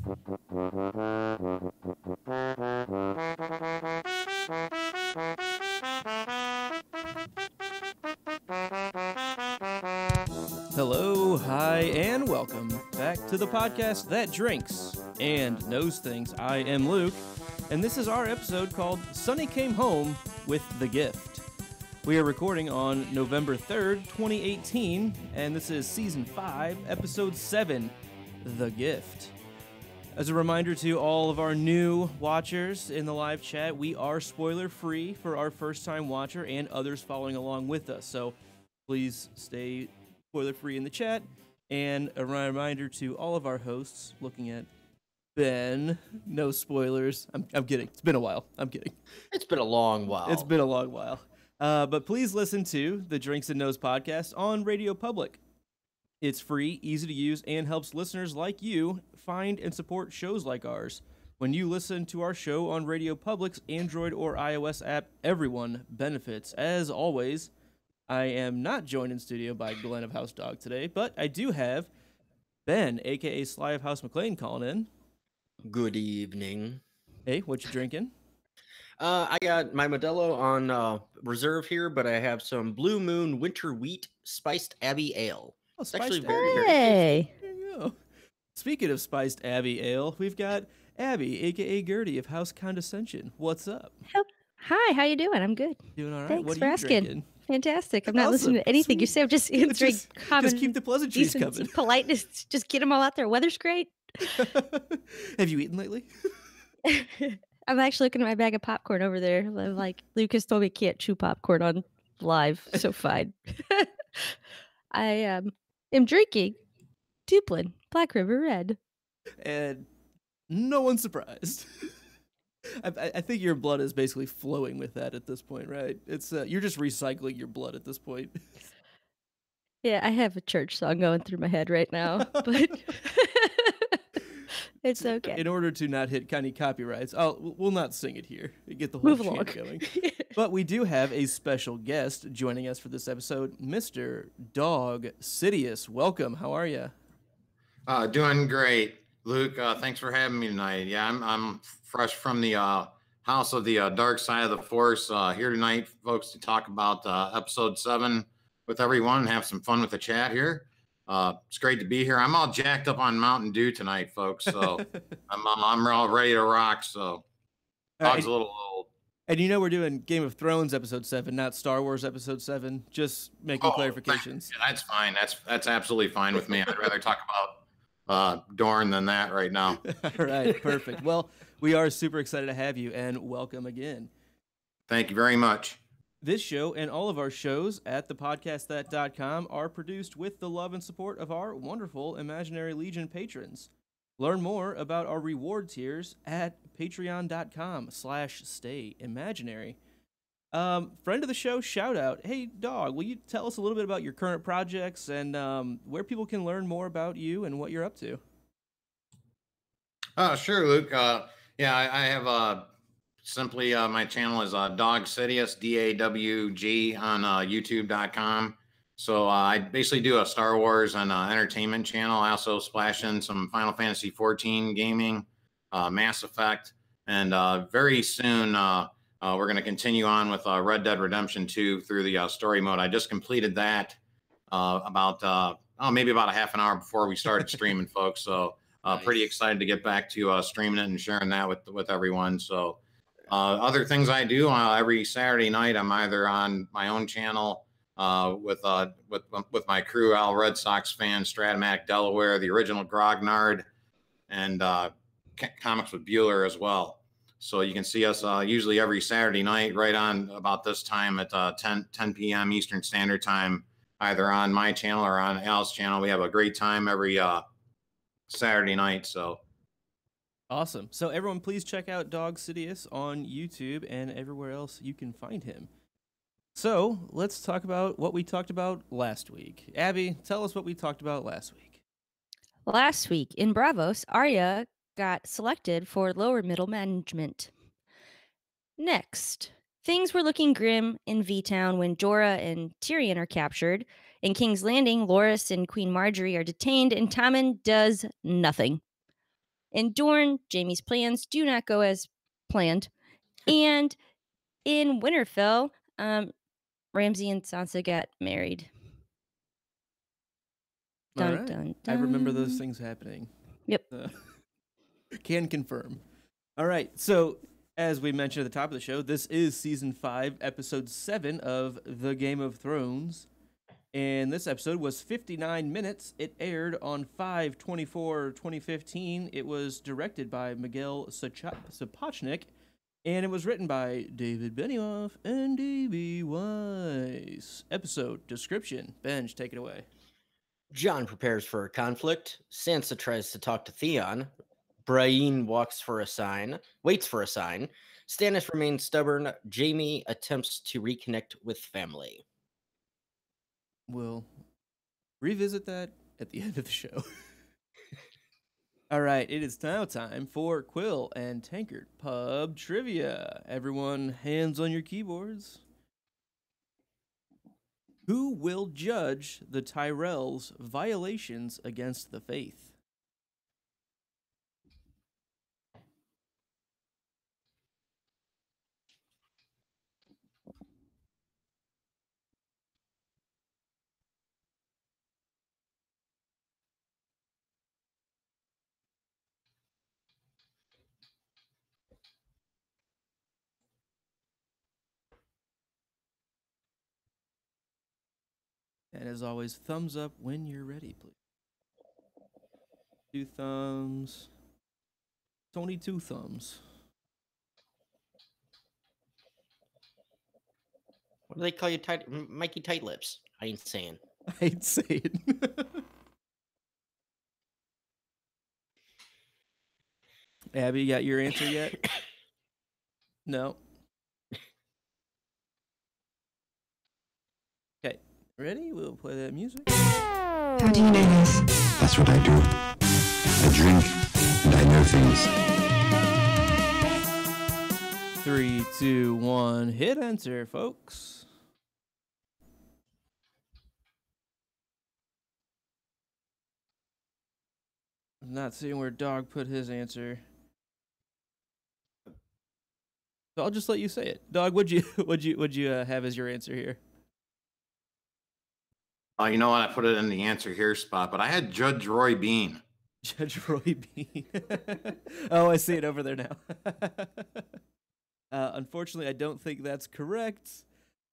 Hello, hi, and welcome back to the podcast that drinks and knows things. I am Luke, and this is our episode called Sonny Came Home with The Gift. We are recording on November 3rd, 2018, and this is Season 5, Episode 7, The Gift. As a reminder to all of our new watchers in the live chat, we are spoiler-free for our first-time watcher and others following along with us, so please stay spoiler-free in the chat. And a reminder to all of our hosts looking at Ben, no spoilers. I'm kidding. It's been a while. I'm kidding. It's been a long while. It's been a long while. But please listen to the Drinks and Nose podcast on Radio Public. It's free, easy to use, and helps listeners like you find and support shows like ours. When you listen to our show on Radio Public's Android or iOS app, everyone benefits. As always, I am not joined in studio by Glenn of House Dog today, but I do have Ben, a.k.a. Sly of House McLean, calling in. Good evening. Hey, what you drinking? I got my Modelo on reserve here, but I have some Blue Moon Winter Wheat Spiced Abbey Ale. Oh, It's actually spiced very, Abbey. very Hey. There you go. Speaking of spiced Abbey Ale, we've got Abby, a.k.a. Gertie of House Condescension. What's up? Hi, how you doing? I'm good. Doing all right? Thanks what for are you asking. drinking? Fantastic. I'm not Awesome. listening to anything you Sweet. say. I'm just answering common, Just keep the pleasantries decency, coming. politeness. Just get them all out there. Weather's great. Have you eaten lately? I'm actually looking at my bag of popcorn over there. I'm like, Lucas told me can't chew popcorn on live, so fine. I am drinking Duplin Black River Red. And no one's surprised. I think your blood is basically flowing with that at this point, right? It's you're just recycling your blood at this point. Yeah, I have a church song going through my head right now, but it's okay. In order to not hit any copyrights, we'll not sing it here. Get the whole Move chant along. going. But we do have a special guest joining us for this episode, Mr. Dawg Sidious. Welcome. How are you? Doing great, Luke. Thanks for having me tonight. Yeah, I'm fresh from the house of the dark side of the force here tonight, folks, to talk about episode 7 with everyone and have some fun with the chat here. It's great to be here. I'm all jacked up on Mountain Dew tonight, folks. So I'm all ready to rock. So Dog's a little old. And you know we're doing Game of Thrones episode 7, not Star Wars episode 7. Just making clarifications. That's fine. That's absolutely fine with me. I'd rather talk about Dorne than that right now. All right, perfect. Well, we are super excited to have you, and welcome again. Thank you very much. This show and all of our shows at thepodcastthat.com are produced with the love and support of our wonderful Imaginary Legion patrons. Learn more about our reward tiers at patreon.com/stayimaginary. Friend of the show, shout out. Hey, Dawg, will you tell us a little bit about your current projects and where people can learn more about you and what you're up to? Sure, Luke. Yeah, I have simply my channel is Dawg Sidious, DAWG on YouTube.com. So I basically do a Star Wars and entertainment channel. I also splash in some Final Fantasy 14 gaming, Mass Effect, and very soon we're going to continue on with Red Dead Redemption 2 through the story mode. I just completed that maybe about a half an hour before we started streaming, folks. So Nice. Pretty excited to get back to streaming it and sharing that with everyone. So other things I do every Saturday night, I'm either on my own channel with my crew, Al Red Sox fan, Stratomatic Delaware, the original Grognard, and Comics with Bueller as well. So you can see us usually every Saturday night right on about this time at 10 p.m. Eastern Standard Time, either on my channel or on Al's channel. We have a great time every Saturday night. So Awesome. So everyone, please check out Dawg Sidious on YouTube and everywhere else you can find him. So let's talk about what we talked about last week. Abby, tell us what we talked about last week. Last week in Bravos, Arya got selected for lower middle management. Next, things were looking grim in V-Town when Jorah and Tyrion are captured. In King's Landing, Loras and Queen Marjorie are detained, and Tommen does nothing. In Dorne, Jaime's plans do not go as planned. And in Winterfell, Ramsay and Sansa got married. All Dun, right. dun, I remember those dun. things happening. Yep. Can confirm. All right. So, as we mentioned at the top of the show, this is season 5, episode 7 of The Game of Thrones. And this episode was 59 minutes. It aired on 5/24/2015. It was directed by Miguel Sapochnik, and it was written by David Benioff and D.B. Weiss. Episode description. Benj, take it away. Jon prepares for a conflict. Sansa tries to talk to Theon. Brienne waits for a sign. Stannis remains stubborn. Jaime attempts to reconnect with family. We'll revisit that at the end of the show. All right, it is now time for Quill and Tankard Pub Trivia. Everyone, hands on your keyboards. Who will judge the Tyrells' violations against the faith? And as always, thumbs up when you're ready, please. 2 thumbs. It's only 2 thumbs. What do they call you? Mikey Tight Lips. I ain't saying. I ain't saying. Abby, you got your answer yet? No. Okay, ready? We'll play that music. How do you know this? That's what I do. I drink and I know things. 3, 2, 1, hit enter, folks. I'm not seeing where Dawg put his answer. So I'll just let you say it. Dawg, what'd you have as your answer here? You know what? I put it in the answer here spot, but I had Judge Roy Bean. Judge Roy Bean. Oh, I see it over there now. Unfortunately, I don't think that's correct.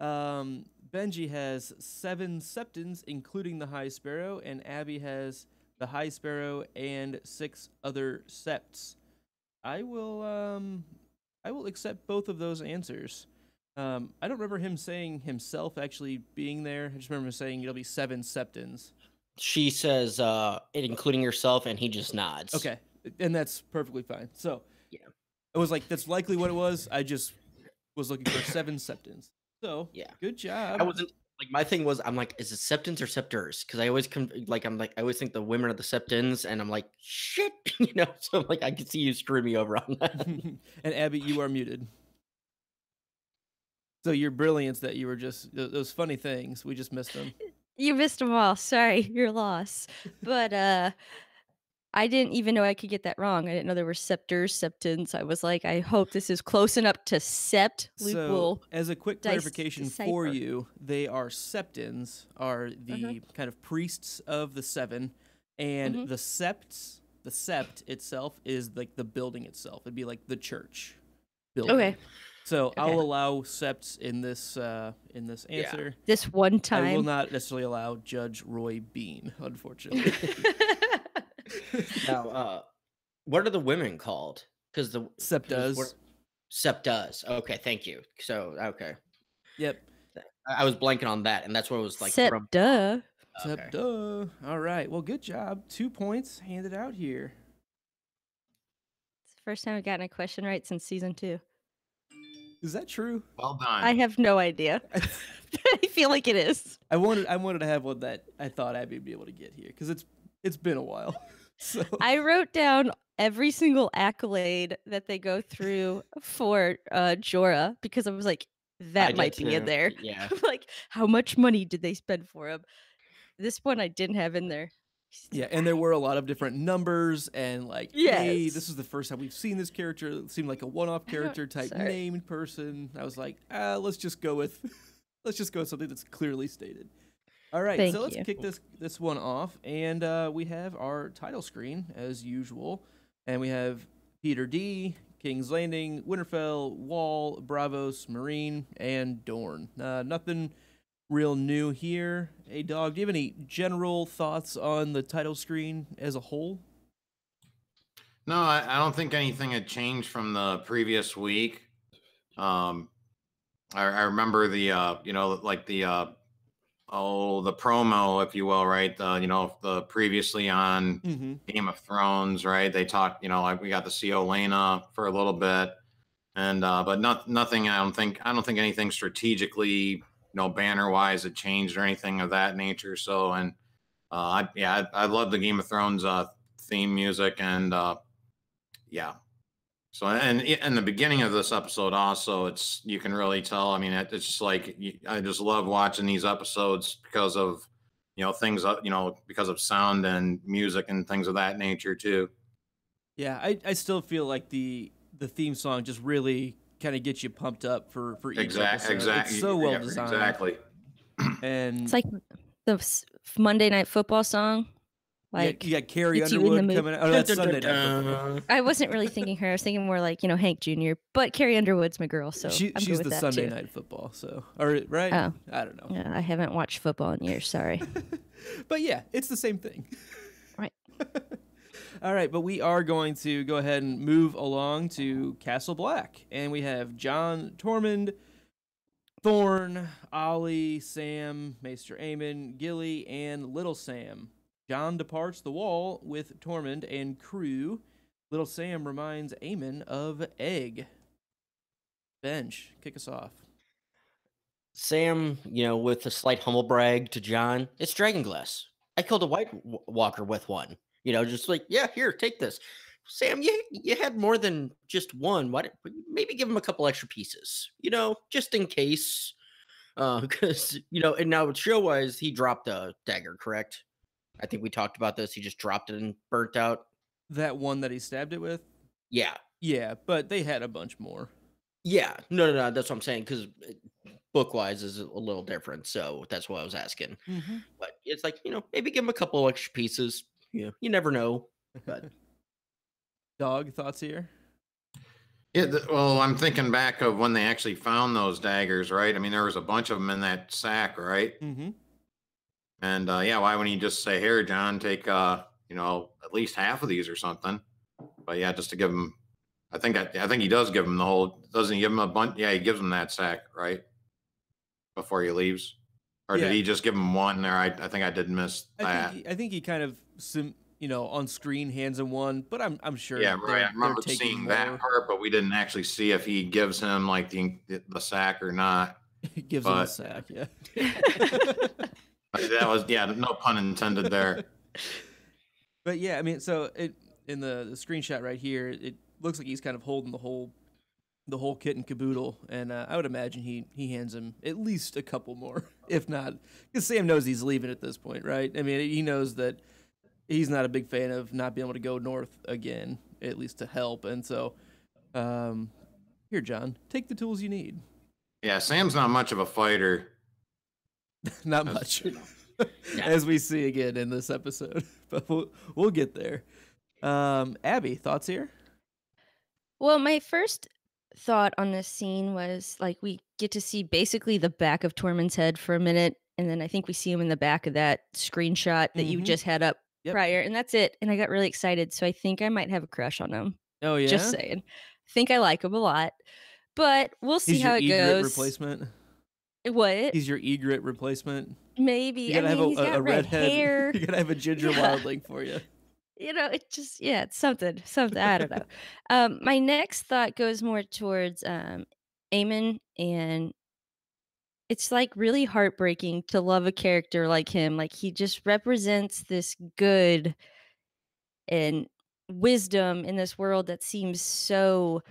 Benji has 7 septons, including the High Sparrow, and Abby has the High Sparrow and 6 other septs. I will accept both of those answers. I don't remember him saying himself actually being there. I just remember saying it'll be 7 septons. She says, including yourself, and he just nods. Okay, and that's perfectly fine. So, yeah, it was like, that's likely what it was. I just was looking for 7 septons. So, yeah, good job. I wasn't, like, my thing was, I'm like, is it septons or scepters? Because I always, I always think the women are the septons, and I'm like, shit, so I'm like, I can see you screwing me over on that. And Abby, you are muted. So your brilliance that you were just, those funny things, we just missed them. You missed them all. Sorry, your loss. But I didn't even know I could get that wrong. I didn't know there were scepters, septons. I was like, I hope this is close enough to sept. Luke will as a quick clarification for you, they are septons, are the kind of priests of the 7, and the septs, the sept itself is like the building itself. It'd be like the church building. Okay. So I'll allow septs in this answer. Yeah. This one time. I will not necessarily allow Judge Roy Bean, unfortunately. Now, what are the women called? Because the septas. Septas. Okay, thank you. So, okay. Yep. I was blanking on that, and that's what it was like. Septa. Septa. All right. Well, good job. 2 points handed out here. It's the first time I've gotten a question right since season 2. Is that true? Well done. I have no idea. I feel like it is. I wanted to have one that I thought Abby would be able to get here because it's been a while. So I wrote down every single accolade that they go through for Jorah because I was like, that might be in there. Yeah. Like, how much money did they spend for him? This one I didn't have in there. Yeah, and there were a lot of different numbers and like, hey, this is the first time we've seen this character. It seemed like a one-off character type named person. I was like, let's just go with something that's clearly stated. All right, let's kick this one off, and we have our title screen as usual, and we have Peter D, King's Landing, Winterfell, Wall, Bravos, Marine, and Dorne. Nothing real new here. Hey, Dawg, do you have any general thoughts on the title screen as a whole? No, I don't think anything had changed from the previous week. I remember the the promo, if you will, right? The previously on Game of Thrones, right? They talked, like we got to see Olenna for a little bit, and but nothing. I don't think anything strategically, banner wise, had changed or anything of that nature. So, and I love the Game of Thrones theme music, and yeah. So, and in the beginning of this episode, also, you can really tell. I mean, it's just like I just love watching these episodes because of things, because of sound and music and things of that nature too. Yeah, I still feel like the theme song just really kind of gets you pumped up for each episode. It's so well designed. Exactly. And it's like the Monday Night Football song. Like you got Carrie Underwood coming out. Oh, that's Sunday Night. I wasn't really thinking her. I was thinking more like, Hank Jr. But Carrie Underwood's my girl, so she's the Sunday Night Football. So, right? Oh. I don't know. Yeah, I haven't watched football in years. Sorry. But yeah, it's the same thing. Right. All right, but we are going to go ahead and move along to Castle Black, and we have Jon, Tormund, Thorne, Ollie, Sam, Maester Aemon, Gilly, and Little Sam. Jon departs the Wall with Tormund and crew. Little Sam reminds Aemon of Egg. Benj, kick us off. Sam, with a slight humble brag to Jon, it's Dragonglass. I killed a White Walker with one. Just like, yeah, here, take this. Sam, you had more than just one. Why maybe give him a couple extra pieces, just in case. Because, and now show-wise, he dropped a dagger, correct? I think we talked about this. He just dropped it and burnt out. That one that he stabbed it with? Yeah. Yeah, but they had a bunch more. Yeah. No. That's what I'm saying, because book-wise is a little different, so that's what I was asking. Mm-hmm. But it's like, maybe give him a couple extra pieces. You never know. But Dawg, thoughts here? Yeah, well, I'm thinking back of when they actually found those daggers, right? I mean, there was a bunch of them in that sack, right? Mm-hmm. And why wouldn't he just say, "Here, Jon, take at least half of these or something"? But yeah, just to give him, I think he does give him the whole. Doesn't he give him a bunch? Yeah, he gives him that sack, right? Before he leaves, or did he just give him one there? I think I did miss that. I think he kind of on screen hands him one, but I'm sure. Yeah, right. I remember seeing that part, but we didn't actually see if he gives him like the sack or not. He gives him a sack, yeah. That was no pun intended there. But yeah, I mean, so in the screenshot right here, it looks like he's kind of holding the whole kit and caboodle, and I would imagine he hands him at least a couple more, if not, because Sam knows he's leaving at this point, right? I mean, he knows that he's not a big fan of not being able to go north again, at least to help, and so here, Jon, take the tools you need. Yeah, Sam's not much of a fighter. Not much, as we see again in this episode, but we'll get there. Abby, thoughts here? Well, my first thought on this scene was like we get to see basically the back of Tormund's head for a minute, and then I think we see him in the back of that screenshot that you just had up prior, and that's it. And I got really excited, so I think I might have a crush on him. Oh yeah, just saying. I think I like him a lot, but we'll see how it goes. Replacement. What? He's your egret replacement. Maybe. You gotta have he's got a red hair. You gotta have a ginger wildling for you. It just it's something. I don't know. My next thought goes more towards Aemon, and it's like really heartbreaking to love a character like him. Like he just represents this good and wisdom in this world that seems so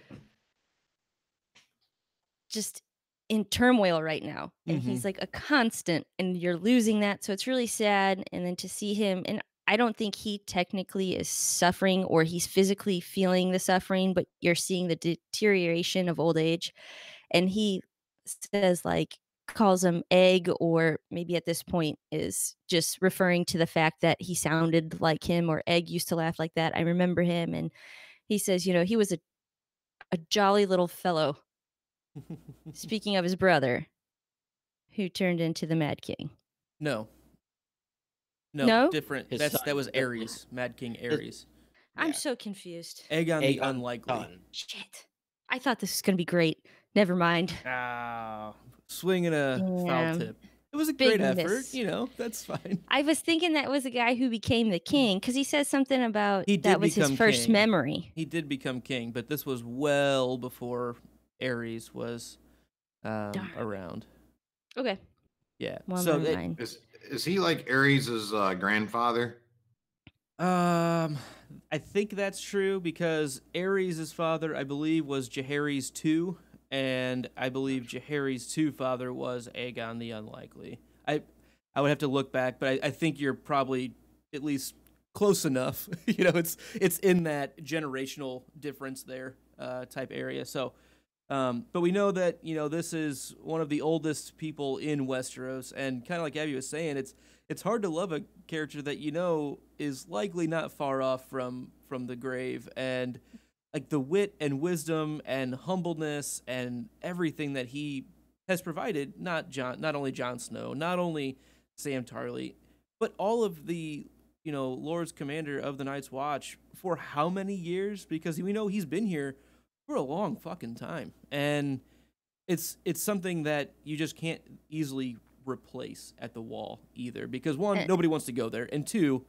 just in turmoil right now, and he's like a constant, and you're losing that, so it's really sad. And then to see him, and I don't think he technically is suffering or he's physically feeling the suffering, but you're seeing the deterioration of old age. And he says, like, calls him Egg, or maybe at this point is just referring to the fact that he sounded like him, or Egg used to laugh like that. I remember him. And he says, he was a jolly little fellow. Speaking of his brother, who turned into the Mad King. No, No? different. His That son. was Ares, Mad King Ares. I'm Yeah. so confused. Aegon the Aegon Unlikely. Son. Shit. I thought this was going to be great. Never mind. Ah, swinging a foul Damn. tip. It was a Big great effort. miss. That's fine. I was thinking that was the guy who became the king because he says something about He did that was his become first king. memory. He did become king, but this was well before Ares was around. Okay. Yeah. Well, so never mind. Is he like Ares' grandfather? I think that's true because Ares' father, I believe, was Jaehaerys II, and I believe Jaehaerys' II father was Aegon the Unlikely. I would have to look back, but I think you're probably at least close enough. It's in that generational difference there type area. So, but we know that this is one of the oldest people in Westeros, and kind of like Abby was saying, it's hard to love a character that is likely not far off from the grave, and like the wit and wisdom and humbleness and everything that he has provided. Not only Jon Snow, not only Sam Tarly, but all of the Lords Commander of the Night's Watch for how many years? Because we know he's been here for a long fucking time, and it's something that you just can't easily replace at the Wall either, because one, nobody wants to go there, and two,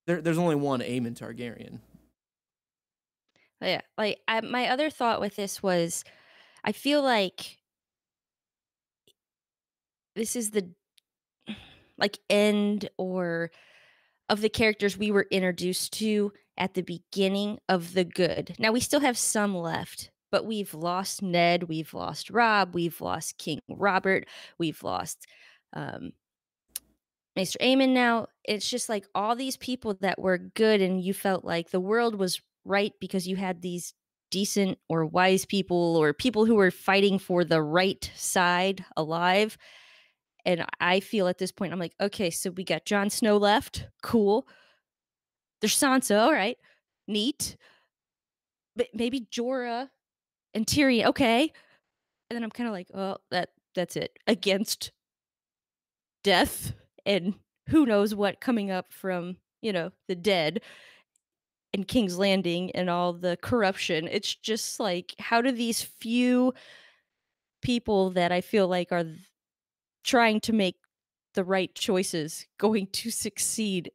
there's only one Aemon Targaryen. Yeah, like my other thought with this was, I feel like this is the end or of the characters we were introduced to at the beginning of the good. Now we still have some left, but we've lost Ned, we've lost Robb, we've lost King Robert, we've lost Maester Aemon now. It's just like all these people that were good, and you felt like the world was right because you had these decent or wise people or people who were fighting for the right side alive. And I feel at this point, I'm like, okay, so we got Jon Snow left. Cool. There's Sansa. All right. Neat. But maybe Jorah and Tyrion. Okay. And then I'm kind of like, oh, that's it. Against death and who knows what coming up from, the dead and King's Landing and all the corruption. It's just like, how do these few people that I feel like are trying to make the right choices going to succeed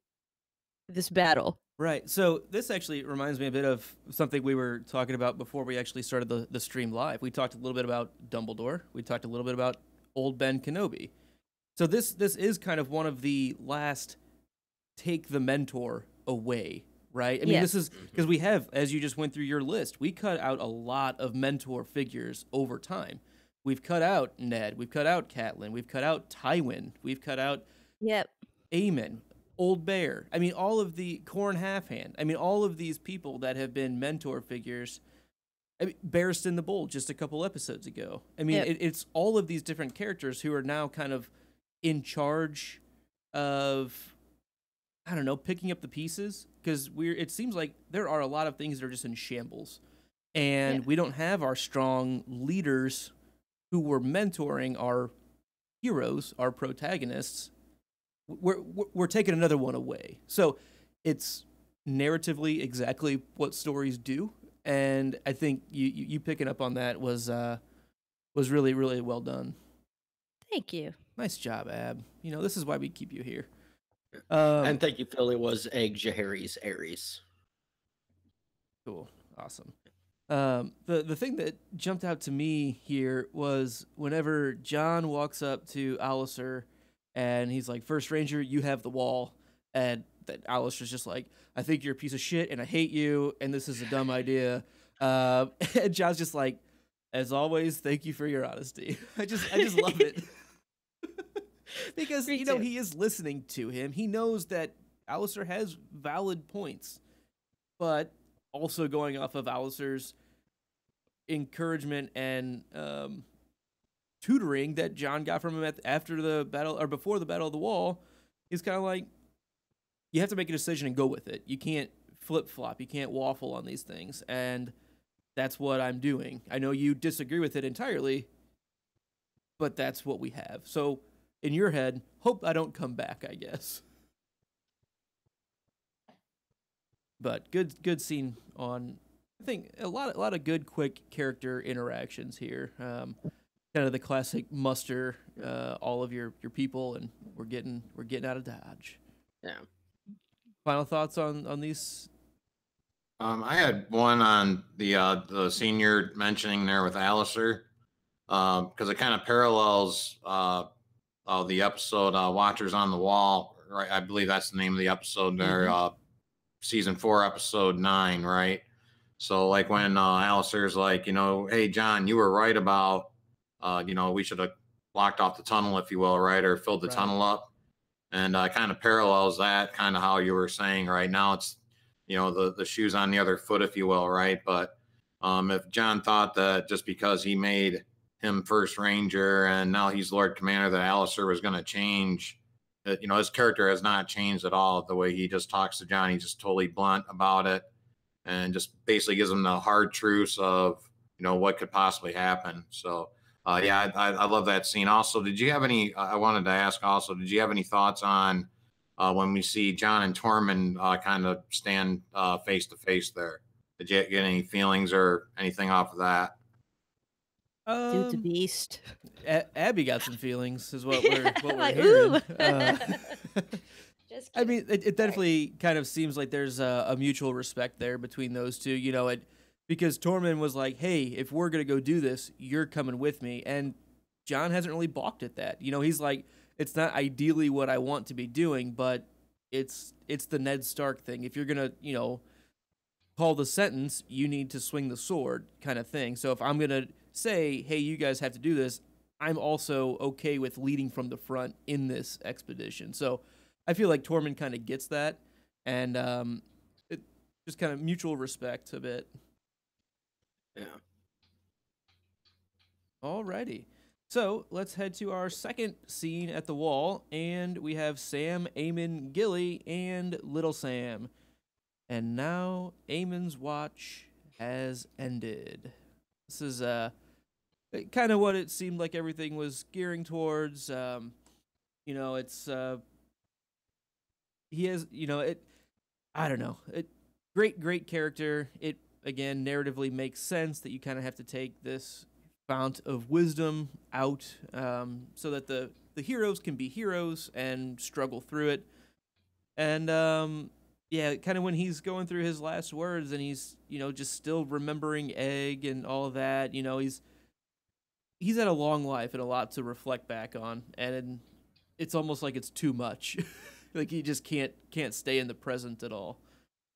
this battle? Right. So this actually reminds me a bit of something we were talking about before we actually started the stream live. We talked a little bit about Dumbledore. We talked a little bit about old Ben Kenobi. So this is kind of one of the last take the mentor away, right? I mean, this is because we have, as you just went through your list, we cut out a lot of mentor figures over time. We've cut out Ned. We've cut out Catelyn. We've cut out Tywin. We've cut out Aemon, Old Bear. I mean, all of the Corn Halfhand. I mean, all of these people that have been mentor figures. I mean, Barristan the Bold just a couple episodes ago. I mean, it's all of these different characters who are now kind of in charge of, I don't know, picking up the pieces, because it seems like there are a lot of things that are just in shambles, and we don't have our strong leaders who were mentoring our heroes, our protagonists. We're taking another one away. So it's narratively exactly what stories do, and I think you picking up on that was really, really well done. Thank you. Nice job, Ab. This is why we keep you here. And thank you, Phil. It was Egg Jaehaerys Ares. Cool. Awesome. The thing that jumped out to me here was whenever Jon walks up to Alliser and he's like, "First Ranger, you have the wall." And that Alliser's just like, "I think you're a piece of shit and I hate you and this is a dumb idea." And Jon's just like, "As always, thank you for your honesty." I just love it. Because, he is listening to him. He knows that Alistair has valid points, but also going off of Alistair's encouragement and tutoring that Jon got from him after the battle or before the Battle of the Wall, he's kind of like, you have to make a decision and go with it. You can't flip flop. You can't waffle on these things, and that's what I'm doing. I know you disagree with it entirely, but that's what we have. So in your head, hope I don't come back, I guess. But good scene on. I think a lot of good quick character interactions here. Kind of the classic muster all of your people, and we're getting out of Dodge. Yeah. Final thoughts on these. I had one on the senior mentioning there with Alistair, because it kind of parallels the episode Watchers on the Wall, right? I believe that's the name of the episode there, season 4, episode 9, right? So like when Alistair's like, hey, Jon, you were right about, we should have blocked off the tunnel, if you will, right? Or filled the tunnel up. And kind of parallels that, kind of how you were saying right now. It's, the shoes on the other foot, if you will, right? But if Jon thought that just because he made him first ranger and now he's Lord Commander, that Alistair was going to change, that, his character has not changed at all. The way he just talks to Jon, he's just totally blunt about it and just basically gives him the hard truths of, what could possibly happen. So, yeah, I love that scene. Also, did you have any, I wanted to ask also, did you have any thoughts on when we see Jon and Tormund kind of stand face to face there? Did you get any feelings or anything off of that? Dude's a beast. Abby got some feelings, is what we're like, hearing. Just I mean, it definitely kind of seems like there's a mutual respect there between those two. Because Tormund was like, hey, if we're going to go do this, you're coming with me. And Jon hasn't really balked at that. He's like, it's not ideally what I want to be doing, but it's the Ned Stark thing. If you're going to, call the sentence, you need to swing the sword kind of thing. So if I'm going to say, hey, you guys have to do this, I'm also okay with leading from the front in this expedition. So I feel like Tormund kind of gets that. And it just kind of mutual respect a bit. Yeah. Alrighty. So let's head to our second scene at the wall, and we have Sam, Aemon, Gilly, and Little Sam. And now Aemon's watch has ended. This is kind of what it seemed like everything was gearing towards. It's he has, I don't know. Great character. It again narratively makes sense that you kind of have to take this fount of wisdom out so that the heroes can be heroes and struggle through it. And yeah, kind of when he's going through his last words and he's just still remembering Egg and all of that, he's had a long life and a lot to reflect back on, and it's almost like it's too much. Like he just can't stay in the present at all.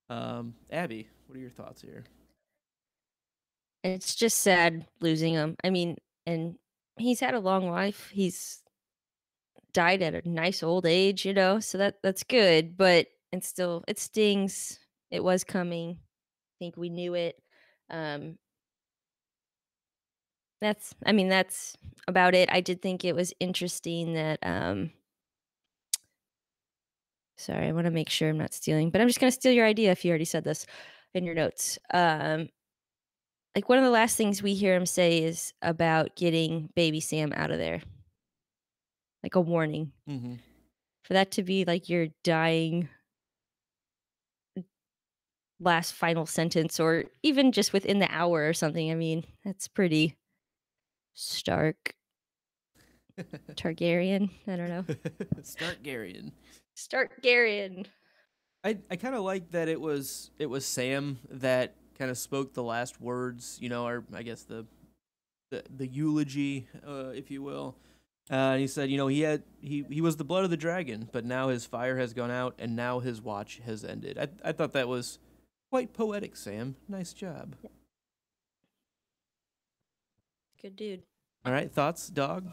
Abby, what are your thoughts here? It's just sad losing him. I mean, and he's had a long life. He's died at a nice old age, so that's good, but it stings. It was coming. I think we knew it. That's about it. I did think it was interesting that sorry, I want to make sure I'm not stealing, but I'm just going to steal your idea if you already said this in your notes. Like one of the last things we hear him say is about getting baby Sam out of there. Like a warning. Mm-hmm. For that to be like your dying last final sentence, or even just within the hour or something. I mean, that's pretty stark. Targaryen? I don't know. Starkgarian. I kind of like that it was Sam that kind of spoke the last words, or I guess the eulogy, if you will. And he said, he was the blood of the dragon, but now his fire has gone out, and now his watch has ended. I thought that was quite poetic, Sam. Nice job. Good dude. All right, thoughts, Dawg?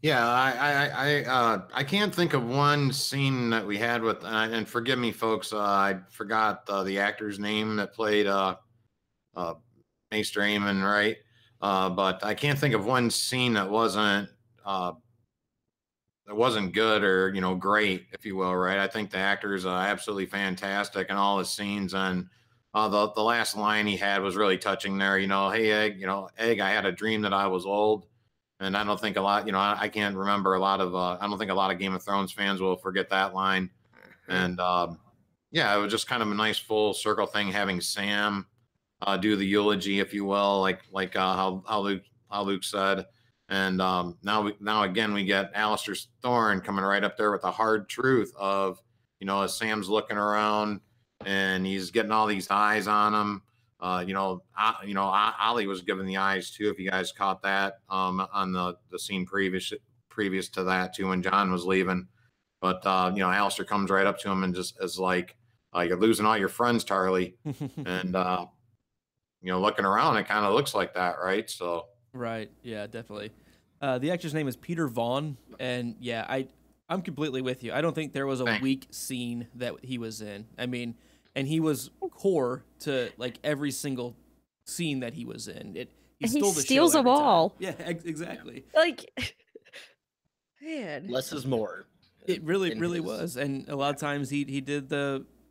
Yeah, I can't think of one scene that we had with, and forgive me, folks, I forgot the actor's name that played Maester Aemon, right? But I can't think of one scene uh, that wasn't good or great, if you will, right? I think the actor's absolutely fantastic in all his scenes, and the last line he had was really touching there. Hey Egg, Egg, I had a dream that I was old. And I don't think a lot, I can't remember a lot of, I don't think a lot of Game of Thrones fans will forget that line. And yeah, it was just kind of a nice full circle thing having Sam do the eulogy, if you will, like how Luke said. And now again we get Alistair Thorne coming right up there with the hard truth of, as Sam's looking around and he's getting all these eyes on him. Ollie was given the eyes too. If you guys caught that on the scene previous to that too, when John was leaving. But Alistair comes right up to him and just is like, "You're losing all your friends, Tarly," and looking around, it kind of looks like that, right? So right, yeah, definitely. The actor's name is Peter Vaughn, and yeah, I'm completely with you. I don't think there was a weak scene that he was in. I mean. And he was core to like every single scene that he was in. He stole the steals show them every all. time. Yeah, exactly. Like, man, less is more. It really was. And a lot of times he did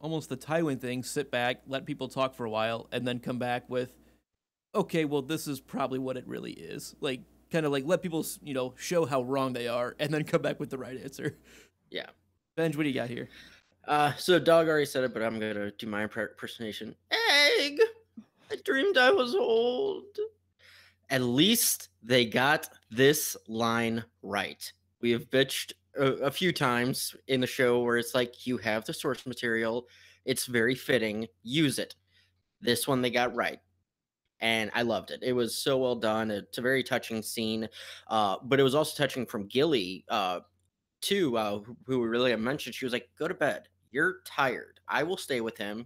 almost the Tywin thing: sit back, let people talk for a while, and then come back with, okay, well, this is probably what it really is. Like, kind of like let people show how wrong they are, and then come back with the right answer. Yeah. Benj, what do you got here? So Dawg already said it, but I'm gonna do my impersonation. Egg, I dreamed I was old. At least they got this line right. We have bitched a few times in the show where it's like, you have the source material, it's very fitting, use it. This one they got right, and I loved it. It was so well done. It's a very touching scene, but it was also touching from Gilly, too, who really mentioned. She was like, "Go to bed. You're tired. I will stay with him.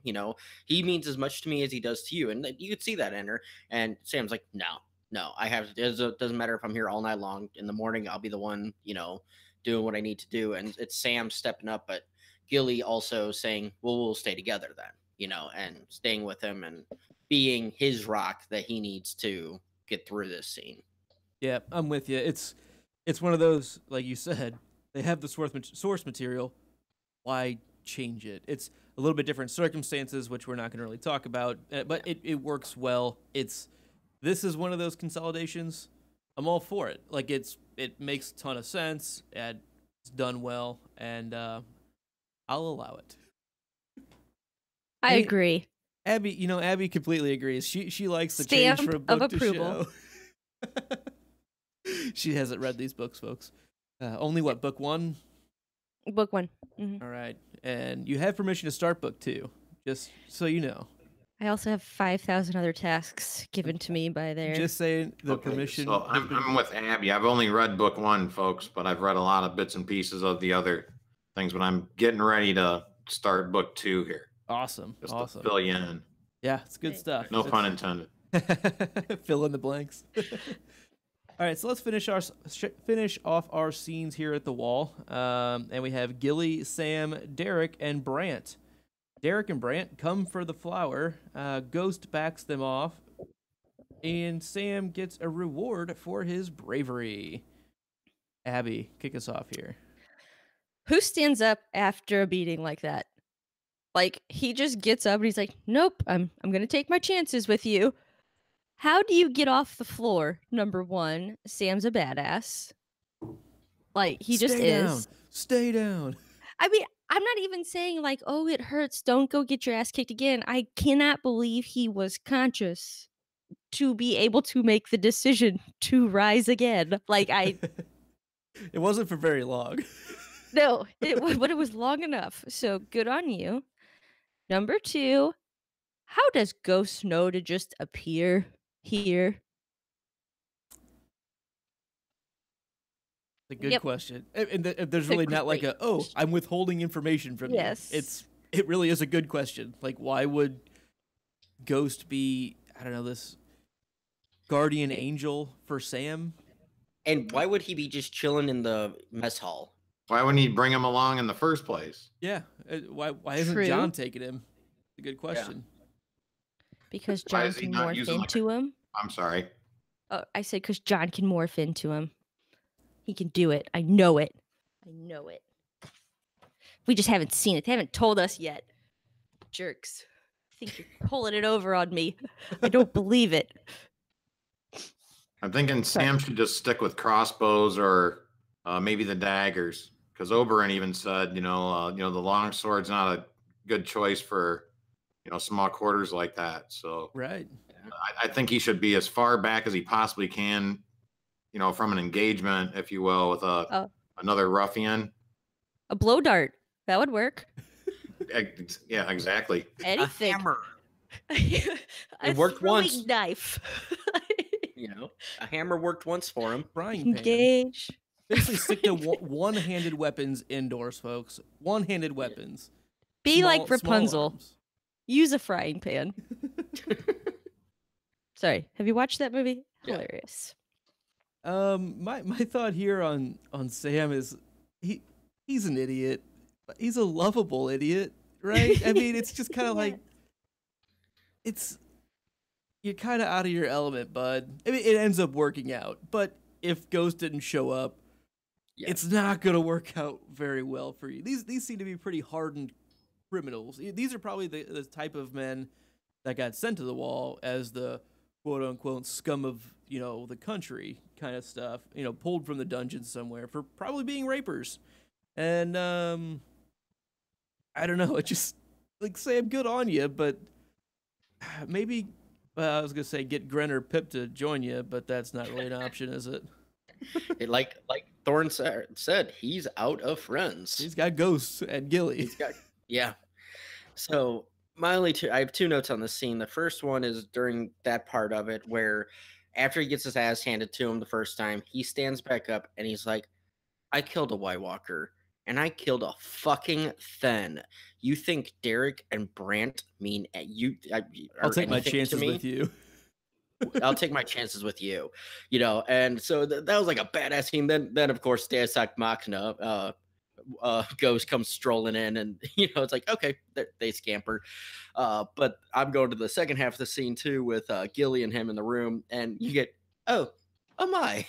He means as much to me as he does to you." And you could see that in her. And Sam's like, "No, I have. It doesn't matter if I'm here all night long. In the morning, I'll be the one, doing what I need to do." And it's Sam stepping up, but Gilly also saying, "Well, we'll stay together then," and staying with him and being his rock that he needs to get through this scene. Yeah, I'm with you. It's one of those, like you said. They have the source material. Why change it? It's a little bit different circumstances, which we're not going to really talk about, but it works well. This is one of those consolidations. I'm all for it. Like it makes a ton of sense. And it's done well, and I'll allow it. I agree. Abby completely agrees. She likes the Stamp change from book of to approval. show. She hasn't read these books, folks. Only what, book one? Book one. Mm-hmm. All right. And you have permission to start book two, just so you know. I also have 5,000 other tasks given to me by there. Just saying the permission. So I'm with Abby. I've only read book one, folks, but I've read a lot of bits and pieces of the other things, but I'm getting ready to start book two here. Awesome. Just awesome. to fill you in. Yeah, it's good stuff. No pun intended. Fill in the blanks. All right, so let's finish off our scenes here at the wall. And we have Gilly, Sam, Derek, and Brant. Derek and Brant come for the flower. Ghost backs them off. And Sam gets a reward for his bravery. Abby, kick us off here. Who stands up after a beating like that? Like, he just gets up and he's like, "Nope, I'm going to take my chances with you." How do you get off the floor? Number one, Sam's a badass. Like, he just is. Stay down. I mean, I'm not even saying like, "Oh, it hurts. Don't go get your ass kicked again." I cannot believe he was conscious to be able to make the decision to rise again. Like, It wasn't for very long. No, but it was long enough. So good on you. Number two, how does Ghost know to just appear here? It's a good question. And there's really not like I'm withholding information from you. It really is a good question. Like, why would Ghost be, I don't know, this guardian angel for Sam? And why would he be just chilling in the mess hall? Why wouldn't he bring him along in the first place? Yeah. Why isn't True. John taking him? It's a good question. Because Why John is he can not morph using, like, into him. I'm sorry. Oh, I said because John can morph into him. He can do it. I know it. I know it. We just haven't seen it. They haven't told us yet. Jerks. I think you're pulling it over on me. I don't believe it. I'm thinking Sam should just stick with crossbows or maybe the daggers, because Oberyn even said, the long sword's not a good choice for, small quarters like that. So Right. I think he should be as far back as he possibly can, from an engagement, if you will, with another ruffian. A blow dart. That would work. Yeah, exactly. Anything. A hammer. It worked once. Knife. A hammer worked once for him. Frying pan. Engage. Basically, stick to one-handed weapons indoors, folks. One-handed weapons. Be Small- like small Rapunzel. arms. Use a frying pan. Sorry. Have you watched that movie? Yeah. Hilarious. My thought here on Sam is he's an idiot. But he's a lovable idiot, right? I mean, it's just kind of like you're kind of out of your element, bud. I mean, it ends up working out, but if Ghost didn't show up, it's not gonna work out very well for you. These seem to be pretty hardened criminals. These are probably the type of men that got sent to the wall as the quote unquote scum of the country kind of stuff. Pulled from the dungeon somewhere for probably being rapers, and I don't know. It just like Sam, good on you, but maybe I was gonna say get Gren or Pip to join you, but that's not really an option, is it? Like Thorne said, he's out of friends. He's got Ghosts and Gilly. So I have two notes on this scene. The first one is during that part of it where after he gets his ass handed to him the first time, he stands back up and he's like, I killed a White Walker. And I killed a fucking Thenn. You think Derek and Brant mean you? I'll take my chances with you. I'll take my chances with you. And so that was like a badass scene. Then of course, Deus Ex Machina Ghost comes strolling in, and it's like, okay, they scamper. But I'm going to the second half of the scene too with Gilly and him in the room, and you get, oh my,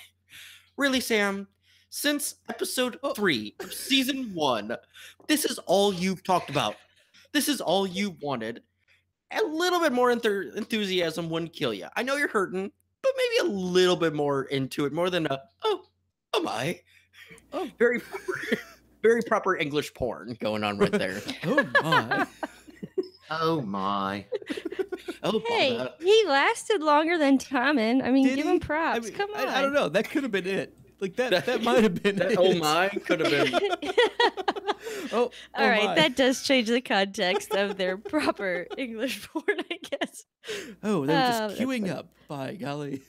really, Sam? Since episode 3 of season 1, this is all you've talked about. This is all you wanted. A little bit more enthusiasm wouldn't kill you. I know you're hurting, but maybe a little bit more into it, more than oh my. Oh, very proper English porn going on right there. Oh my. Oh my. Oh, Hey, Paula. he lasted longer than Tommen. I mean, Did give he? him props. I mean, Come on. I don't know. That could have been it. Like that might have been it. Oh my could have been. All right, my. that does change the context of their proper English porn, I guess. Oh, they're just that's queuing funny. up. By golly.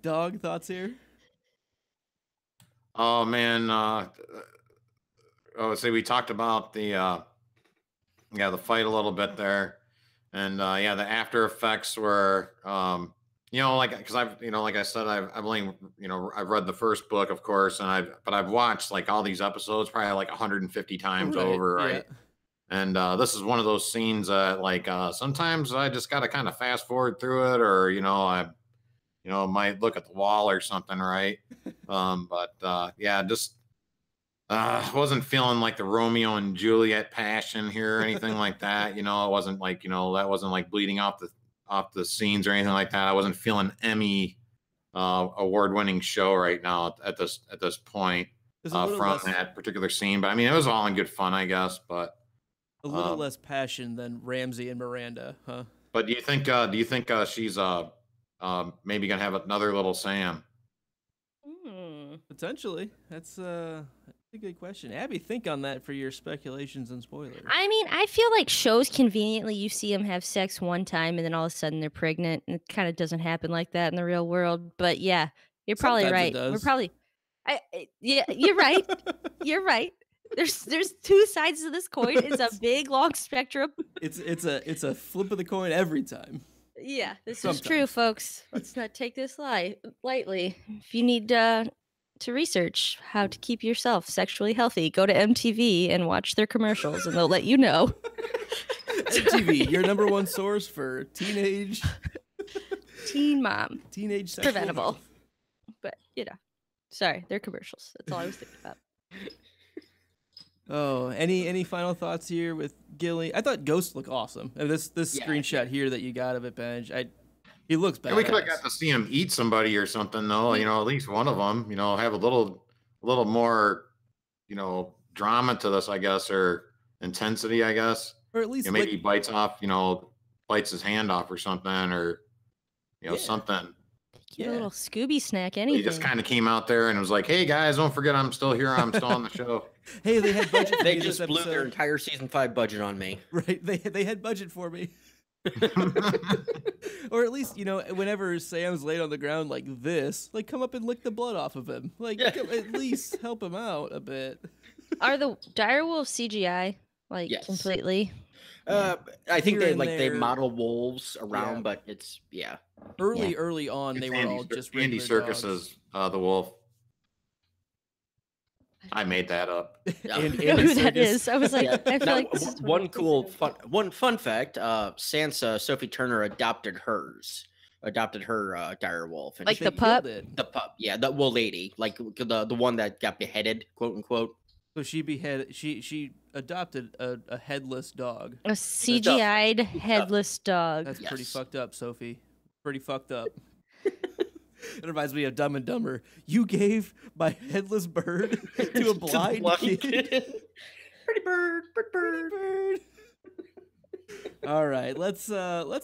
Dog, thoughts here? Oh man. See, we talked about the fight a little bit there, and the after effects were because like I said, I've only I've read the first book, of course, and I've watched like all these episodes probably like 150 times over, right? And this is one of those scenes that like sometimes I just got to kind of fast forward through it, or I might look at the wall or something, right? Just wasn't feeling like the Romeo and Juliet passion here or anything like that. It wasn't like that wasn't like bleeding off the scenes or anything like that. I wasn't feeling Emmy award-winning show right now at this point from that particular scene. But I mean, it was all in good fun, I guess. But a little less passion than Ramsay and Miranda, huh? But do you think she's maybe gonna have another little Sam? Potentially. That's a good question. Abby, think on that for your speculations and spoilers. I mean, I feel like shows conveniently you see them have sex one time and then all of a sudden they're pregnant, and it kind of doesn't happen like that in the real world. But yeah, you're probably Sometimes it right. does. We're probably, you're right. You're right. There's two sides to this coin. It's a big long spectrum. It's a flip of the coin every time. Yeah, this is Sometimes. true, folks. Let's not take this lightly. If you need to research how to keep yourself sexually healthy, go to MTV and watch their commercials, and they'll let you know. MTV, your number one source for teenage Teen sexual preventable. health. But sorry, they're commercials. That's all I was thinking about. Oh, any final thoughts here with Gilly? I thought Ghost looked awesome. And this screenshot here that you got of it, Benj, he looks badass. Yeah, we could have got to see him eat somebody or something, though. You know, at least one of them. You know, have a little more, drama to this, I guess, or intensity, I guess. Or at least maybe he bites his hand off or something, or something. Get a little Scooby snack, anything. He just kind of came out there and was like, "Hey guys, don't forget I'm still here. I'm still on the show." Hey, they had budget. They just blew their entire season 5 budget on me. Right? They had budget for me. Or at least, whenever Sam's laid on the ground like this, like come up and lick the blood off of him. Like at least help him out a bit. Are the direwolves CGI? Like completely? I think they model wolves around, but it's early on it's they were all just Andy Serkis's the wolf. I made that up. I know who that is. I was like, I feel like this is one cool fun fact. Sansa, Sophie Turner adopted her direwolf, and like the pup. The pup, the lady, like the one that got beheaded, quote unquote. So she adopted a headless dog. A CGI'd headless dog. That's pretty fucked up, Sophie. Pretty fucked up. It reminds me of Dumb and Dumber. You gave my headless bird to a blind kid. Pretty bird. All right, let's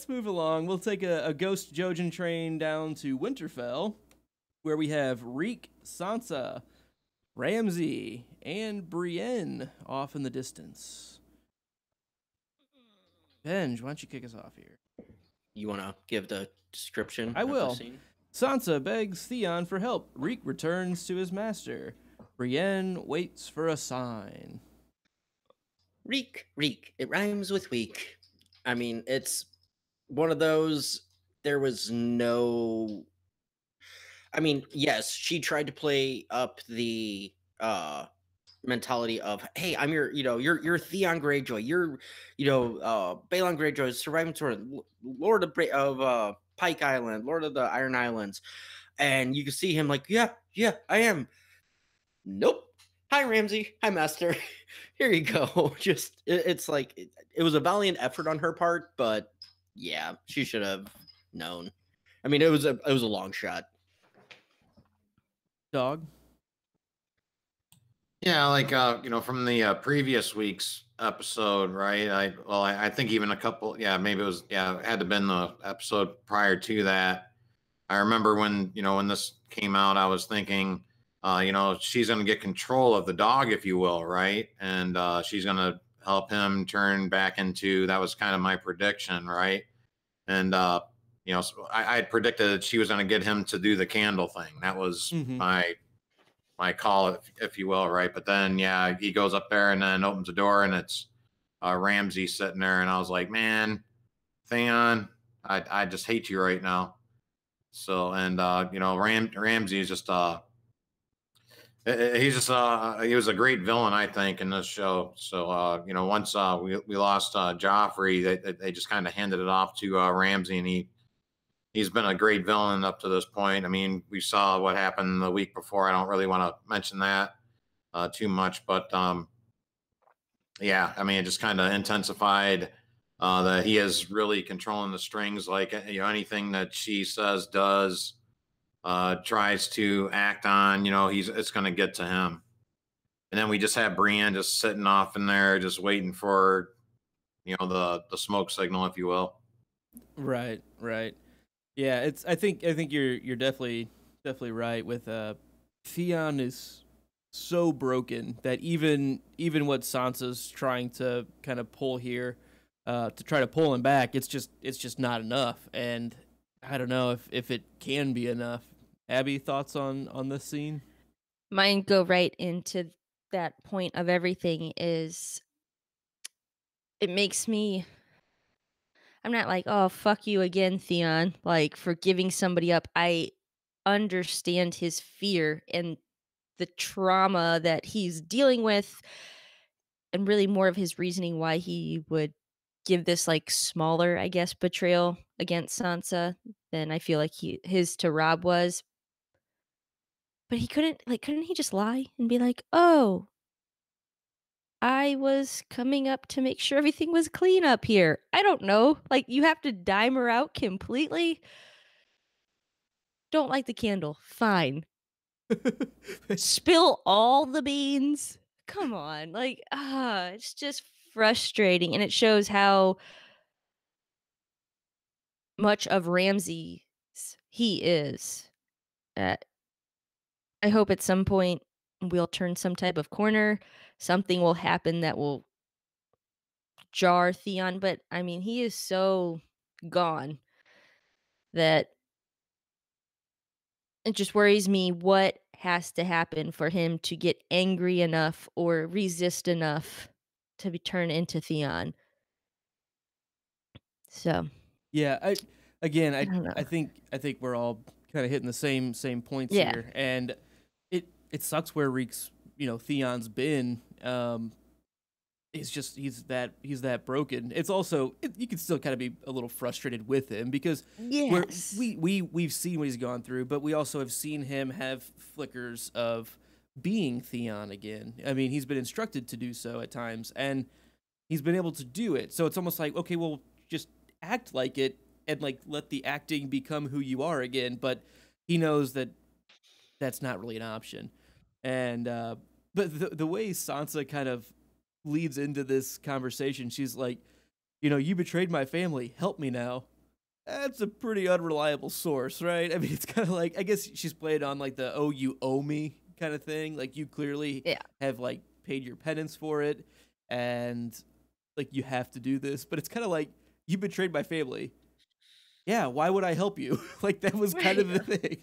move along. We'll take a Ghost Jojen train down to Winterfell, where we have Reek, Sansa, Ramsay, and Brienne off in the distance. Benj, why don't you kick us off here? You want to give the description? I will. The scene? Sansa begs Theon for help. Reek returns to his master. Brienne waits for a sign. Reek. It rhymes with weak. I mean, it's one of those. There was no. I mean, yes, she tried to play up the mentality of, hey, I'm you're Theon Greyjoy, you're Balon Greyjoy, surviving sword, Lord of Pike Island, Lord of the Iron Islands, and you can see him like, yeah, I am. Nope. Hi, Ramsay. Hi, Master. Here you go. Just it's like it was a valiant effort on her part, but yeah, she should have known. I mean, it was a long shot. Dog. Yeah, like from the previous week's episode, right? I think even a couple, maybe it was, it had to have been the episode prior to that. I remember when this came out, I was thinking, she's going to get control of the dog, if you will, right? And she's going to help him turn back into, that was kind of my prediction, right? And so I had predicted that she was going to get him to do the candle thing. That was my call, if you will, right? But then, he goes up there and then opens the door, and it's Ramsay sitting there, and I was like, man, Theon, I just hate you right now. So, and Ramsay is just he was a great villain, I think, in this show. So, once we lost Joffrey, they just kind of handed it off to Ramsay, and he's been a great villain up to this point. I mean, we saw what happened the week before. I don't really want to mention that too much, but I mean, it just kind of intensified that he is really controlling the strings. Like, anything that she says, does, tries to act on, it's going to get to him. And then we just have Brienne just sitting off in there, just waiting for, the smoke signal, if you will. Right. Yeah, I think you're definitely right with Theon is so broken that even what Sansa's trying to kind of pull here to try to pull him back, it's just not enough, and I don't know if it can be enough. Abby, thoughts on this scene? Mine go right into that point of everything. Is it makes me, I'm not like, oh, fuck you again, Theon, like for giving somebody up. I understand his fear and the trauma that he's dealing with, and really more of his reasoning why he would give this like smaller, I guess, betrayal against Sansa than I feel like his to Rob was. But he couldn't he just lie and be like, "Oh, I was coming up to make sure everything was clean up here." I don't know. Like you have to dime her out completely. Don't light the candle. Fine. Spill all the beans. Come on. Like, it's just frustrating. And it shows how much of Ramsay's he is. Uh, I hope at some point we'll turn some type of corner. Something will happen that will jar Theon. But I mean, he is so gone that it just worries me what has to happen for him to get angry enough or resist enough to be turned into Theon. So Yeah, I don't know. I think we're all kind of hitting the same points Yeah. here, and it sucks where Reek's Theon's been. He's that broken. It's also you can still kind of be a little frustrated with him because Yes. we've seen what he's gone through, but we also have seen him have flickers of being Theon again. I mean, he's been instructed to do so at times, and he's been able to do it. So it's almost like, okay, well, just act like it and like let the acting become who you are again. But he knows that that's not really an option. And but the way Sansa kind of leads into this conversation, she's like, you betrayed my family. Help me now. That's a pretty unreliable source, right? I mean, it's kind of like, I guess she's playing on like the "oh, you owe me" kind of thing. Like you clearly have like paid your penance for it, and like you have to do this. But it's kind of like, you betrayed my family. Yeah, why would I help you? Like that was kind of the thing.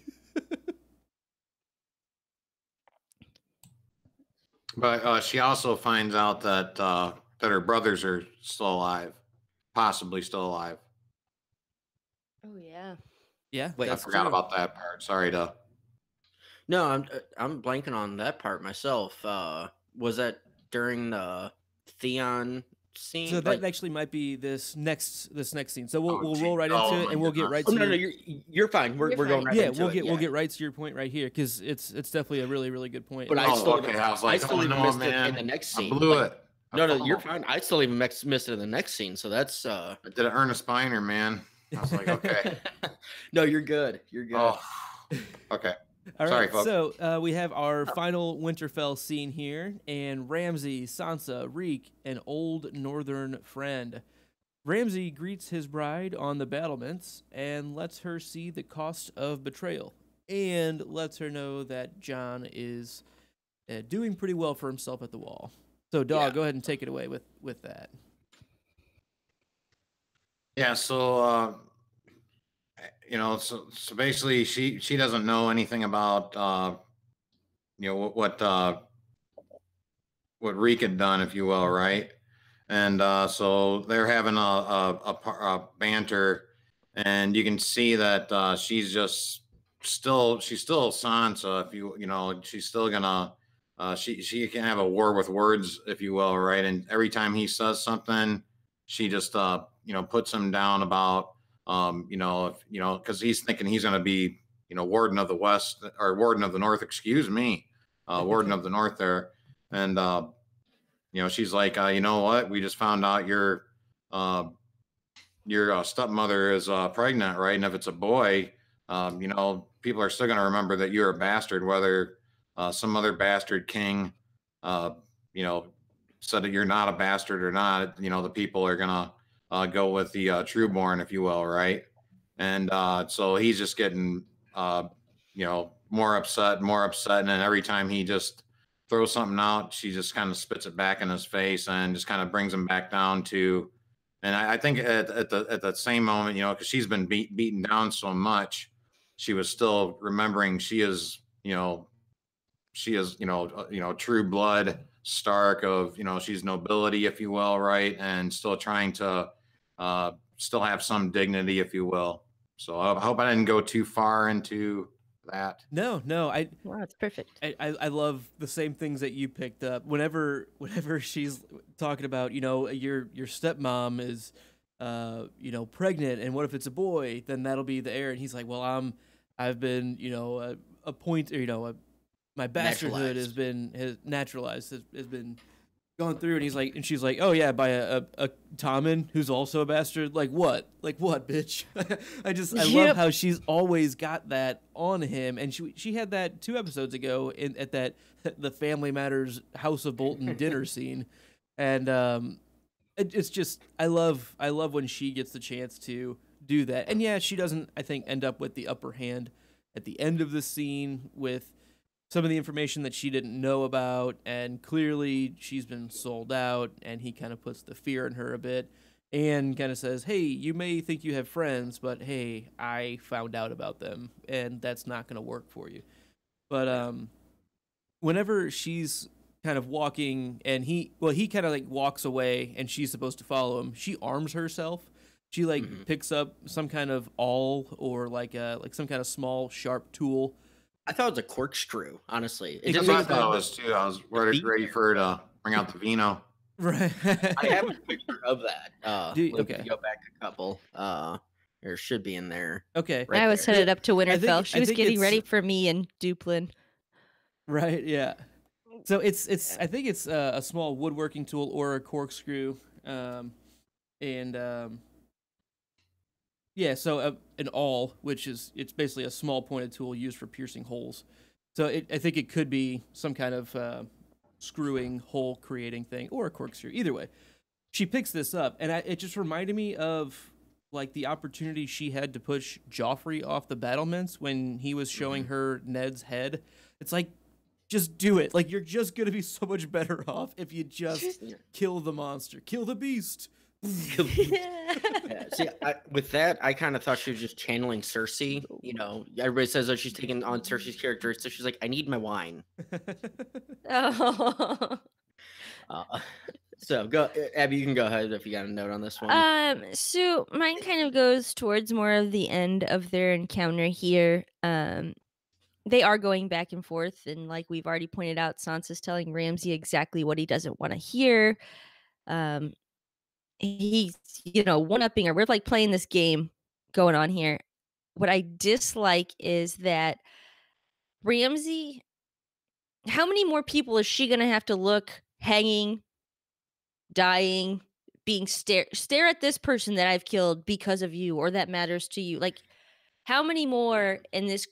But she also finds out that that her brothers are still alive, possibly still alive. Oh yeah. Yeah, Wait, I forgot about that part. Sorry to. No, I'm blanking on that part myself. Was that during the Theon scene? So that actually might be this next scene. So we'll roll right oh into it, my and we'll get goodness. right Oh to no, you're fine. We're going right into it. we'll get right to your point right here because it's definitely a really really good point. But I still, okay. I was like, I still oh even no, missed man, it in the next scene. I blew it. No, you're fine. I still even missed it in the next scene. So that's I did earn a spiner, man. I was like, okay. No, you're good. You're good. Oh, okay. All Sorry, right, folks. so we have our final Winterfell scene here, and Ramsay, Sansa, Reek, an old northern friend. Ramsay greets his bride on the battlements and lets her see the cost of betrayal, and lets her know that Jon is doing pretty well for himself at the wall. So, Dawg, go ahead and take it away with that. Yeah, so so basically she doesn't know anything about what Reek had done, if you will, right? And so they're having a banter, and you can see that she's still Sansa, if she's still gonna she can have a war with words, if you will, right? And every time he says something, she just puts him down about because he's thinking he's going to be warden of the West, or warden of the North, excuse me, warden of the North there. And she's like, you know what, we just found out your stepmother is pregnant, right? And if it's a boy, people are still going to remember that you're a bastard, whether some other bastard king said that you're not a bastard or not. The people are gonna go with the trueborn, if you will, right? And so he's just getting more upset, and then every time he just throws something out, she just kind of spits it back in his face and just kind of brings him back down to. And I think at the same moment, because she's been beaten down so much, she was still remembering she is true blood Stark of, she's nobility, if you will, right? And still trying to still have some dignity, if you will. So I hope I didn't go too far into that. No, Wow, it's perfect. I love the same things that you picked up. Whenever she's talking about, your stepmom is, pregnant, and what if it's a boy? Then that'll be the heir. And he's like, well, I've been, appointed, my bastardhood has bban naturalized, has been gone through. And she's like, oh yeah, by a Tommen who's also a bastard. Like what, bitch? I love how she's always got that on him. And she had that 2 episodes ago at that the Family Matters House of Bolton dinner scene. And it's just, I love when she gets the chance to do that. And yeah, she doesn't, I think, end up with the upper hand at the end of the scene with some of the information that she didn't know about, and clearly she's been sold out, and he kind of puts the fear in her a bit and kind of says, hey, you may think you have friends, but hey, I found out about them, and that's not going to work for you. But whenever she's kind of walking, and he kind of like walks away, and she's supposed to follow him, she arms herself. She picks up some kind of awl or like some kind of small sharp tool. I thought it was a corkscrew, honestly. I thought it was too. I was ready for her to bring out the vino. Right. I have a picture of that. Okay. If you go back a couple, there should be in there. Okay. I was headed up to Winterfell. She was getting it's ready for me and Duplin. Right. Yeah. So it's I think it's a small woodworking tool or a corkscrew, yeah. So an awl, which it's basically a small pointed tool used for piercing holes. So I think it could be some kind of screwing, hole creating thing, or a corkscrew. Either way, she picks this up, and it just reminded me of like the opportunity she had to push Joffrey off the battlements when he was showing her Ned's head. It's like, just do it. Like, you're just gonna be so much better off if you just kill the monster, kill the beast. Yeah, see, with that, I kind of thought she was just channeling Cersei. Everybody says that she's taking on Cersei's character, so she's like, I need my wine. Oh. So go, Abby, you can go ahead if you got a note on this one. So mine kind of goes towards more of the end of their encounter here. They are going back and forth, and like we've already pointed out, Sansa's telling Ramsay exactly what he doesn't want to hear. He's, one-upping her. We're like playing this game going on here. What I dislike is that Ramsay, how many more people is she going to have to look hanging, dying, being stare at this person that I've killed because of you or that matters to you? Like, how many more in this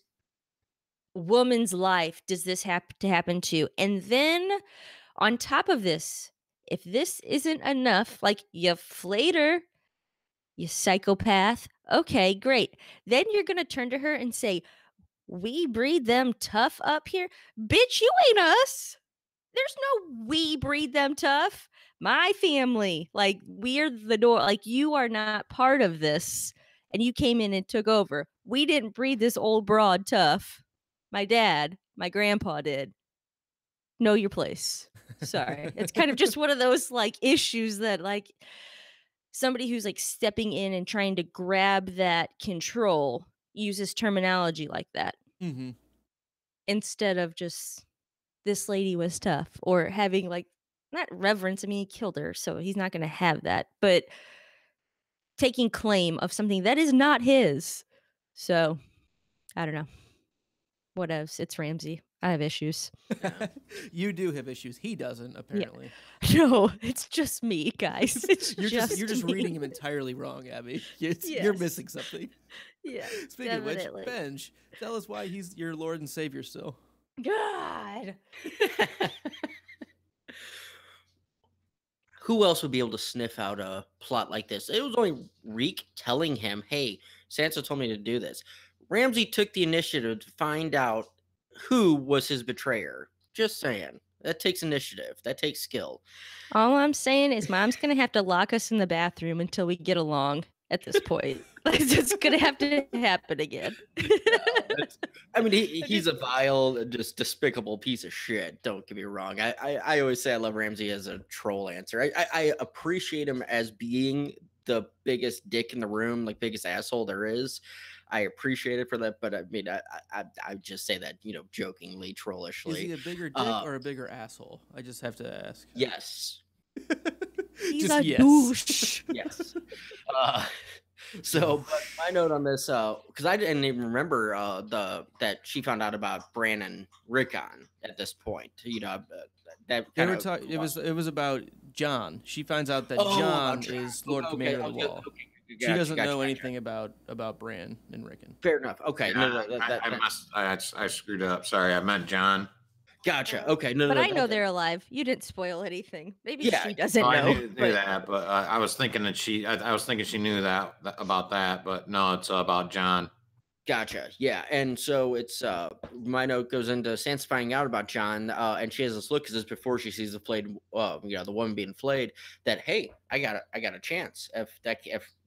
woman's life does this have to happen to? And then on top of this, if this isn't enough, like, you flayed her, you psychopath. Okay, great. Then you're going to turn to her and say, we breed them tough up here? Bitch, you ain't us. There's no we breed them tough. My family, like, we're the door. Like, you are not part of this. And you came in and took over. We didn't breed this old broad tough. My dad, my grandpa did. Know your place. Sorry. It's kind of just one of those like issues that like somebody who's like stepping in and trying to grab that control uses terminology like that. Mm-hmm. Instead of just this lady was tough or having like not reverence. I mean, he killed her, so he's not going to have that, but taking claim of something that is not his. So I don't know. What else? It's Ramsay. I have issues. You do have issues. He doesn't, apparently. Yeah. No, it's just me, guys. It's you're just me. reading him entirely wrong, Abby. You're missing something. Yeah. Speaking of which, Benj, tell us why he's your Lord and Savior still. God. Who else would be able to sniff out a plot like this? It was only Reek telling him, hey, Sansa told me to do this. Ramsay took the initiative to find out who was his betrayer. Just saying. That takes initiative. That takes skill. All I'm saying is Mom's going to have to lock us in the bathroom until we get along at this point. It's going to have to happen again. I mean, he's a vile, just despicable piece of shit. Don't get me wrong. I always say I love Ramsay as a troll answer. I appreciate him as being the biggest dick in the room, like biggest asshole there is. I appreciate it for that, but I mean, I just say that, you know, jokingly, trollishly. Is he a bigger dick or a bigger asshole? I just have to ask. Yes. He's Just a yes. douche. Yes. So, but my note on this, because I didn't even remember that she found out about Bran and Rickon at this point. You know, that They kind were of talking. It was about John. She finds out that John is Lord Commander of the Wall. She doesn't know anything about Bran and Rickon. Fair enough. Okay. Yeah, I screwed up. Sorry, I meant John. Gotcha. Okay. No, But no, I know they're alive. You didn't spoil anything. Maybe she doesn't Oh, know. I knew that, but I was thinking that I was thinking she knew that about that, but no, it's about John. Gotcha. Yeah. And so it's my note goes into Sansa finding out about John, and she has this look because it's before she sees the flayed, you know, the woman being flayed. That hey, I got a chance. If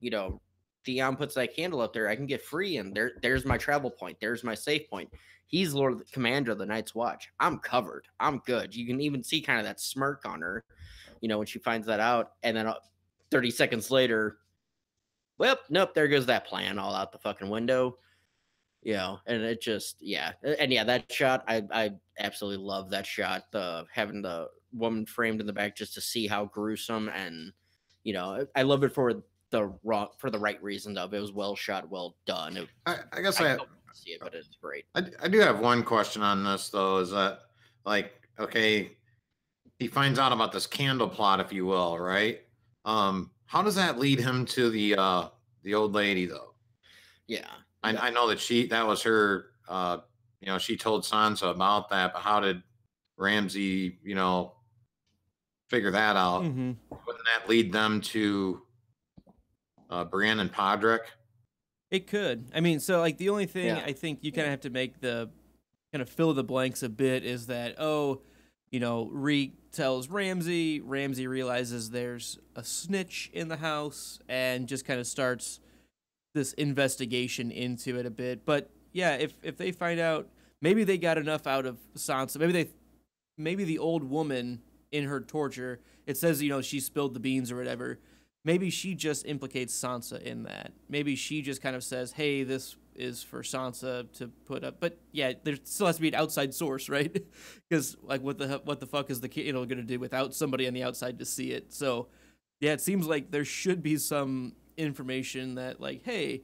you know, Theon puts that candle up there, I can get free, and there's my travel point. There's my safe point. He's Lord Commander of the Night's Watch. I'm covered. I'm good. You can even see kind of that smirk on her, you know, when she finds that out, and then 30 seconds later, well, nope, there goes that plan all out the fucking window. You know, and it just, yeah. And yeah, that shot, I absolutely love that shot. Having the woman framed in the back just to see how gruesome, and, you know, I love it for the right reasons of it. Was well shot, well done. I guess I don't see it, but it's great. I do have one question on this though. Is that like, okay, he finds out about this candle plot, if you will, right? How does that lead him to the old lady though? Yeah. I know that was her, you know, she told Sansa about that, but how did Ramsay, you know, figure that out? Mm-hmm. Wouldn't that lead them to Brienne and Podrick? It could. I mean, so like the only thing Yeah. I think you kind of have to make the kind of fill the blanks a bit is that, oh, you know, Reek tells Ramsay realizes there's a snitch in the house and just kind of starts this investigation into it a bit. But yeah, if they find out, maybe they got enough out of Sansa. Maybe the old woman in her torture, it says, you know, she spilled the beans or whatever. Maybe she just implicates Sansa in that. Maybe she just kind of says, hey, this is for Sansa to put up. But yeah, there still has to be an outside source, right? Because like what the fuck is the kid, you know, going to do without somebody on the outside to see it? So yeah, it seems like there should be some information that like, hey,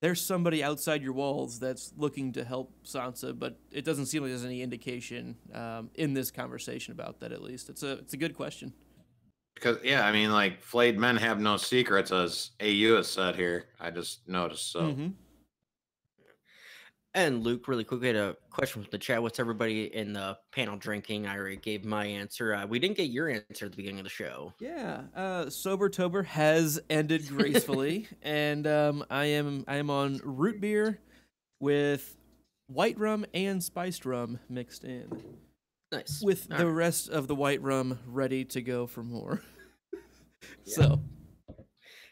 there's somebody outside your walls that's looking to help Sansa, but it doesn't seem like there's any indication in this conversation about that. At least it's a good question. Because yeah, I mean, like flayed men have no secrets, as AU has said here. I just noticed. So. Mm-hmm. And Luke, really quick, we had a question from the chat. What's everybody in the panel drinking? I already gave my answer. We didn't get your answer at the beginning of the show. Yeah, Sobertober has ended gracefully, and I am on root beer with white rum and spiced rum mixed in. Nice. With All the right. rest of the white rum ready to go for more. Yeah. So,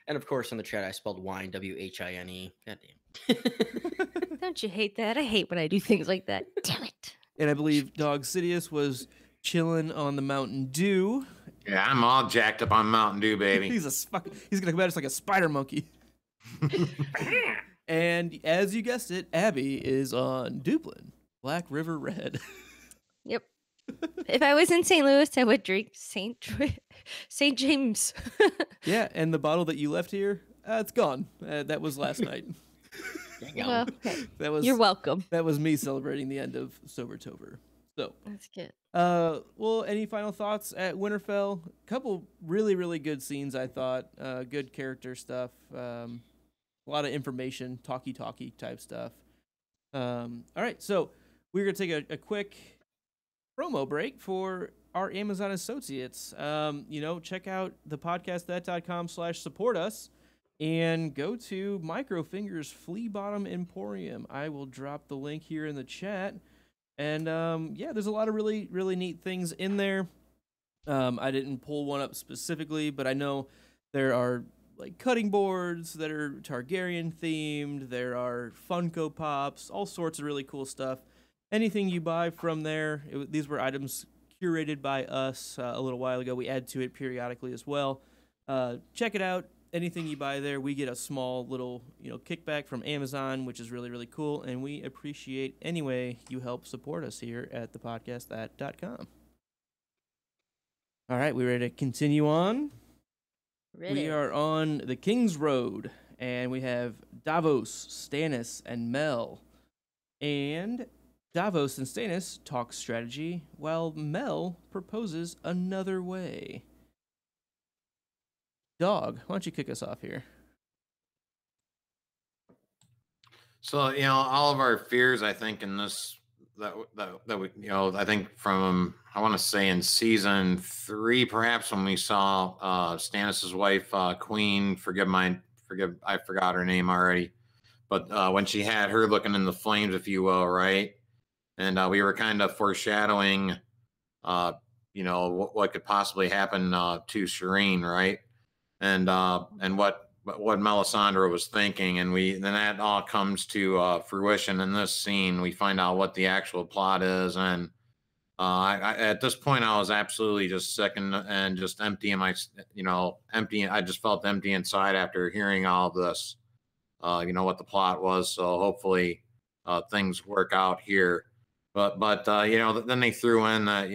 And of course, in the chat, I spelled wine, WHINE. Goddamn. Don't you hate that? I hate when I do things like that. Damn it. and I believe Dawg Sidious was chilling on the Mountain Dew. Yeah, I'm all jacked up on Mountain Dew, baby. He's gonna come at us like a spider monkey. And as you guessed it, Abby is on Duplin, Black River Red. Yep. If I was in St. Louis, I would drink St. James. Yeah, and the bottle that you left here, it's gone. That was last night. Well, okay. You're welcome. That was me celebrating the end of Sobertober. So, That's good. well, any final thoughts at Winterfell? A couple really, really good scenes, I thought. Good character stuff. A lot of information, talky type stuff. All right, so we're going to take a quick promo break for our Amazon associates. Check out thepodcastthat.com/support us. And go to Microfinger's Flea Bottom Emporium. I will drop the link here in the chat. And there's a lot of really, really neat things in there. I didn't pull one up specifically, but I know there are like cutting boards that are Targaryen themed. There are Funko Pops, all sorts of really cool stuff. Anything you buy from there, these were items curated by us a little while ago. We add to it periodically as well. Check it out. anything you buy there, we get a small little, kickback from Amazon, which is really, really cool. And we appreciate any way you help support us here at thepodcastthat.com. All right, we ready to continue on? Ready. We are on the King's Road, and we have Davos, Stannis, and Mel. And Davos and Stannis talk strategy, while Mel proposes another way. Dawg, why don't you kick us off here? So, all of our fears, I think, in this, that we, I think from, I want to say in season 3, perhaps, when we saw Stannis' wife, Queen, I forgot her name already, but when she had her looking in the flames, if you will, right? And we were kind of foreshadowing, what could possibly happen to Shireen, right? And what Melisandre was thinking, and then that all comes to fruition in this scene. We find out what the actual plot is, and I at this point I was absolutely just sick and just empty in my, empty. I just felt empty inside after hearing all of this, what the plot was. So hopefully things work out here. But then they threw in that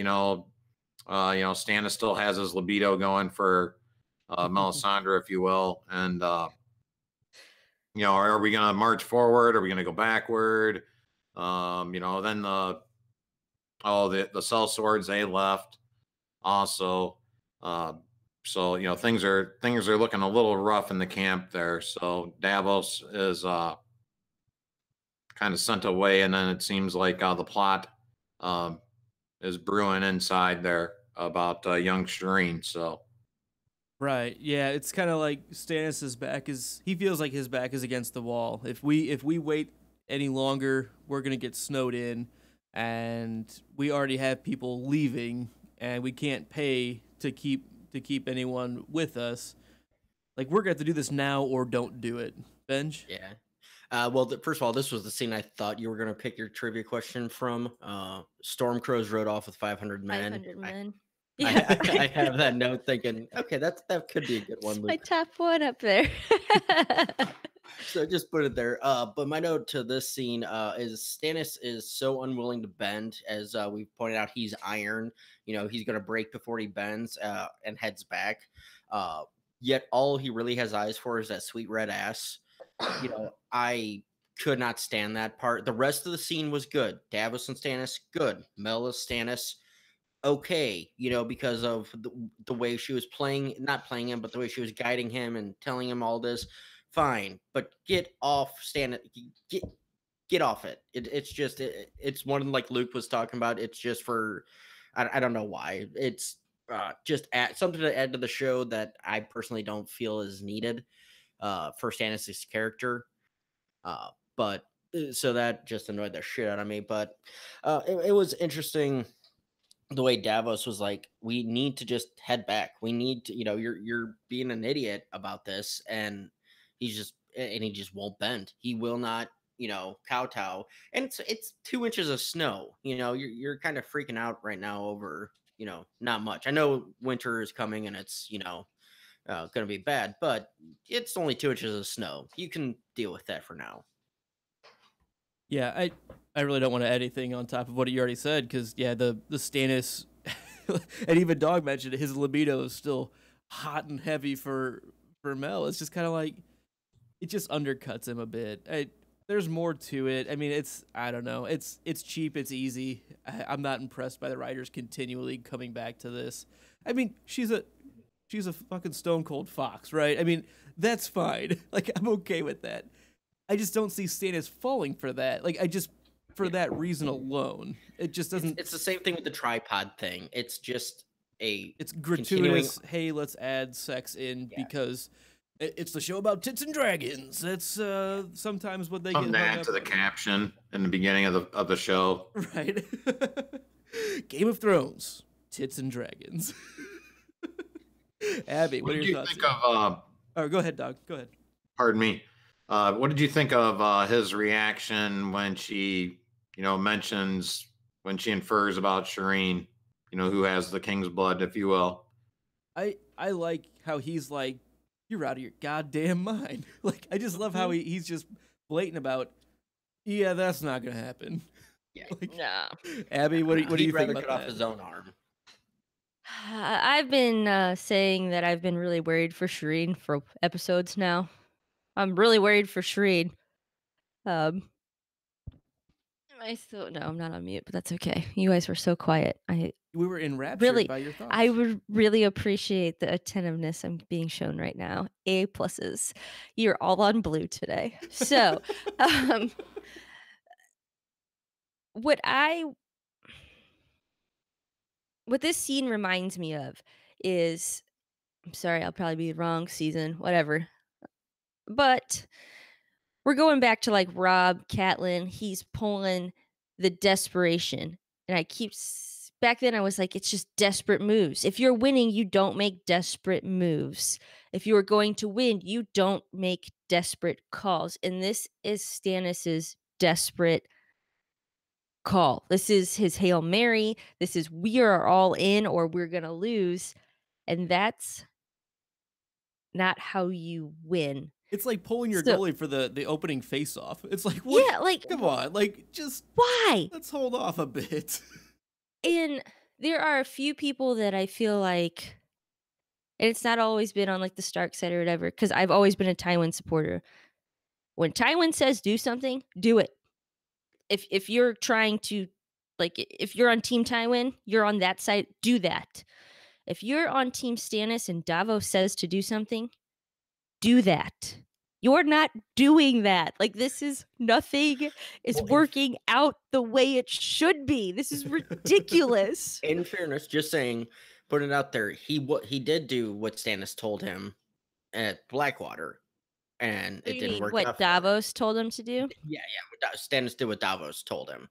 Stannis still has his libido going for Melisandre, if you will, and are we going to march forward? Are we going to go backward? Then the sellswords, they left also. So things are looking a little rough in the camp there. So Davos is kind of sent away, and then it seems like the plot is brewing inside there about young Shireen. So. Right. Yeah, it's kind of like Stannis' he feels like his back is against the wall. If we wait any longer, we're going to get snowed in, and we already have people leaving, and we can't pay to keep anyone with us. Like, we're going to have to do this now or don't do it. Benj? Yeah. Well, first of all, this was the scene I thought you were going to pick your trivia question from. Stormcrows rode off with 500 men. 500 men. Yeah. I have that note thinking, okay, that could be a good one. My top one up there. So just put it there. But my note to this scene is Stannis is so unwilling to bend, as we've pointed out. He's iron. He's going to break before he bends and heads back. Yet all he really has eyes for is that sweet red ass. I could not stand that part. The rest of the scene was good. Davos and Stannis, good. Mel as Stannis, okay, because of the way she was not playing him, but the way she was guiding him and telling him all this, fine. But get off get off it. It's just, it's one like Luke was talking about. It's just for, I don't know why. It's just something to add to the show that I personally don't feel is needed for Stannis' character. But so that just annoyed the shit out of me. But it was interesting the way Davos was like, we need to just head back. We need to, you're being an idiot about this. And he just won't bend. He will not, kowtow. And it's 2 inches of snow. You're kind of freaking out right now over, not much. I know winter is coming and it's, going to be bad, but it's only 2 inches of snow. You can deal with that for now. Yeah, I really don't want to add anything on top of what you already said, because, yeah, the Stannis, and even Dawg mentioned it, his libido is still hot and heavy for Mel. It's just kind of like, it just undercuts him a bit. There's more to it. I mean, I don't know. It's cheap, it's easy. I'm not impressed by the writers continually coming back to this. I mean, she's a fucking stone cold fox, right? I mean, that's fine. Like, I'm okay with that. I just don't see Stannis falling for that. Like, for that reason alone, it just doesn't. It's the same thing with the tripod thing. It's just it's gratuitous. Hey, let's add sex in because it's the show about tits and dragons. That's sometimes what they get. Add to the caption in the beginning of the show, right? Game of Thrones, tits and dragons. Abby, what are your thoughts? Think of? Oh, go ahead, Dawg. Go ahead. Pardon me. What did you think of his reaction when she, mentions, when she infers about Shireen, who has the king's blood, if you will? I like how he's like, you're out of your goddamn mind. Like, I just love how he's just blatant about, yeah, that's not gonna happen. Yeah. Like, No. Abby, what do you He'd think rather about cut off that? his own arm. I've been saying that I've been really worried for Shireen for episodes now. I'm really worried for Shireen. I still no, I'm not on mute, but that's okay. You guys were so quiet. We were enraptured Really, by your thoughts. I would really appreciate the attentiveness I'm being shown right now. A pluses. You're all on blue today. So, what this scene reminds me of is, I'm sorry, I'll probably be wrong, season, whatever. But we're going back to like Rob Catlin. He's pulling the desperation. And back then I was like, it's just desperate moves. If you're winning, you don't make desperate moves. If you are going to win, you don't make desperate calls. And this is Stannis's desperate call. This is his Hail Mary. This is we are all in or we're going to lose. And that's not how you win. It's like pulling your goalie for the opening face-off. It's like, what? Yeah, like, come on, like, just why? let's hold off a bit. And there are a few people that I feel like, and it's not always been on like the Stark side or whatever, because I've always been a Tywin supporter. When Tywin says do something, do it. If you're trying to, like, if you're on Team Tywin, you're on that side, do that. If you're on Team Stannis and Davos says to do something, do that. You're not doing that. Like, this is nothing is working out the way it should be. This is ridiculous. In fairness, just saying, put it out there. He did do what Stannis told him at Blackwater, and it didn't work out. What Davos told him to do? Yeah. Stannis did what Davos told him,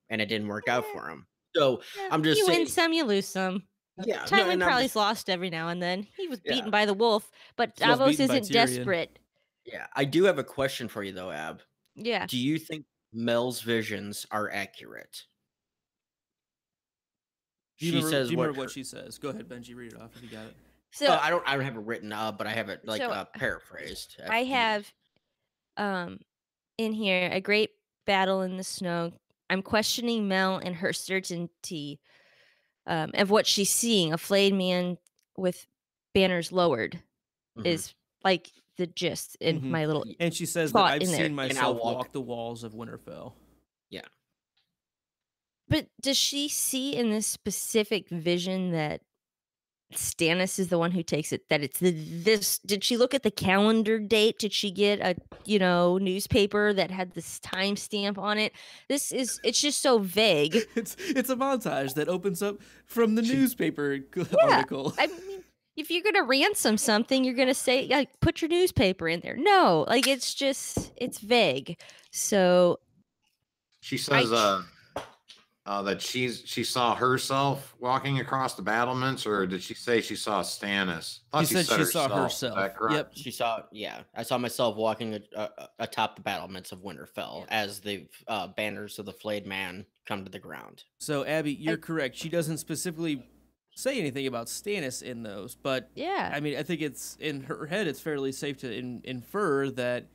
and it didn't work out for him. So I'm just saying, you win some, you lose some. Yeah, Tywin probably's lost every now and then. He was beaten by the wolf, but He was Davos beaten by isn't Tyrion. desperate. Yeah, I do have a question for you though, Ab. Yeah. Do you think Mel's visions are accurate? Do you remember what she says? Go ahead, Benji, read it off if you got it. So I don't have it written up, but I have it like paraphrased. I have in here a great battle in the snow. I'm questioning Mel and her certainty of what she's seeing. A flayed man with banners lowered is like the gist in my little. And she says that I've seen myself walk the walls of Winterfell. Yeah. But does she see in this specific vision that Stannis is the one who takes it? That it's this? Did she look at the calendar date? Did she get a newspaper that had this timestamp on it? It's just so vague. It's a montage that opens up from the newspaper article. I mean, if you're gonna ransom something, you're gonna say like put your newspaper in there. No, like it's vague. So she says that she saw herself walking across the battlements, or did she say she saw Stannis? She said she saw herself. Is that correct? Yep, she saw. Yeah, I saw myself walking atop the battlements of Winterfell as the banners of the flayed man come to the ground. So Abby, you're correct. She doesn't specifically say anything about Stannis in those, but yeah, I mean, I think it's in her head. It's fairly safe to infer that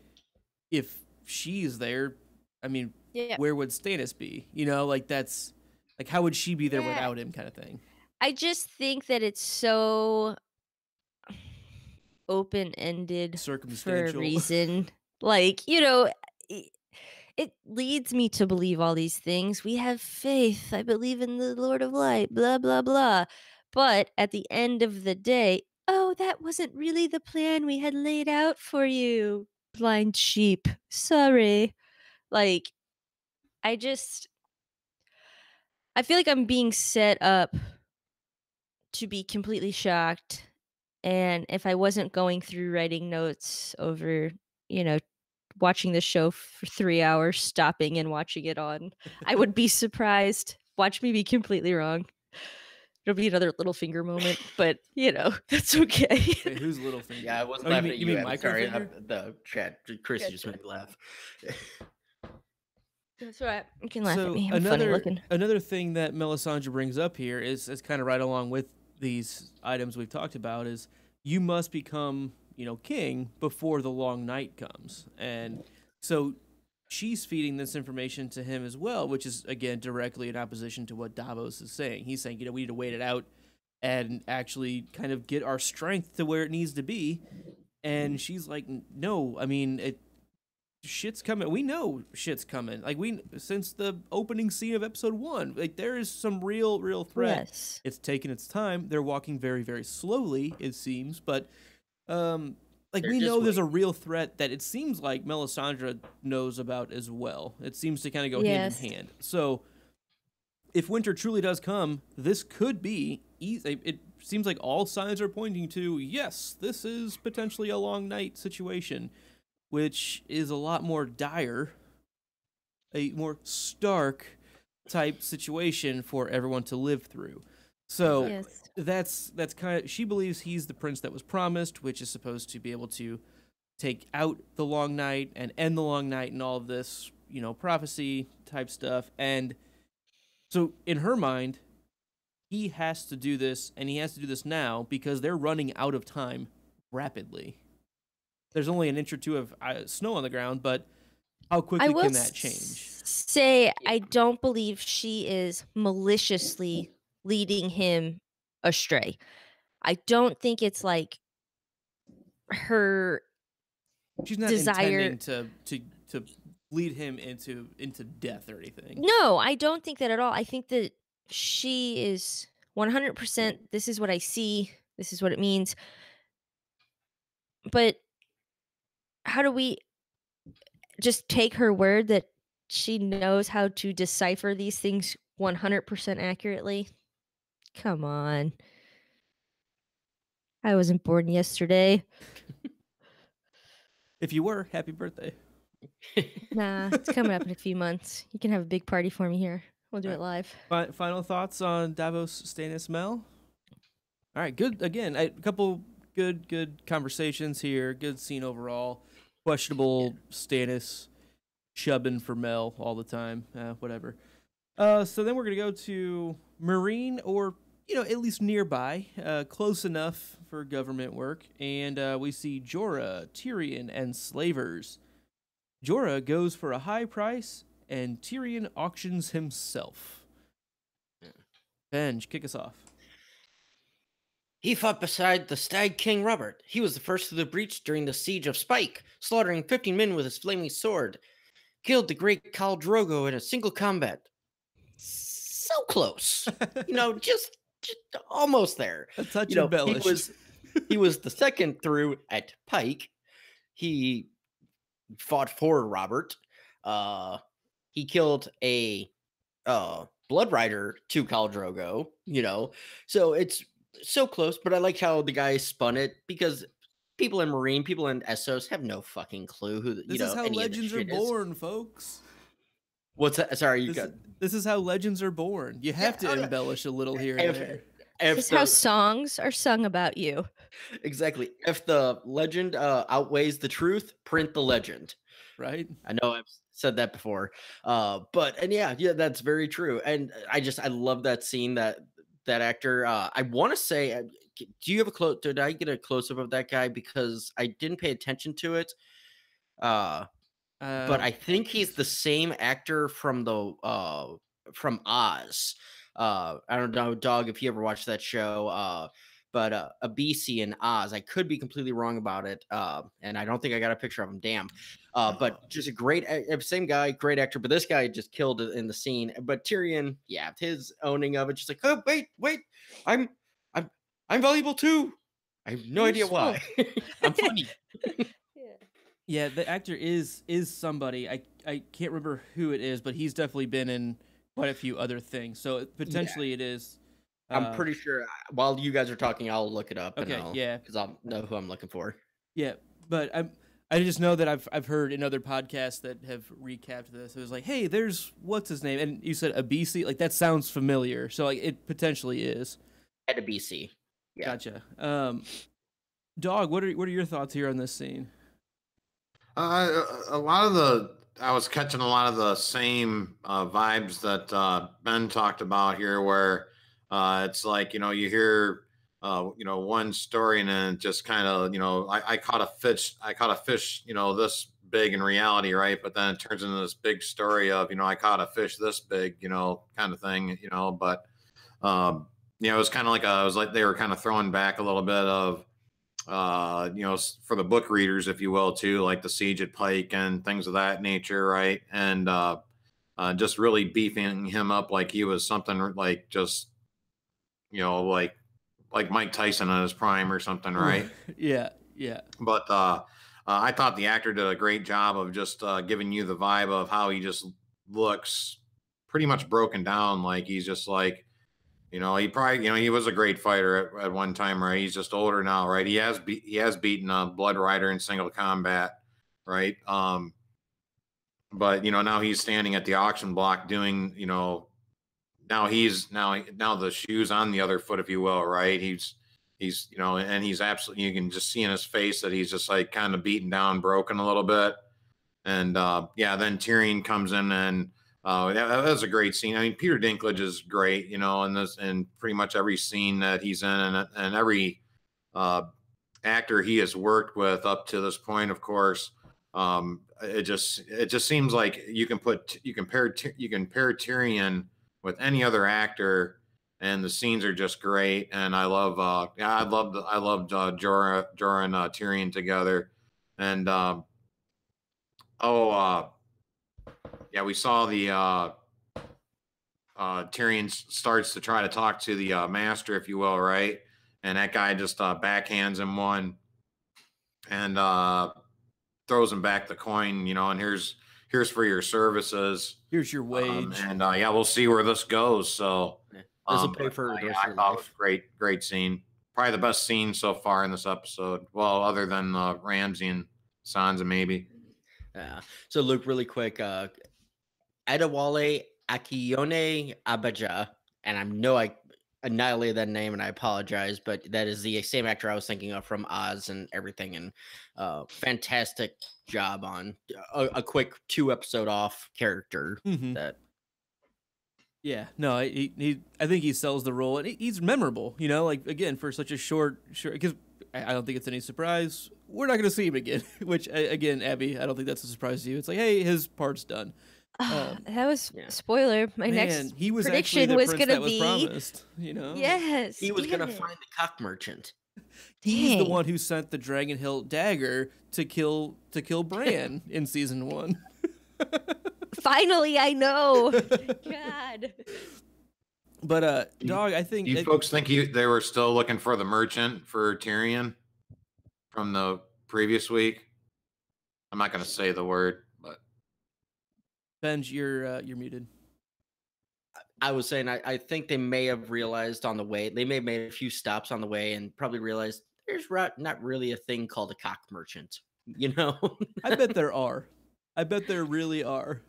if she's there, I mean, where would Stannis be? Like that's like how would she be there without him, kind of thing. I just think that it's so open-ended for a reason. Like, it leads me to believe all these things. We have faith. I believe in the Lord of Light, blah, blah, blah. But at the end of the day, that wasn't really the plan we had laid out for you, blind sheep. Sorry. Like, I feel like I'm being set up to be completely shocked. And if I wasn't going through writing notes over, watching the show for 3 hours, stopping and watching it on, I would be surprised. Watch me be completely wrong. It'll be another Littlefinger moment, but that's okay. Wait, who's Littlefinger? Yeah, I wasn't laughing at you. You mean Sorry, the chat. Chris just made me laugh. That's right. You can laugh at me. I'm funny looking. Another thing that Melisandre brings up here is kind of right along with these items we've talked about is you must become king before the long night comes. And so she's feeding this information to him as well, which is, again, directly in opposition to what Davos is saying. He's saying, we need to wait it out and actually kind of get our strength to where it needs to be. And she's like, no, I mean, shit's coming. We know shit's coming. Like, since the opening scene of episode 1, like, there is some real threat. Yes. It's taking its time. They're walking very, very slowly, it seems, but we know there's a real threat that it seems like Melisandre knows about as well. It seems to kind of go hand in hand. So if winter truly does come, this could be easy. It seems like all signs are pointing to, yes, this is potentially a long night situation, which is a lot more dire, a more stark type situation for everyone to live through. So Yes. that's kind of, she believes he's the prince that was promised, which is supposed to be able to take out the long night and end the long night and all of this, prophecy type stuff. And so in her mind, he has to do this, and he has to do this now because they're running out of time rapidly. There's only an inch or two of snow on the ground, but how quickly can that change? Say, I don't believe she is maliciously leading him astray. I don't think it's like her She's not desire intending to lead him into death or anything. No, I don't think that at all. I think that she is 100%. This is what I see. This is what it means. But how do we just take her word that she knows how to decipher these things 100% accurately? Come on. I wasn't born yesterday. If you were, happy birthday. Nah, it's coming up in a few months. You can have a big party for me here. We'll do it live. Final thoughts on Davos, Stannis, Mel? All right, good. Again, a couple good conversations here. Good scene overall. Questionable Stannis shubbing for Mel all the time. Whatever. So then we're going to go to Marine, or, at least nearby, close enough for government work. And we see Jorah, Tyrion, and slavers. Jorah goes for a high price, and Tyrion auctions himself. Benj, kick us off. He fought beside the Stag King Robert. He was the first to the breach during the siege of Spike, slaughtering 15 men with his flaming sword. Killed the great Khal Drogo in a single combat. So close. Just almost there. A touch embellished. He was the second through at Pike. He fought for Robert. He killed a Blood Rider to Khal Drogo, so it's so close, but I like how the guy spun it, because people in Marine, people in Essos have no fucking clue who, this is how legends are born, folks. What's that? Sorry, this is how legends are born. You have to embellish a little here and there. This is how songs are sung about you. Exactly. If the legend outweighs the truth, print the legend. Right. I know I've said that before. Yeah, that's very true. And I love that scene, that actor. I want to say, do you have did I get a close up of that guy? Because I didn't pay attention to it. But I think he's the same actor from from Oz. I don't know, Dawg, if you ever watched that show, but Abisi in Oz. I could be completely wrong about it, and I don't think I got a picture of him. Damn. But just a great, same guy, great actor. But this guy just killed it in the scene. But Tyrion, yeah, his owning of it, just like, oh wait, I'm valuable too. I have no idea why. I'm funny. Yeah, the actor is somebody. I can't remember who it is, but he's definitely been in quite a few other things. So potentially it is. I'm pretty sure. While you guys are talking, I'll look it up. Okay, yeah, because I'll know who I'm looking for. Yeah, but I just know that I've heard in other podcasts that have recapped this. It was like, hey, there's what's his name, and you said Abisi. Like, that sounds familiar. So like, it potentially is. At Abisi. Yeah. Gotcha. Dawg, what are your thoughts here on this scene? I was catching a lot of the same vibes that Ben talked about here, where it's like, you hear one story, and then just kind of, I caught a fish, this big in reality, right? But then it turns into this big story of, I caught a fish this big, kind of thing, but, it was kind of like, it was like they were kind of throwing back a little bit of, for the book readers, if you will, too, like the Siege at Pike and things of that nature, right? And just really beefing him up like he was something like just, like Mike Tyson in his prime or something, right? Yeah. But I thought the actor did a great job of just giving you the vibe of how he just looks pretty much broken down. Like he's just like, he probably, he was a great fighter at one time, right? He's just older now, right? He has beaten a Blood Rider in single combat, right? But now he's standing at the auction block doing, now the shoe's on the other foot, if you will, right? He's and he's absolutely, you can just see in his face that he's just like kind of beaten down, broken a little bit. And then Tyrion comes in, and that was a great scene. I mean, Peter Dinklage is great, in pretty much every scene that he's in, and every actor he has worked with up to this point, of course. It just seems like you can pair Tyrion with any other actor, and the scenes are just great. And I loved Jorah and Tyrion together. And we saw the Tyrion starts to try to talk to the master, if you will, right? And that guy just backhands him one and throws him back the coin, and here's for your services. Here's your wage. We'll see where this goes. So this will pay for the rest of your life. It was great scene. Probably the best scene so far in this episode. Well, other than Ramsay and Sansa, maybe. Yeah. So Luke, really quick, Adewale Akinyele Abaja, and I know I annihilated that name, and I apologize, but that is the same actor I was thinking of from Oz and everything, and fantastic job on a quick 2-episode off character. That. Yeah, no, I think he sells the role, and he's memorable. Like again for such a short, because I don't think it's any surprise we're not going to see him again. Which again, Abby, I don't think that's a surprise to you. It's like, hey, his part's done. That was spoiler. My next he was prediction was going to be promised, Yes, he was going to find the cock merchant. He's the one who sent the Dragon Hilt dagger to kill Bran in season 1. Finally, I know. God. But Dawg, I think you folks think they were still looking for the merchant for Tyrion from the previous week. I'm not going to say the word. Benj, you're muted. I was saying I think they may have realized on the way, they may have made a few stops on the way and probably realized there's not really a thing called a cock merchant, I bet there are. I bet there really are.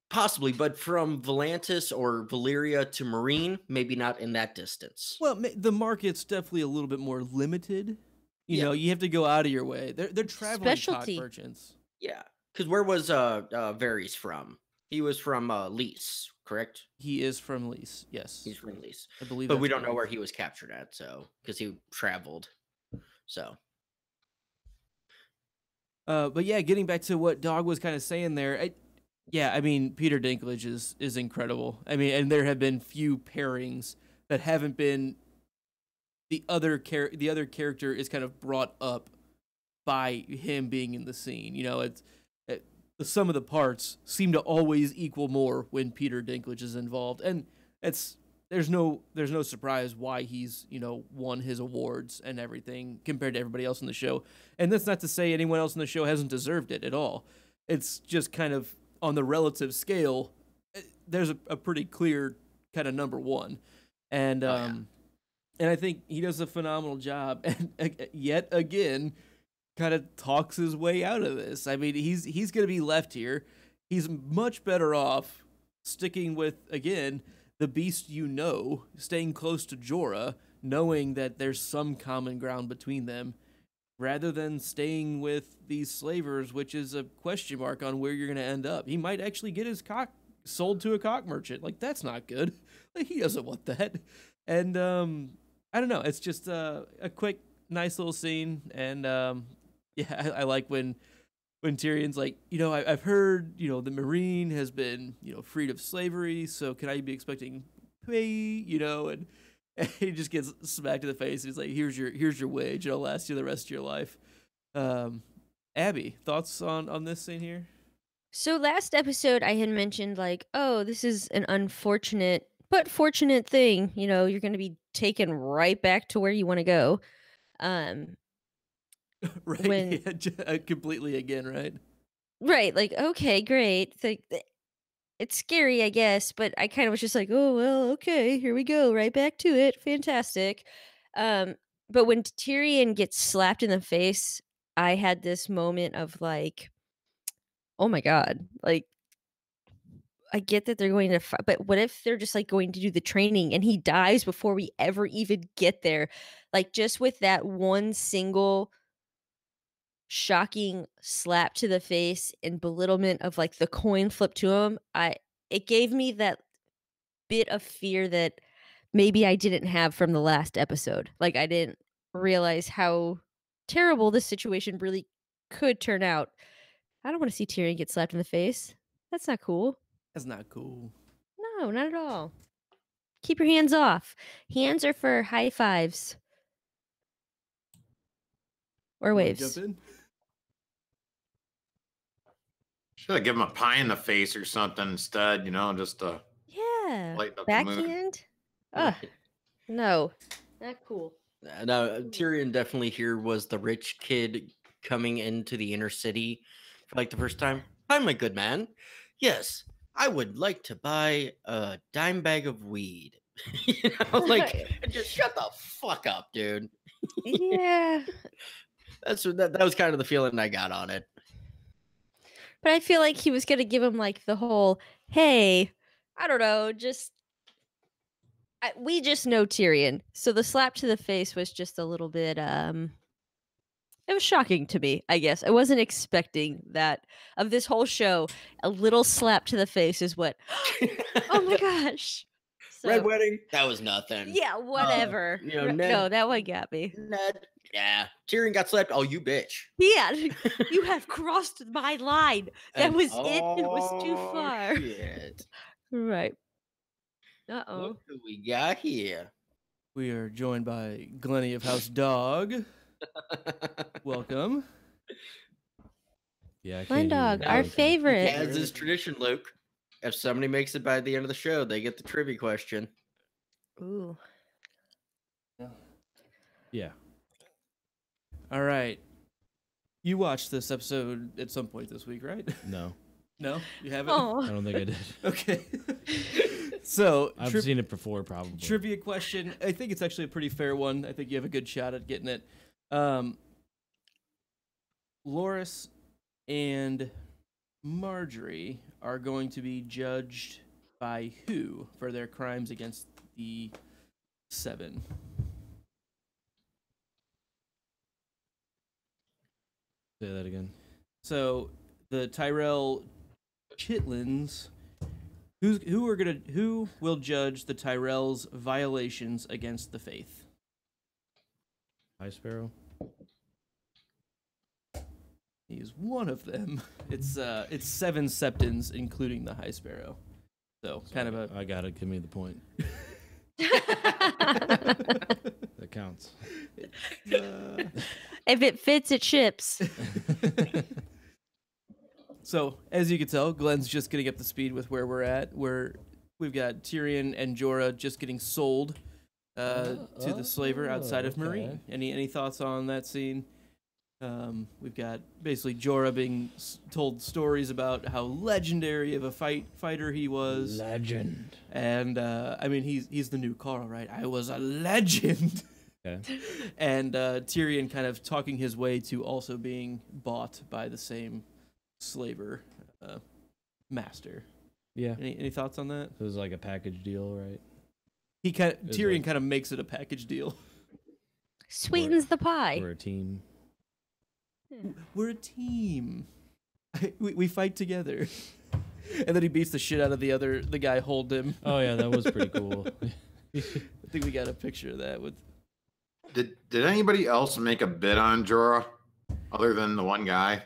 Possibly, but from Volantis or Valyria to Marine, maybe not in that distance. Well, the market's definitely a little bit more limited. You have to go out of your way. They're traveling cock merchants. Yeah, because where was Varys from? He was from Lys, correct? He is from Lys, yes. He's from Lys. I believe, but we don't know where he was captured at, so because he traveled. So. But yeah, getting back to what Dawg was kind of saying there, I mean, Peter Dinklage is incredible. I mean, and there have been few pairings that haven't been the other character is kind of brought up by him being in the scene. The sum of the parts seem to always equal more when Peter Dinklage is involved, and there's no surprise why he's won his awards and everything compared to everybody else in the show. And that's not to say anyone else in the show hasn't deserved it at all. It's just kind of on the relative scale, there's a pretty clear kind of number one, and and I think he does a phenomenal job. And yet again, kind of talks his way out of this. I mean, he's going to be left here. He's much better off sticking with, again, the beast, staying close to Jorah, knowing that there's some common ground between them, rather than staying with these slavers, which is a question mark on where you're going to end up. He might actually get his cock sold to a cock merchant. Like, that's not good. Like, he doesn't want that. And I don't know. It's just a quick, nice little scene, and yeah, I like when Tyrion's like, I've heard, the Marine has been, freed of slavery, so can I be expecting pay, and he just gets smacked in the face, and he's like, here's your wage, it'll last you the rest of your life. Abby, thoughts on this scene here? So last episode I had mentioned like, oh, this is an unfortunate but fortunate thing. You're going to be taken right back to where you want to go. Right. When completely again, right? Right, like, okay, great. It's scary, I guess, but I kind of was just like, oh well, okay, here we go, right back to it. Fantastic. But when Tyrion gets slapped in the face, I had this moment of like, oh my god, like I get that they're going to fight, but what if they're just like going to do the training and he dies before we ever even get there? Like just with that one single shocking slap to the face and belittlement of like the coin flip to him, it gave me that bit of fear that maybe I didn't have from the last episode. Like I didn't realize how terrible this situation really could turn out. I don't want to see Tyrion get slapped in the face. That's not cool. That's not cool. No, not at all. Keep your hands off. Hands are for high fives. Or waves. Jump in? Should have given him a pie in the face or something instead, just to lighten up the mood. Backhand? Ugh. No. Not cool. Now, Tyrion definitely here was the rich kid coming into the inner city for like the first time. Hi, my good man. Yes, I would like to buy a dime bag of weed. Just shut the fuck up, dude. Yeah. That was kind of the feeling I got on it. But I feel like he was going to give him like the whole, hey, I don't know, we just know Tyrion. So the slap to the face was just a little bit, it was shocking to me, I guess. I wasn't expecting that of this whole show. A little slap to the face is what, oh my gosh. So, Red Wedding? That was nothing. Yeah, whatever. Ned, no, that one got me. Ned, yeah. Tyrion got slapped. Oh, you bitch. Yeah, you have crossed my line. That was it. It was too far. Shit. Right. Uh-oh. What do we got here? We are joined by Glennie of House Dawg. Welcome. Yeah, Glen Dawg, our favorite. As is tradition, Luke. If somebody makes it by the end of the show, they get the trivia question. Ooh. Yeah. All right. You watched this episode at some point this week, right? No. No? You haven't? Oh. I don't think I did. Okay. So I've seen it before, probably. Trivia question. I think it's actually a pretty fair one. I think you have a good shot at getting it. Loras and Marjorie are going to be judged by who for their crimes against the Seven? Say that again. So the Tyrell Chitlins, who will judge the Tyrell's violations against the faith? High Sparrow. He's one of them. It's 7 Septons, including the High Sparrow. So kind of a. I gotta give me the point. That counts. If it fits, it ships. So as you can tell, Glenn's just getting up to speed with where we're at. We've got Tyrion and Jorah just getting sold to the slaver outside of Marine. Any thoughts on that scene? We've got basically Jorah being told stories about how legendary of a fighter he was. Legend. And I mean, he's the new Carl, right? I was a legend. Okay. And Tyrion kind of talking his way to also being bought by the same slaver master. Yeah. Any thoughts on that? It was like a package deal, right? Tyrion kind of makes it a package deal. Sweetens the pie. We're a team. We're a team. We fight together. And then he beats the shit out of the guy holding him. Oh yeah, that was pretty cool. I think we got a picture of that with Did anybody else make a bid on Jorah other than the one guy?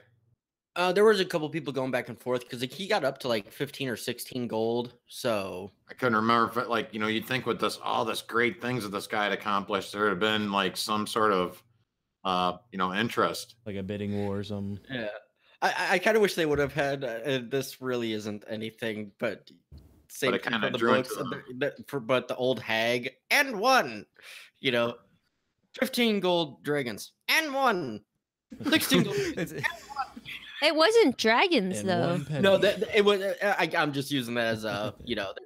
There was a couple people going back and forth because he got up to like 15 or 16 gold. So I couldn't remember if it, like, you'd think with all this great things that this guy had accomplished, there would have been like some sort of interest. Like a bidding war or something. yeah, I kind of wish they would have had. This really isn't anything, but same it thing kinda for the drew books. into But the old hag and one, 15 gold dragons and one. 16 gold. It wasn't dragons And though. one penny. No, it was. I'm just using that as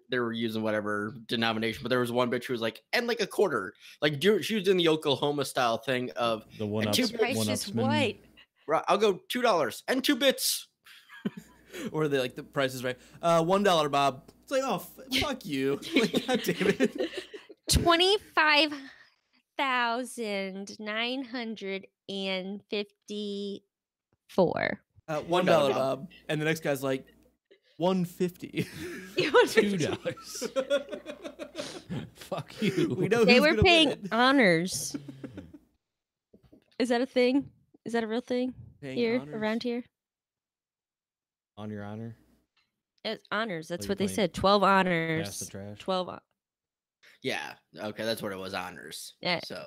they were using whatever denomination, but there was one bitch who was like, and like a quarter, like she was doing the Oklahoma style thing of The one and up, two Price one is upsman. white. right, I'll go $2 and 2 bits. Or they like the price is right. $1, Bob. It's like, oh, fuck you. Like, God damn it. 25,954. $1, Bob. And the next guy's like, $150. $2. Fuck you. We know They who's were gonna paying win. honors. Is that a thing? Is that a real thing Paying here honors? around here? On your honor. It's honors. That's Like what they playing said. 12 honors. Pass the trash. 12. Yeah, okay, that's what it was, honors. Yeah. So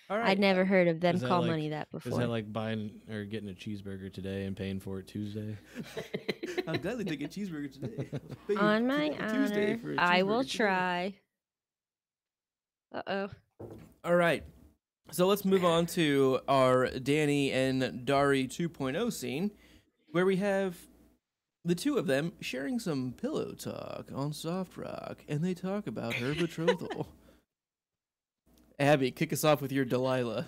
All right. I'd never heard of them Is that call like- money that Is before. that like buying or getting a cheeseburger today and paying for it Tuesday? I'm gladly take a cheeseburger today. On my Tuesday honor, for a I will cheeseburger today. try. Uh-oh. All right. So let's move on to our Danny and Dari 2.0 scene, where we have the two of them sharing some pillow talk on Soft Rock, and they talk about her betrothal. Abby, kick us off with your Delilah.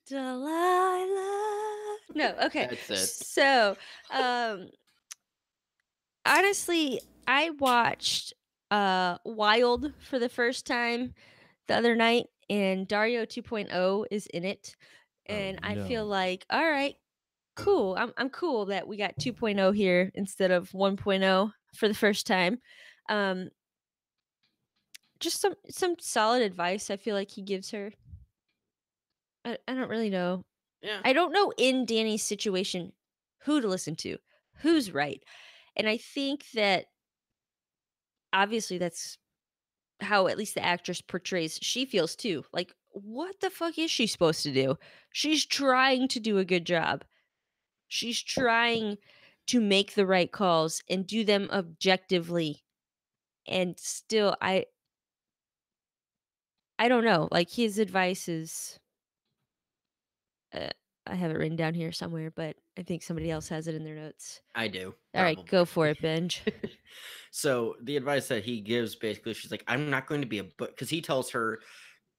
Delilah. No, okay. That's it. So, honestly, I watched Wild for the first time the other night, and Dario 2.0 is in it, and I feel no. like, all right, cool. I'm cool that we got 2.0 here instead of 1.0 for the first time. Just some solid advice I feel like he gives her. I don't really know. yeah, I don't know in Danny's situation who to listen to, who's right. And I think that obviously that's how at least the actress portrays she feels too. Like, what the fuck is she supposed to do? She's trying to do a good job. She's trying to make the right calls and do them objectively. And still I don't know. Like, his advice is I have it written down here somewhere, but I think somebody else has it in their notes. I do. All right, probably. go for it, Benj. So the advice that he gives, basically, she's like, I'm not going to be a because he tells her,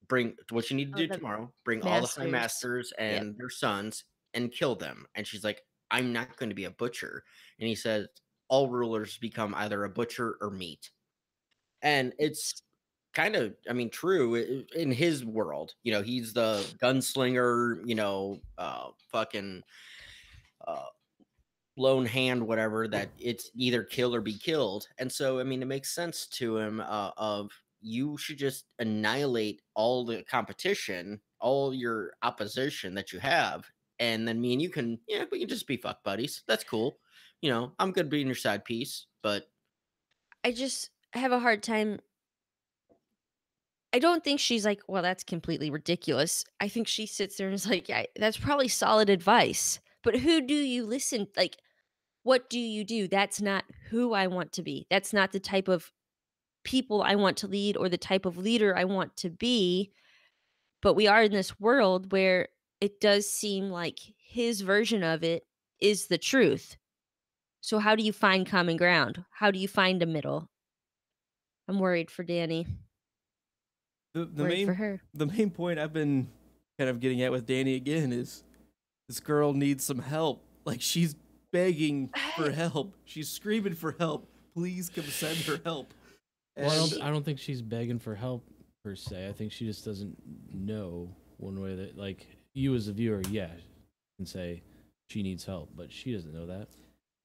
bring what you need to do the tomorrow, bring all the high masters. masters and their sons and kill them. And she's like, I'm not going to be a butcher. And he says, all rulers become either a butcher or meat. And it's kind of, I mean, true in his world. He's the gunslinger, fucking lone hand, whatever, that it's either kill or be killed. And so, I mean, it makes sense to him of you should just annihilate all the competition, all your opposition that you have. And then me and you can, we can just be fuck buddies. That's cool. I'm good being your side piece, but I just have a hard time. I don't think she's like, well, that's completely ridiculous. I think she sits there and is like, yeah, that's probably solid advice. But who do you listen? Like, what do you do? That's not who I want to be. That's not the type of people I want to lead or the type of leader I want to be. But we are in this world where it does seem like his version of it is the truth. So how do you find common ground? How do you find a middle? I'm worried for Danny. Worried for her. The main point I've been kind of getting at with Danny again is this girl needs some help. Like, she's begging for help. She's screaming for help. Please come send her help. Well, I don't think she's begging for help per se. I think she just doesn't know one way that, like, you as a viewer, can say she needs help, but she doesn't know that.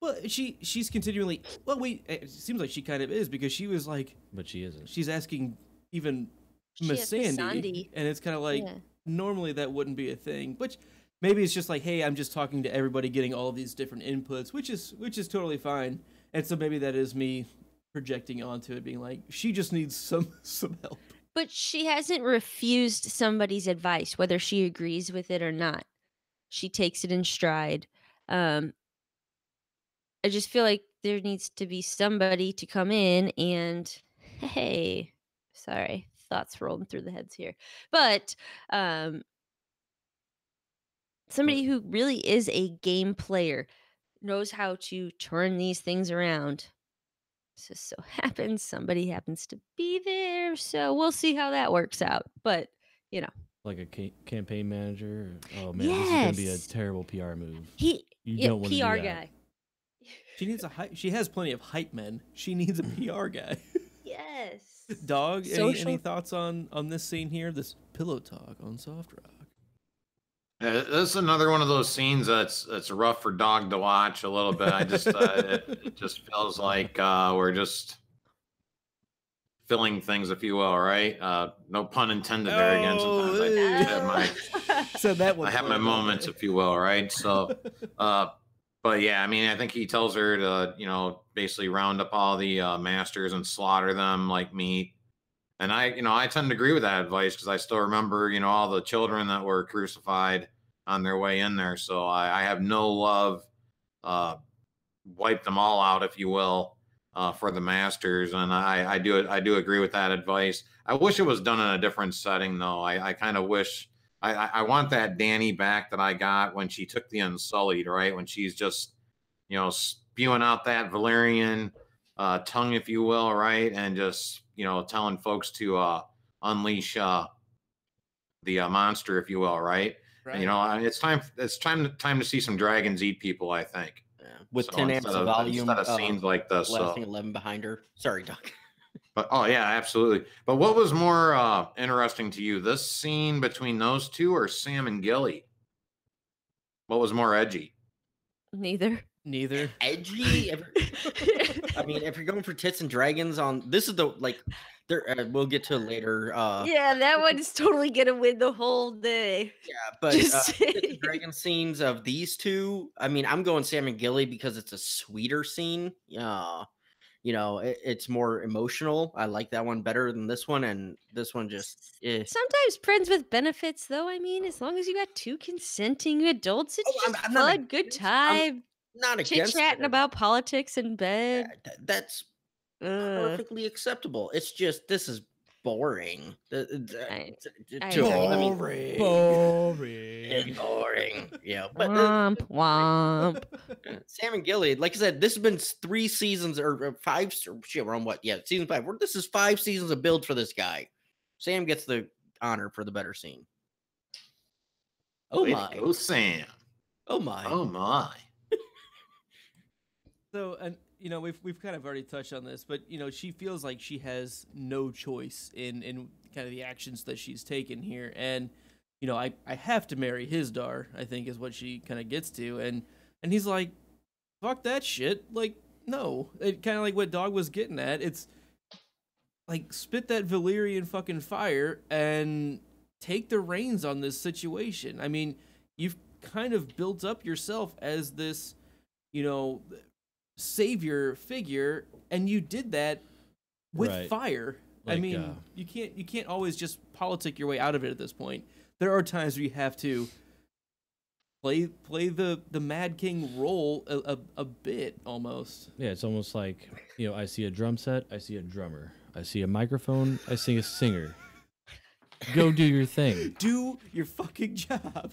Well, she's continually. Well, it seems like she kind of is, because she was like. But she isn't. She's asking even She Miss has Sandy, and it's kind of like normally that wouldn't be a thing, which maybe it's just like, hey, I'm just talking to everybody, getting all of these different inputs, which is totally fine. And so maybe that is me projecting onto it, being like, she just needs some help. But she hasn't refused somebody's advice, whether she agrees with it or not. She takes it in stride. I just feel like there needs to be somebody to come in and, hey, sorry, thoughts rolling through the heads here. But somebody who really is a game player, knows how to turn these things around. Just so happens somebody happens to be there, so we'll see how that works out. But like a campaign manager. Oh man, this is gonna be a terrible PR move. You don't want to do PR that. guy. She needs she has plenty of hype men. She needs a PR guy. Yes. Dog, any thoughts on this scene here? This pillow talk on Soft Rock. This is another one of those scenes that's rough for Dog to watch a little bit. I just it just feels like we're just filling things, if you will, right? No pun intended there again. Sometimes I have my moments, if you will, right? So, but yeah, I mean, I think he tells her to, basically round up all the masters and slaughter them like meat. And I tend to agree with that advice because I still remember, all the children that were crucified on their way in there. So I have no love, wipe them all out, if you will, for the masters. And I do agree with that advice. I wish it was done in a different setting, though. I kind of wish I want that Dany back that I got when she took the Unsullied, right? When she's just, spewing out that Valyrian tongue, if you will, right? And just, telling folks to unleash the monster, if you will, right? And, it's time to see some dragons eat people, I think. Yeah. With 10 amps of volume, instead of scenes like this. Lasting 11 behind her. Sorry, Doc. But yeah, absolutely. But what was more interesting to you, this scene between those two or Sam and Gilly? What was more edgy? Neither. Edgy? I mean, if you're going for tits and dragons this is we'll get to it later. Yeah, that one's totally gonna win the whole day. Yeah, but the dragon scenes of these two, I mean, I'm going Sam and Gilly because it's a sweeter scene. It's more emotional. I like that one better than this one, and this one just Sometimes friends with benefits, though. I mean, as long as you got two consenting adults, it's just fun, good time. Not against chit-chatting about politics in bed. Yeah, that's perfectly acceptable. It's just this is boring. Boring. Yeah, but womp. Sam and Gilly, like I said, this has been 3 seasons or 5. Shit, we're on what? Yeah, season 5. This is 5 seasons of build for this guy. Sam gets the honor for the better scene. Oh my! Go Sam! Oh my! Oh my! So, and we've kind of already touched on this, but she feels like she has no choice in kind of the actions that she's taken here, and I have to marry his daughter, I think is what she kind of gets to, and he's like, fuck that shit, like no, it kind of like what Dawg was getting at. It's like spit that Valyrian fucking fire and take the reins on this situation. I mean, you've kind of built up yourself as this, savior figure, and you did that with fire. Like, I mean, you can't always just politic your way out of it at this point. There are times where you have to play the Mad King role a bit almost. Yeah, it's almost like, I see a drum set, I see a drummer. I see a microphone, I see a singer. Go do your thing. Do your fucking job.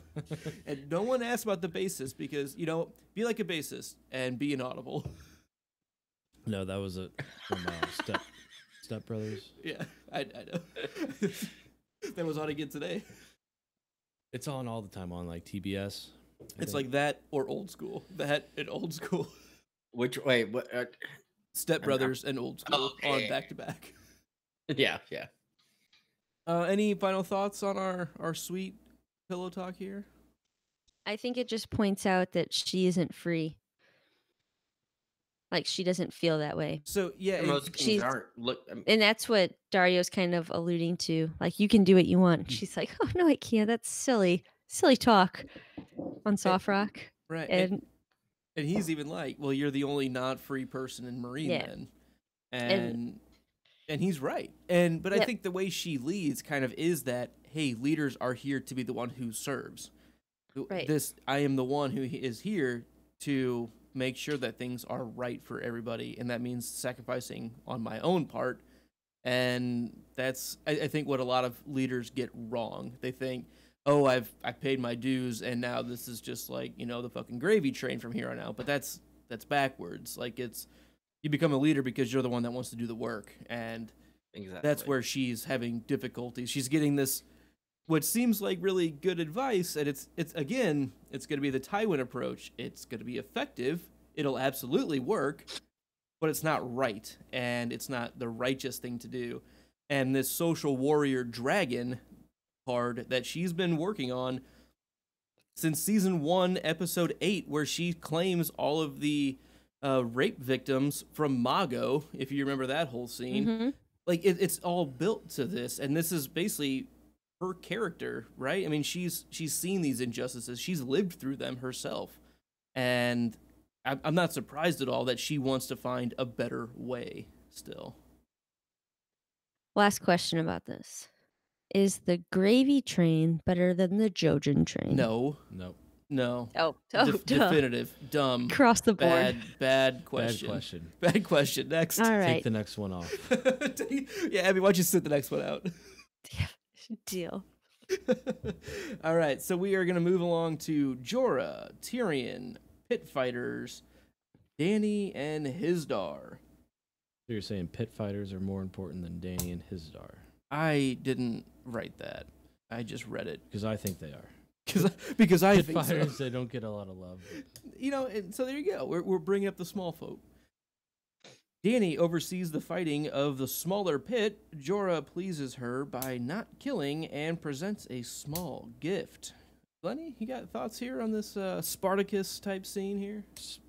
And no one asks about the bassist because, be like a bassist and be inaudible. No, that was from Step Brothers. Yeah, I know. That was on again today. It's on all the time on like TBS. It's like that or Old School. That and Old School. Which way? What? Step Brothers and Old School on back to back. Yeah. Any final thoughts on our sweet pillow talk here? I think it just points out that she isn't free. Like she doesn't feel that way. So yeah, Most kings she's- aren't. And that's what Dario's kind of alluding to. Like, you can do what you want. And she's like, oh, no, I can't. That's silly. Silly talk on Soft Rock. right. And And he's even like, well, you're the only not free person in Marine Yeah. then. And he's right. But I Yep. think the way she leads kind of is that, hey, leaders are here to be the one who serves. Right. I am the one who is here to make sure that things are right for everybody, and that means sacrificing on my own part. And that's, I think, what a lot of leaders get wrong. They think, oh, I've paid my dues, and now this is just like, the fucking gravy train from here on out. But that's backwards. Like, you become a leader because you're the one that wants to do the work, and Exactly. that's where she's having difficulties. She's getting this, what seems like really good advice, and it's going to be the Tywin approach. It's going to be effective. It'll absolutely work, but it's not right, and it's not the righteous thing to do. And this social warrior dragon card that she's been working on since season 1, episode 8, where she claims all of the rape victims from Mago, if you remember that whole scene. Mhm. Like, it's all built to this, and this is basically her character, right? I mean, she's seen these injustices. She's lived through them herself. And I'm not surprised at all that she wants to find a better way still. last question about this. Is the gravy train better than the Jojen train? No. Nope. No. Oh, Def- duh. definitive. Dumb. Across the board. Bad question. Bad question. Bad question. Next. All Take right. the next one off. Yeah, Abby, why don't you sit the next one out? Deal. All right, so we are going to move along to Jorah, Tyrion, pit fighters, Dany, and Hizdar. So you're saying pit fighters are more important than Dany and Hizdar? I didn't write that. I just read it Because I think they are. because I Pit think fighters, so. they don't get a lot of love. And so there you go. We're bringing up the small folk. Dany oversees the fighting of the smaller pit. Jorah pleases her by not killing and presents a small gift. Lenny, you got thoughts here on this Spartacus type scene here?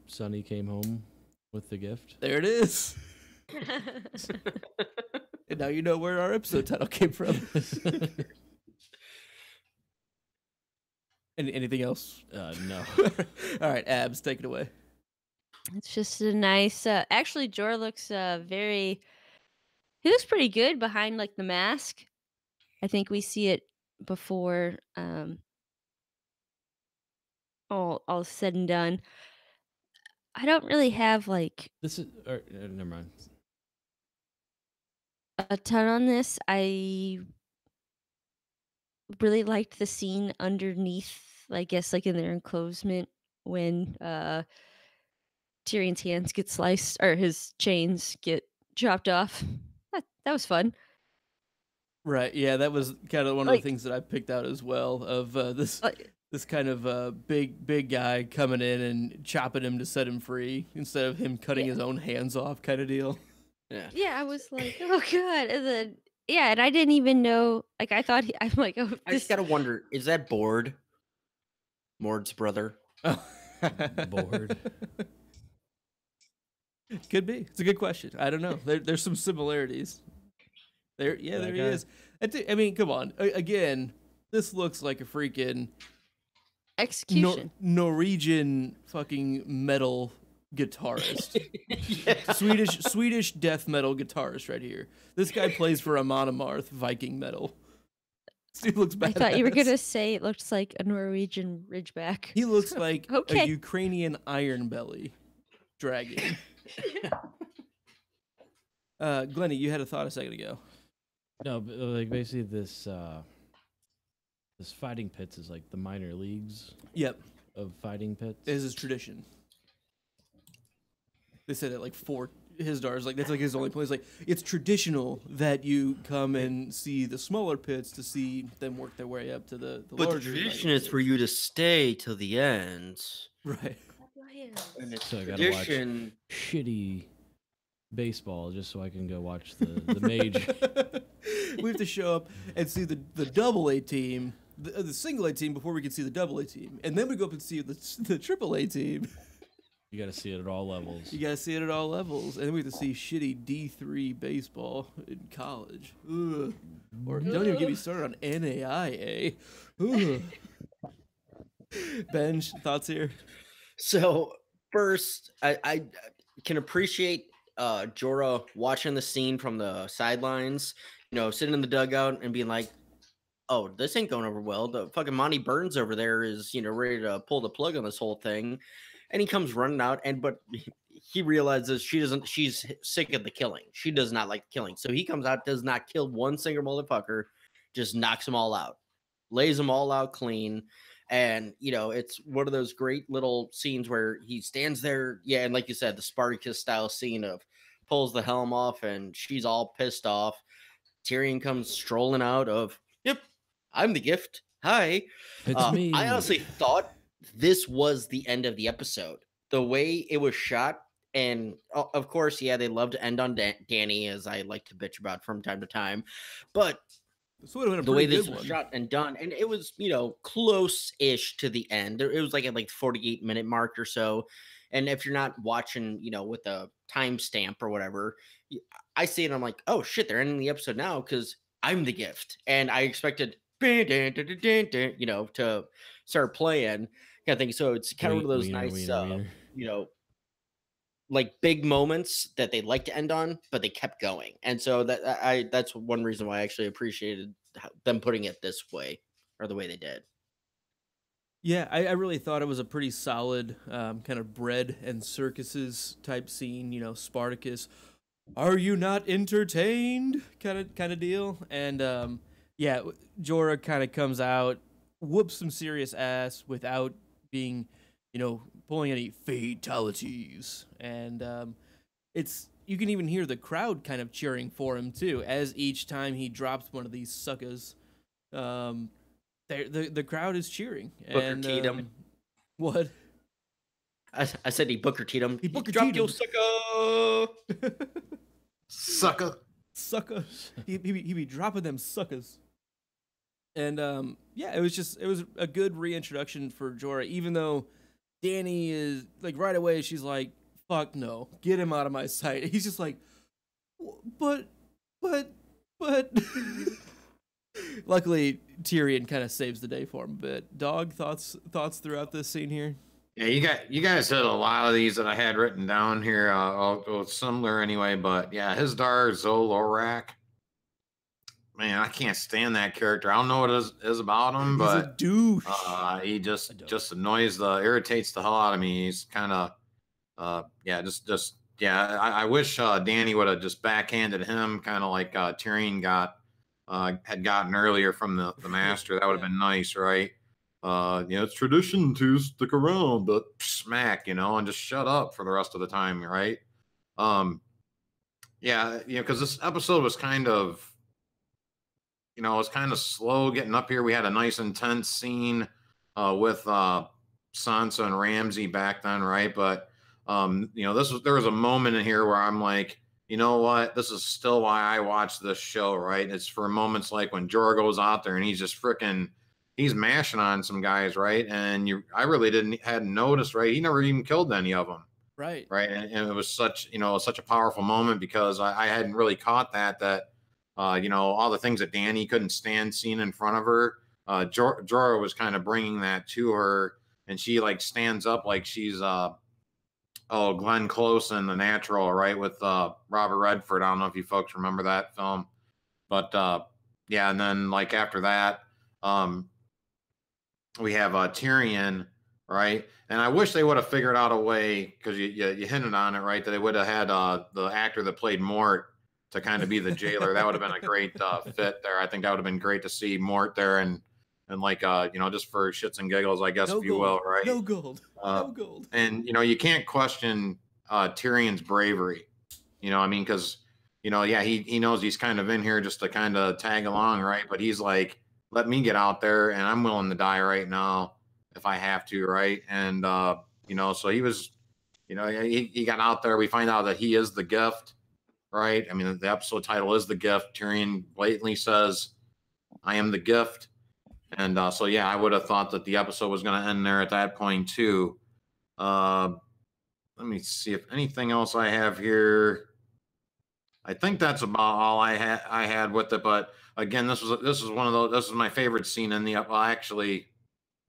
Sonny came home with the gift. There it is. And now you know where our episode title came from. Anything else? No. All right, Abs, take it away. It's just a nice. Actually, Jorah looks very. He looks pretty good behind like the mask. I think we see it before all said and done. I don't really have like This is. Never mind. a ton on this. I really liked the scene underneath, I guess, like in their enclosement when Tyrion's hands get sliced or his chains get chopped off. That was fun. Right, yeah, that was kind of one of Like- the things that I picked out as well, of this Like, this kind of big guy coming in and chopping him to set him free instead of him cutting Yeah. his own hands off kind of deal. Yeah. yeah, I was like, oh god, and then and I didn't even know. Like, I thought I'm like, oh, I just this. gotta wonder, is that Board? Mord's brother? Oh. Bored. Could be. It's a good question. I don't know. There's some similarities. There he guy. is. I mean, come on. Again, this looks like a freaking Execution. Norwegian fucking metal guitarist. Yeah. Swedish death metal guitarist right here. This guy plays for Amon Amarth Viking metal. This dude looks badass. I thought you were gonna say it looks like a Norwegian Ridgeback. He looks like a Okay. Ukrainian Iron Belly dragon. Glennie, you had a thought a second ago. No, but like basically this fighting pits is like the minor leagues Yep, of fighting pits. this is tradition. They said it like Hizdar's like that's like his only place. Like it's traditional that you come and see the smaller pits to see them work their way up to the But the larger. tradition is for you to stay till the end. right. And it's So I gotta watch tradition. shitty baseball just so I can go watch the mage. We have to show up and see the double A team, the single A team before we can see the double A team, and then we go up and see the triple A team. You got to see it at all levels. You got to see it at all levels. And we have to see shitty D3 baseball in college. Ugh. Or don't even get me started on NAIA. Ugh. Benj, thoughts here? So first, I can appreciate Jorah watching the scene from the sidelines, sitting in the dugout and being like, oh, this ain't going over well. The fucking Monty Burns over there is, ready to pull the plug on this whole thing. And he comes running out, but he realizes she's sick of the killing. She does not like the killing. So he comes out, does not kill one single motherfucker, just knocks them all out, lays them all out clean. And, it's one of those great little scenes where he stands there. Yeah. And like you said, the Spartacus style scene of pulls the helm off and she's all pissed off. Tyrion comes strolling out of, yep, I'm the gift. Hi. It's me. I honestly thought this was the end of the episode. The way it was shot. And of course, yeah, they love to end on Dany, as I like to bitch about from time to time. But the way this was shot and done, and it was, close-ish to the end. It was like at 48-minute mark or so. And if you're not watching, with a timestamp or whatever, I see it and I'm like, oh shit, they're ending the episode now because I'm the gift. And I expected, to start playing kind of thing. So it's kind of one of those nice, like big moments that they like to end on, but they kept going. And so that's one reason why I actually appreciated them putting it this way or the way they did. Yeah, I really thought it was a pretty solid kind of bread and circuses type scene, Spartacus, are you not entertained kind of deal. And yeah, Jorah kind of comes out, whoops some serious ass without being, pulling any fatalities. And you can even hear the crowd kind of cheering for him too, as each time he drops one of these suckers. The crowd is cheering. Booker T him. What? I said he Booker T'd him. He Booker dropped T'd your sucker. Sucker. He be dropping them suckers. And yeah, it was a good reintroduction for Jorah, even though Dany is right away she's like, fuck no, get him out of my sight. He's just like, but luckily Tyrion kind of saves the day for him. But Dawg, thoughts throughout this scene here? Yeah, you guys hit a lot of these that I had written down here. Similar anyway, but yeah, his daughter Zolorak. Man, I can't stand that character. I don't know what it is about him, He's but a douche. He just annoys irritates the hell out of me. He's kind of I wish Dany would have just backhanded him, kind of like Tyrion had gotten earlier from the master. That would have been nice, right? It's tradition to stick around, but smack, and just shut up for the rest of the time, right? Because this episode was kind of, it's kind of slow getting up here. We had a nice intense scene with Sansa and Ramsay back then, right? But there was a moment in here where I'm like, you know what? This is still why I watch this show, right? It's for moments like when Jorah goes out there and he's just he's mashing on some guys, right? And I really hadn't noticed, right? He never even killed any of them, right? And it was such a powerful moment because I hadn't really caught that. All the things that Dany couldn't stand seeing in front of her, Jorah was kind of bringing that to her, and she stands up like she's Glenn Close in The Natural, right, with Robert Redford. I don't know if you folks remember that film, but and then after that, we have Tyrion, right, and I wish they would have figured out a way, because you hinted on it, right, that they would have had the actor that played Mort to kind of be the jailer. That would have been a great fit there. I think that would have been great to see Mort there and just for shits and giggles, I guess, if you will, right? No gold. No gold. And, you can't question Tyrion's bravery, because, he knows he's kind of in here just to kind of tag along, right? But he's like, let me get out there and I'm willing to die right now if I have to, right? And, so he was, he got out there. We find out that he is the gift. Right. I mean, the episode title is The Gift. Tyrion blatantly says, I am the gift. And I would have thought that the episode was going to end there at that point too. let me see if anything else I have here. I think that's about all I had with it. But again, this is one of those. This is my favorite scene in the. Well, actually,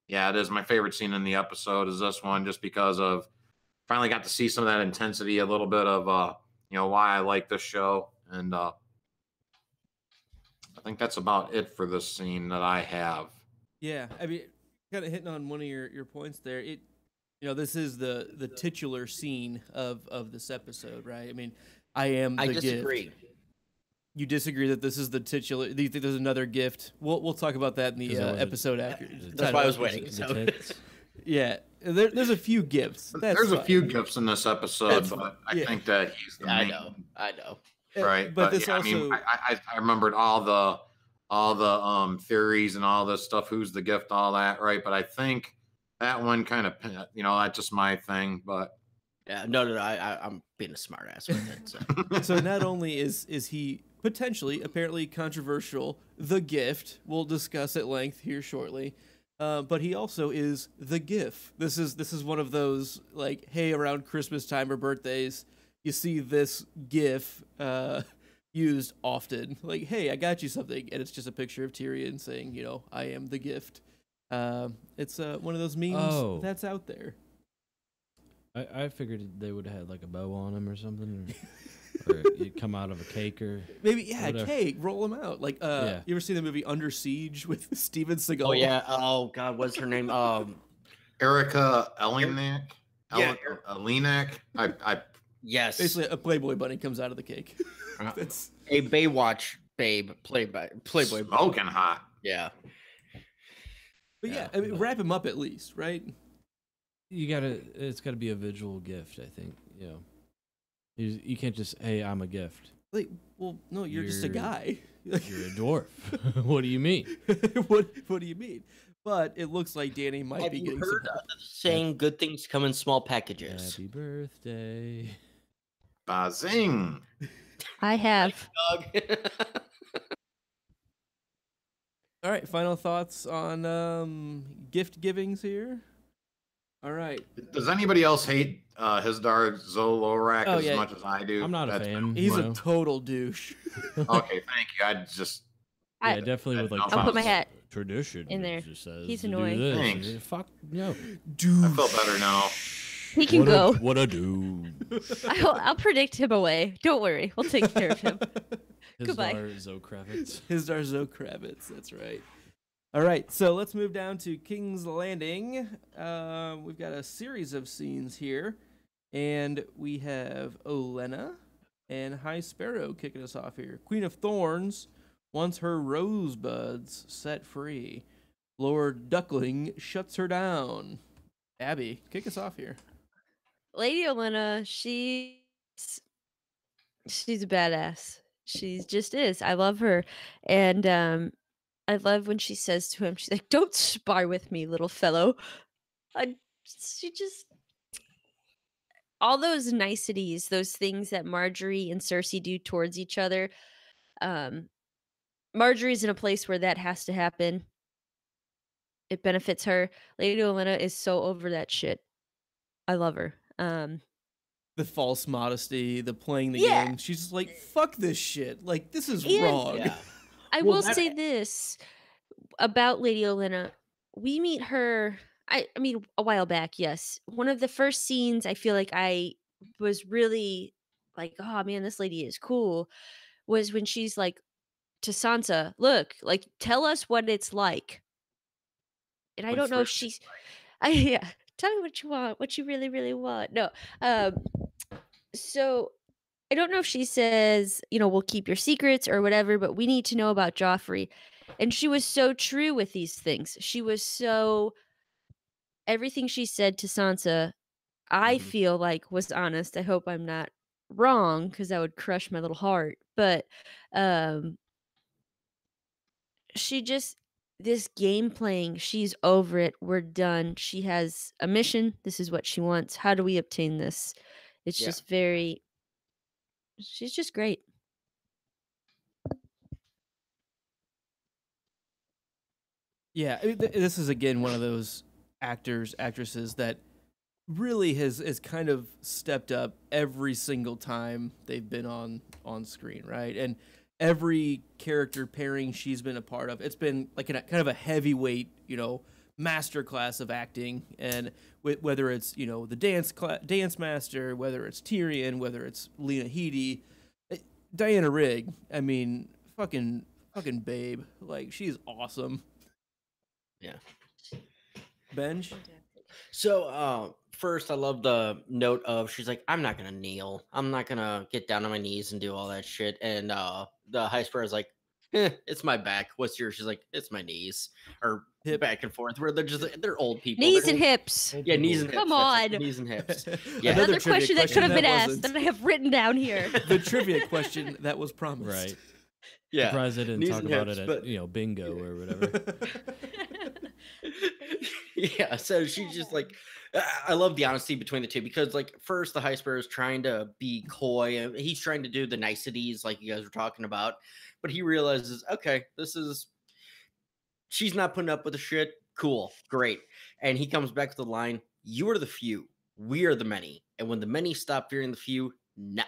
yeah, it is my favorite scene in the episode. Is this one just because of finally got to see some of that intensity, a little bit of why I like this show, and I think that's about it for this scene that I have. Yeah, I mean, kind of hitting on one of your points there. This is the titular scene of this episode, right? I mean, I disagree. Gift. You disagree that this is the titular? Do you think there's another gift? We'll talk about that in the episode after. That's why I was waiting. So. Yeah, there's a few gifts. There's a few gifts in this episode, but I think that he's the main. I know. Right, but this also. I remembered all the theories and all this stuff. Who's the gift? All that, right? But I think that one kind of, that's just my thing. But yeah, no, I'm being a smartass with it. So. So not only is he potentially, apparently controversial, the gift. We'll discuss at length here shortly. But he also is the GIF. This is one of those, like, hey, around Christmas time or birthdays, you see this GIF used often. Like, hey, I got you something, and it's just a picture of Tyrion saying, I am the gift. It's one of those memes that's out there. I figured they would have had like a bow on him or something. Or you come out of a cake or maybe a cake, roll them out. Like you ever see the movie Under Siege with Steven Seagal? Oh yeah. Oh God, what's her name? Erica Elinek. Yeah, Elinek. I yes. Basically, a Playboy bunny comes out of the cake. That's a Baywatch babe, Playboy smoking hot. Yeah. But yeah, I mean, wrap him up at least, right? It's gotta be a visual gift, I think. You can't just, hey, I'm a gift. Like, well, no, you're just a guy. You're a dwarf. What do you mean? What do you mean? But it looks like Danny might be getting some help. Saying good things come in small packages. Happy birthday. Bazing. I have. All right, final thoughts on gift givings here. All right. Does anybody else hate Hisdar Zolorak as much as I do? I'm not a fan. He's a total douche. Okay, thank you. I just... Yeah, definitely with like... I'll put my hat tradition in there. Just says he's annoying. Thanks. Fuck no. Douche. I feel better now. He can go. What a do? I'll predict him away. Don't worry. We'll take care of him. Goodbye. Hisdar Zokravitz. That's right. All right, so let's move down to King's Landing. We've got a series of scenes here, and we have Olenna and High Sparrow kicking us off here. Queen of Thorns wants her rosebuds set free. Lord Duckling shuts her down. Abby, kick us off here. Lady Olenna, she's a badass. She just is. I love her, and I love when she says to him, she's like, "Don't spar with me, little fellow." She just, all those niceties, those things that Marjorie and Cersei do towards each other. Marjorie's in a place where that has to happen. It benefits her. Lady Olenna is so over that shit. I love her. The false modesty, the playing the game. She's just like, fuck this shit. Like, this is wrong. Yeah. I will say this about Lady Olenna. We meet her, I mean, a while back, yes. One of the first scenes I feel like I was really like, oh man, this lady is cool, was when she's like to Sansa, look, like, tell us what it's like. And I don't know if she's, tell me what you want, what you really, really want. No. So I don't know if she says, we'll keep your secrets or whatever, but we need to know about Joffrey. And she was so true with these things. She was so, everything she said to Sansa, I feel like was honest. I hope I'm not wrong because that would crush my little heart. But she just, this game playing, she's over it. We're done. She has a mission. This is what she wants. How do we obtain this? It's just very... She's just great. Yeah, this is again one of those actresses that really has kind of stepped up every single time they've been on screen, right? And every character pairing she's been a part of, it's been like kind of a heavyweight, masterclass of acting. And whether it's the dance master, whether it's Tyrion, whether it's Lena Headey, Diana Rigg. I mean, fucking babe, like she's awesome. Yeah. Benj. So first, I love the note of she's like, I'm not gonna kneel. I'm not gonna get down on my knees and do all that shit. And the high sparrow is like, it's my back. What's yours? She's like, it's my knees. Or Hip. back and forth. Where they're old people. Knees They're and old- hips. Yeah, knees and hips. Come That's it, on. knees and hips. Yeah. Another trivia question that should have been asked wasn't. that I have written down here. The trivia question that was promised. Right. Yeah. Surprised I didn't Knees talk and about hips, it but- at bingo or whatever. Yeah, so she's just like, I love the honesty between the two because, like, first the high sparrow is trying to be coy and he's trying to do the niceties like you guys were talking about, but he realizes, okay, she's not putting up with the shit. Cool, great. And he comes back to the line, you are the few, we are the many. And when the many stop fearing the few, nah.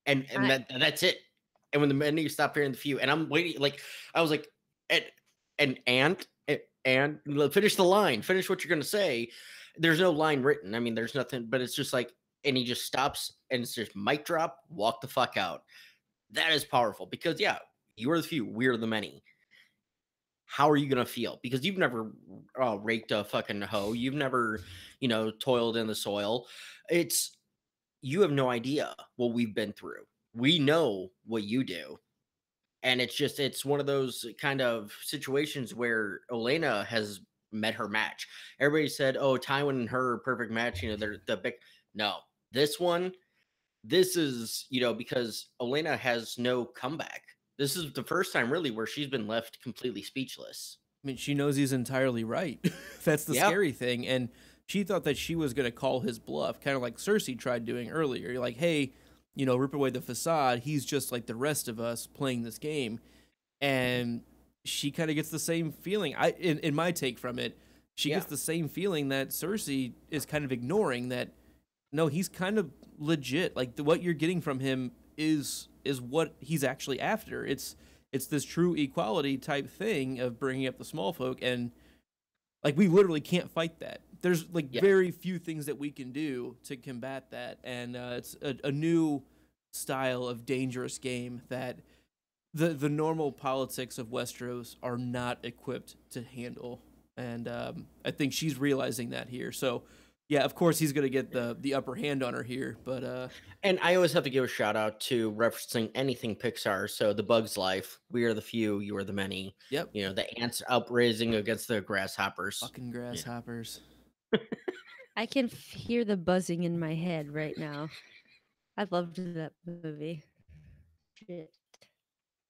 And that's it. And when the many stop fearing the few, and I'm waiting, like, I was like, and finish the line, finish what you're going to say. There's no line written. I mean, there's nothing, but it's just like, and he just stops and it's just mic drop, walk the fuck out. That is powerful because, yeah, you are the few, we're the many. How are you going to feel? Because you've never raked a fucking hoe. You've never, toiled in the soil. You have no idea what we've been through. We know what you do. And it's one of those kind of situations where Olenna has met her match. Everybody said, oh, Tywin and her perfect match, they're the big. No, this is, because Olenna has no comeback. This is the first time really where she's been left completely speechless. I mean, she knows he's entirely right. That's the scary thing. And she thought that she was going to call his bluff, kind of like Cersei tried doing earlier. You're like, hey, rip away the facade. He's just like the rest of us playing this game. And she kind of gets the same feeling. In my take from it, she gets the same feeling that Cersei is kind of ignoring that, no, he's kind of legit. Like what you're getting from him is what he's actually after. It's this true equality type thing of bringing up the small folk. And like, we literally can't fight that. There's very few things that we can do to combat that. And it's a new style of dangerous game that the normal politics of Westeros are not equipped to handle. And I think she's realizing that here. So, yeah, of course he's going to get the upper hand on her here. But and I always have to give a shout out to referencing anything Pixar. So The Bug's Life, we are the few, you are the many. Yep. The ants upraising against the grasshoppers. Fucking grasshoppers. I can hear the buzzing in my head right now. I loved that movie. Shit.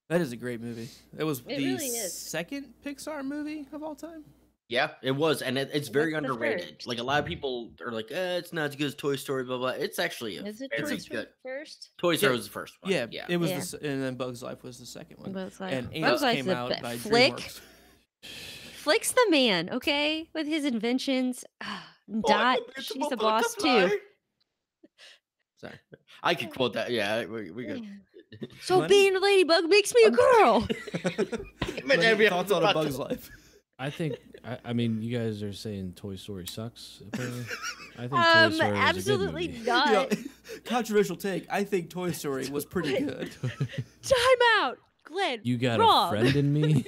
That is a great movie. It was It the really is. second Pixar movie of all time. Yeah, it was, and it's very What's the underrated. first? Like a lot of people are like, it's not as good as Toy Story, blah blah. It's actually Is it very Toy Story good. first? Toy Story Yeah. was the first one. Yeah, yeah. it was Yeah. and then Bug's Life was the second one. Bug's Life. And Bug's Ants Life's came the out by Flick. DreamWorks. Flick's the man, okay? With his inventions. Dot, she's a boss too. Sorry, I could quote that. Yeah, we could. So Glenn? being a ladybug makes me a girl. Glenn, thoughts on A Bug's Life? I think, I mean, you guys are saying Toy Story sucks. Apparently. I think Toy Story was a good Absolutely movie. not. Controversial take. I think Toy Story was pretty good. Time out, Glenn. You got wrong. a friend in me?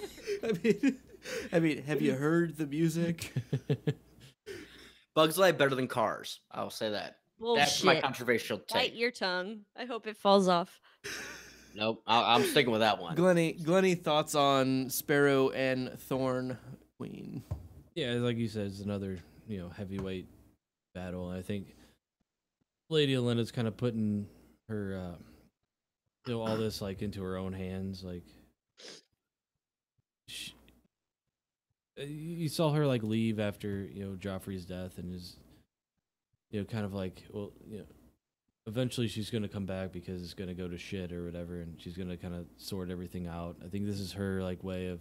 I mean, have you heard the music? Bug's Life better than Cars. I'll say that. That's my Bullshit. controversial Bite take. your tongue. I hope it falls off. Nope, I'm sticking with that one. Glenny, thoughts on Sparrow and Thorn Queen? Yeah, like you said, it's another, heavyweight battle. I think Lady Olenna's kind of putting her, all this, like, into her own hands. Like, you saw her, like, leave after, Joffrey's death and is, kind of like, well, eventually she's going to come back because it's going to go to shit or whatever, and she's going to kind of sort everything out. I think this is her, like, way of,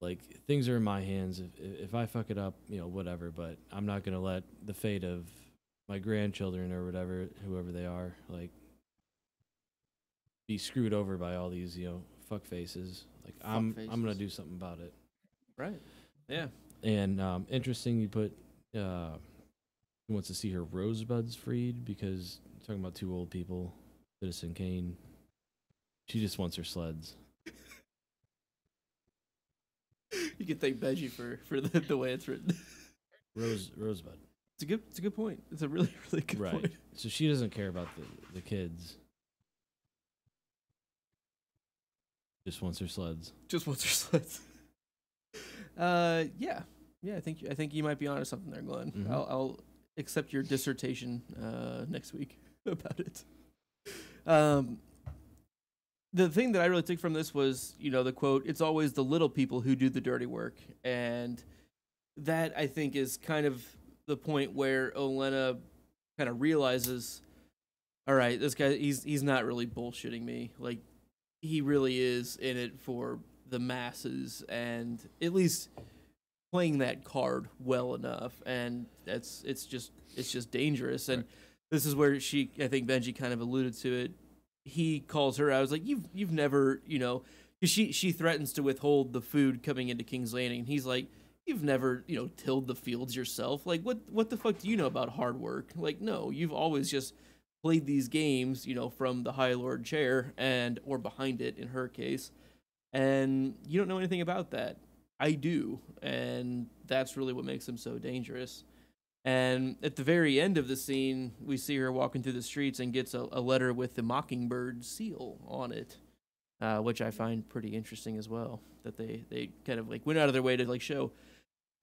like things are in my hands. If I fuck it up, whatever. But I'm not gonna let the fate of my grandchildren or whatever, whoever they are, like be screwed over by all these, fuck faces. Like I'm gonna do something about it. Right. Yeah. And interesting, you put who wants to see her rosebuds freed, because talking about two old people, Citizen Kane. She just wants her sleds. You can thank Benji for the way it's written. Rosebud. It's a good point. It's a really, really good point. So she doesn't care about the kids. Just wants her sleds. Just wants her sleds. Yeah. I think you might be onto something there, Glenn. Mhm. I'll accept your dissertation next week about it. The thing that I really took from this was, the quote, "It's always the little people who do the dirty work." And that, I think, is kind of the point where Olenna kind of realizes, all right, this guy, he's not really bullshitting me. Like, he really is in it for the masses, and at least playing that card well enough. And it's just dangerous. And this is where I think Benji kind of alluded to it. He calls her out. I was like, you've never, because she threatens to withhold the food coming into King's Landing, and he's like, you've never, tilled the fields yourself. Like, what the fuck do you know about hard work? Like, no, you've always just played these games, from the High Lord chair or behind it in her case, and you don't know anything about that. I do, and that's really what makes him so dangerous. And at the very end of the scene, we see her walking through the streets and gets a letter with the Mockingbird seal on it, which I find pretty interesting as well. That they kind of like went out of their way to like show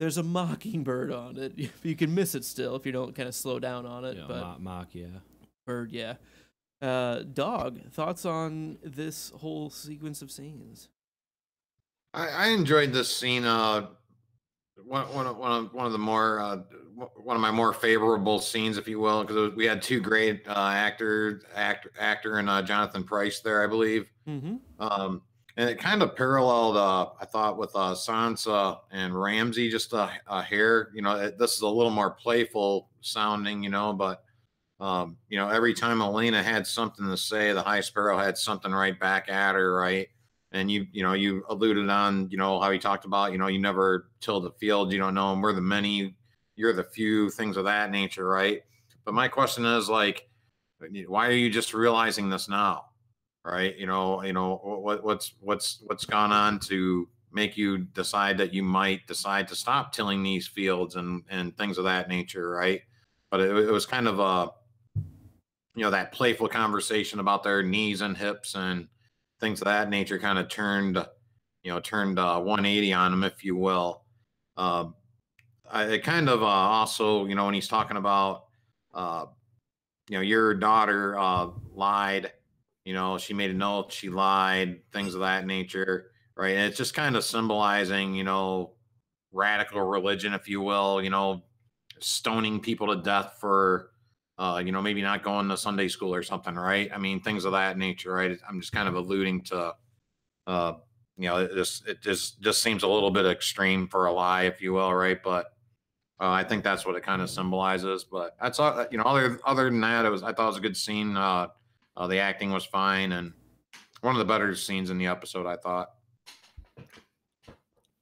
there's a mockingbird on it. You can miss it still if you don't kind of slow down on it. Yeah, but yeah. Bird, yeah. Dawg, thoughts on this whole sequence of scenes? I enjoyed this scene. One of the more one of my more favorable scenes, if you will, because we had two great actor and Jonathan Pryce there, I believe. Mm-hmm. And it kind of paralleled, I thought, with Sansa and Ramsay just a hair. This is a little more playful sounding, but every time Olenna had something to say, the High Sparrow had something right back at her, right? And you alluded on, how he talked about, you never till the field, you don't know, and we're the many, you're the few, things of that nature, right? But my question is, like, why are you just realizing this now, right? What's gone on to make you decide that you might decide to stop tilling these fields and things of that nature, right? But it was kind of that playful conversation about their knees and hips and things of that nature kind of turned 180 on him, if you will. It kind of also, when he's talking about, your daughter lied, she made a note, she lied, things of that nature, right? And it's just kind of symbolizing, radical religion, if you will, stoning people to death for, maybe not going to Sunday school or something, right? I mean, things of that nature, right? I'm just kind of alluding to, it just seems a little bit extreme for a lie, if you will, right? But I think that's what it kind of symbolizes. But that's other than that, I thought it was a good scene. The acting was fine, and one of the better scenes in the episode, I thought.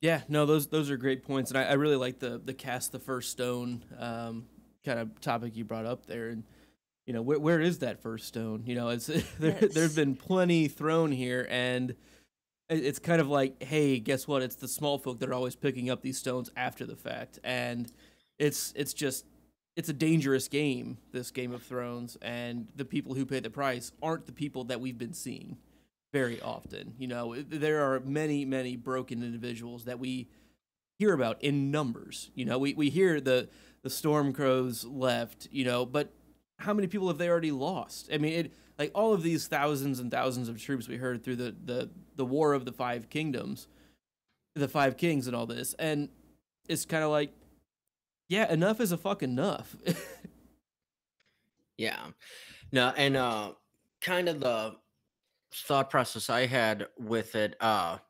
Yeah, no, those are great points, and I really like the cast the first stone kind of topic you brought up there. And where is that first stone? It's there's been plenty thrown here, and it's kind of like, hey, guess what? It's the small folk that are always picking up these stones after the fact, and it's a dangerous game, this Game of Thrones, and the people who pay the price aren't the people that we've been seeing very often. There are many broken individuals that we hear about in numbers. We hear the Stormcrows left, but how many people have they already lost? I mean, like all of these thousands and thousands of troops we heard through the War of the Five Kingdoms, the Five Kings and all this, and it's kind of like, yeah, enough is a fuck enough. Yeah. No, and kind of the thought process I had with it, I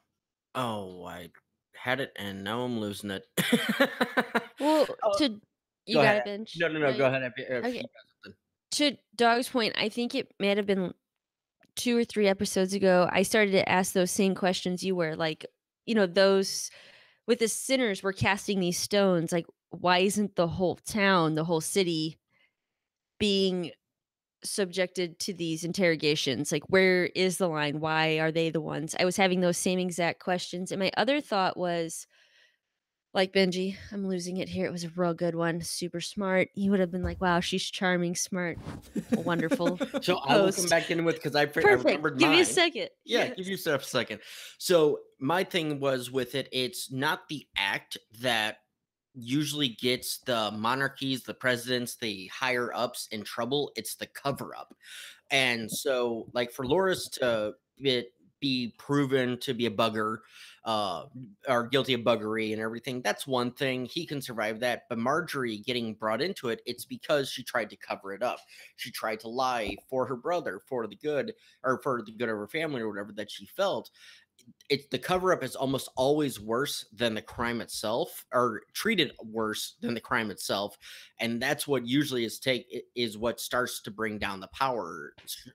had it and now I'm losing it. Well, Oh, you go got ahead. it, Bench. No, go ahead. Okay. To Dog's point, I think it may have been 2 or 3 episodes ago, I started to ask those same questions you were, like, those with the sinners were casting these stones, like, why isn't the whole town, the whole city being subjected to these interrogations? Like, where is the line? Why are they the ones? I was having those same exact questions, and my other thought was, like Benji, I'm losing it here. It was a real good one. Super smart. You would have been like, wow, she's charming, smart, wonderful. So I will come host. back in with because I Perfect. remembered Give mine. me a second. Yeah, Yes. give you a second. So my thing was with it, it's not the act that usually gets the monarchies, the presidents, the higher ups in trouble. It's the cover up. And so, like, for Loris to be proven to be a bugger, or guilty of buggery and everything, that's one thing. He can survive that. But Marjorie getting brought into it, it's because she tried to cover it up. She tried to lie for her brother, for the good, or for the good of her family, or whatever that she felt. It's the cover up is almost always worse than the crime itself, or treated worse than the crime itself, and that's what usually is what starts to bring down the power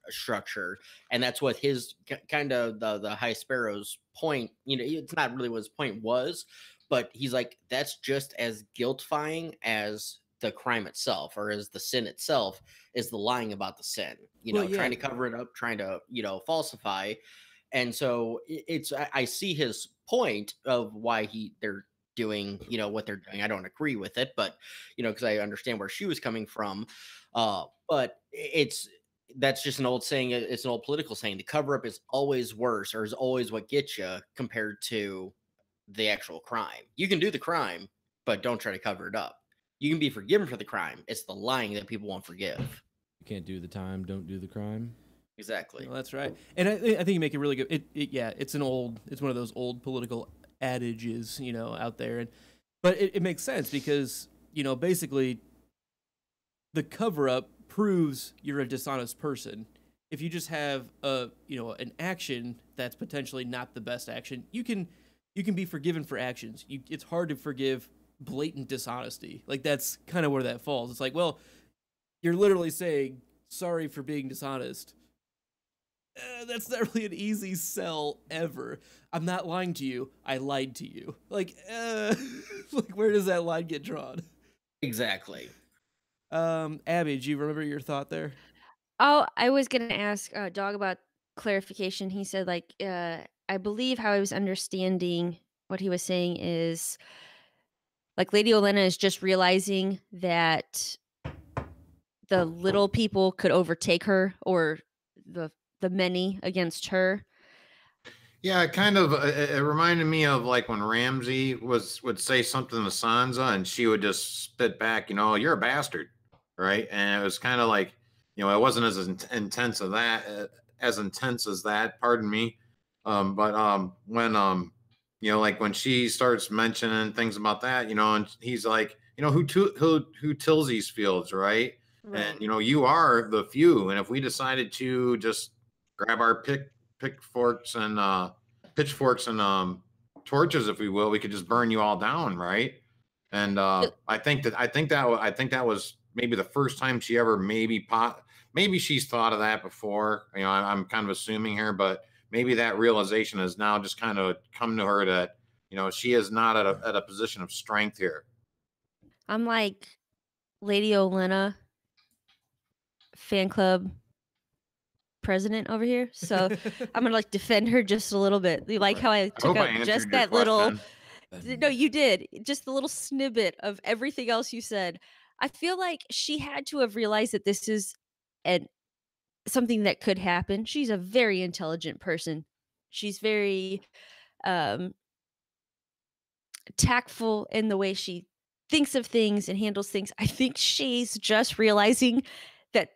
structure, and that's what his kind of the High Sparrow's point. It's not really what his point was, but he's like, that's just as guilt-fying as the crime itself, or as the sin itself, is the lying about the sin. Well, yeah. Trying to cover it up, trying to falsify. And so I see his point of why they're doing, what they're doing. I don't agree with it, but, because I understand where she was coming from. But that's just an old saying. It's an old political saying. The cover up is always worse, or is always what gets you, compared to the actual crime. You can do the crime, but don't try to cover it up. You can be forgiven for the crime. It's the lying that people won't forgive. You can't do the time, don't do the crime. Exactly. Well, that's right. And I think you make it really good. It's one of those old political adages, out there. But it makes sense because, basically the cover up proves you're a dishonest person. If you just have an action that's potentially not the best action, you can be forgiven for actions. It's hard to forgive blatant dishonesty. Like, that's kind of where that falls. It's like, well, you're literally saying sorry for being dishonest. That's not really an easy sell ever. I'm not lying to you. I lied to you. Like, like, where does that line get drawn? Exactly. Abby, do you remember your thought there? Oh, I was going to ask Dog about clarification. He said, like, I believe how I was understanding what he was saying is, like, Lady Olenna is just realizing that the little people could overtake her, or the many against her. Yeah, it reminded me of like when Ramsey would say something to Sansa and she would just spit back, you're a bastard, right? And it was kind of like, it wasn't as intense as that, pardon me. But when like when she starts mentioning things about that, and he's like, who tills these fields, right? And you are the few, and if we decided to just grab our pitchforks and torches, if we will, we could just burn you all down, right? And I think that was maybe the first time she ever maybe she's thought of that before. I'm kind of assuming here, but maybe that realization has now just kind of come to her that she is not at a position of strength here. I'm like Lady Olenna fan club president over here, so I'm gonna defend her just a little bit. You like how I took out just that little? No, you did. Just the little snippet of everything else you said. I feel like she had to have realized that this is something that could happen. She's a very intelligent person. She's very tactful in the way she thinks of things and handles things. I think she's just realizing that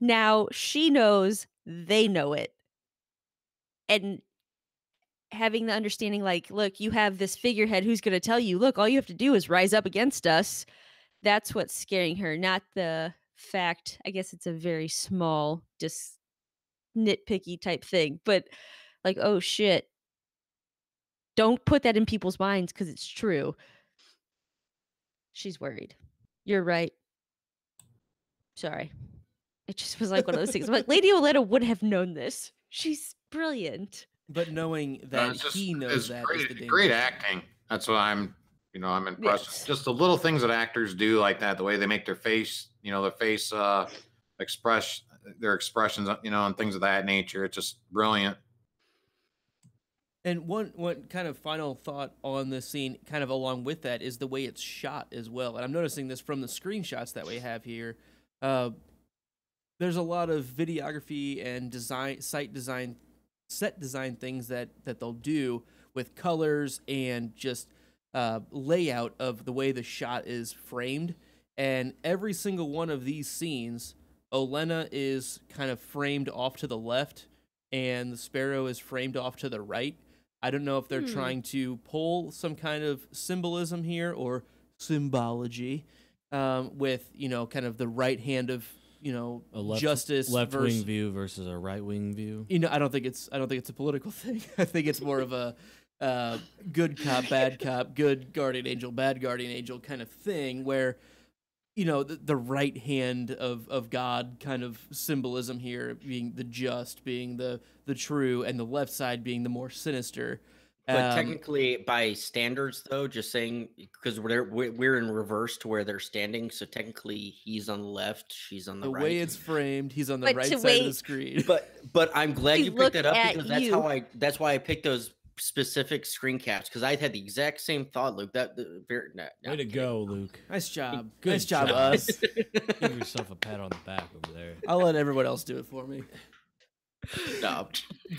now she knows they know it. And having the understanding, like, look, you have this figurehead who's going to tell you, look, all you have to do is rise up against us. That's what's scaring her, not the fact. I guess it's a very small, just nitpicky type thing, but like, oh shit, don't put that in people's minds because it's true. She's worried. You're right. Sorry. It just was like one of those things. I'm like, Lady Olenna would have known this. She's brilliant. But knowing that he knows that is the danger. Great acting. That's what I'm impressed. Yes. Just the little things that actors do like that, the way they make their face, their face express their expressions, and things of that nature. It's just brilliant. And one kind of final thought on this scene, kind of along with that, is the way it's shot as well. And I'm noticing this from the screenshots that we have here. There's a lot of videography and set design things that they'll do with colors and just layout of the way the shot is framed. And every single one of these scenes, Olenna is kind of framed off to the left and the Sparrow is framed off to the right. I don't know if they're trying to pull some kind of symbolism here or symbology with, kind of the right hand of, a justice left versus wing view versus a right wing view. I don't think it's a political thing. I think it's more of a good cop, bad cop, good guardian angel, bad guardian angel kind of thing where, the right hand of God kind of symbolism here being the just, being the true, and the left side being the more sinister. But technically, by standards, though, just saying, because we're in reverse to where they're standing, so technically he's on the left, she's on the right. The way it's framed, he's on the But right to side wait- of the screen. But I'm glad Please you look picked that up at because you. that's why I picked those specific screen caps because I had the exact same thought, Luke. Way to go, Luke. Nice job. Good Nice job, job. us. Give yourself a pat on the back over there. I'll let everyone else do it for me. No.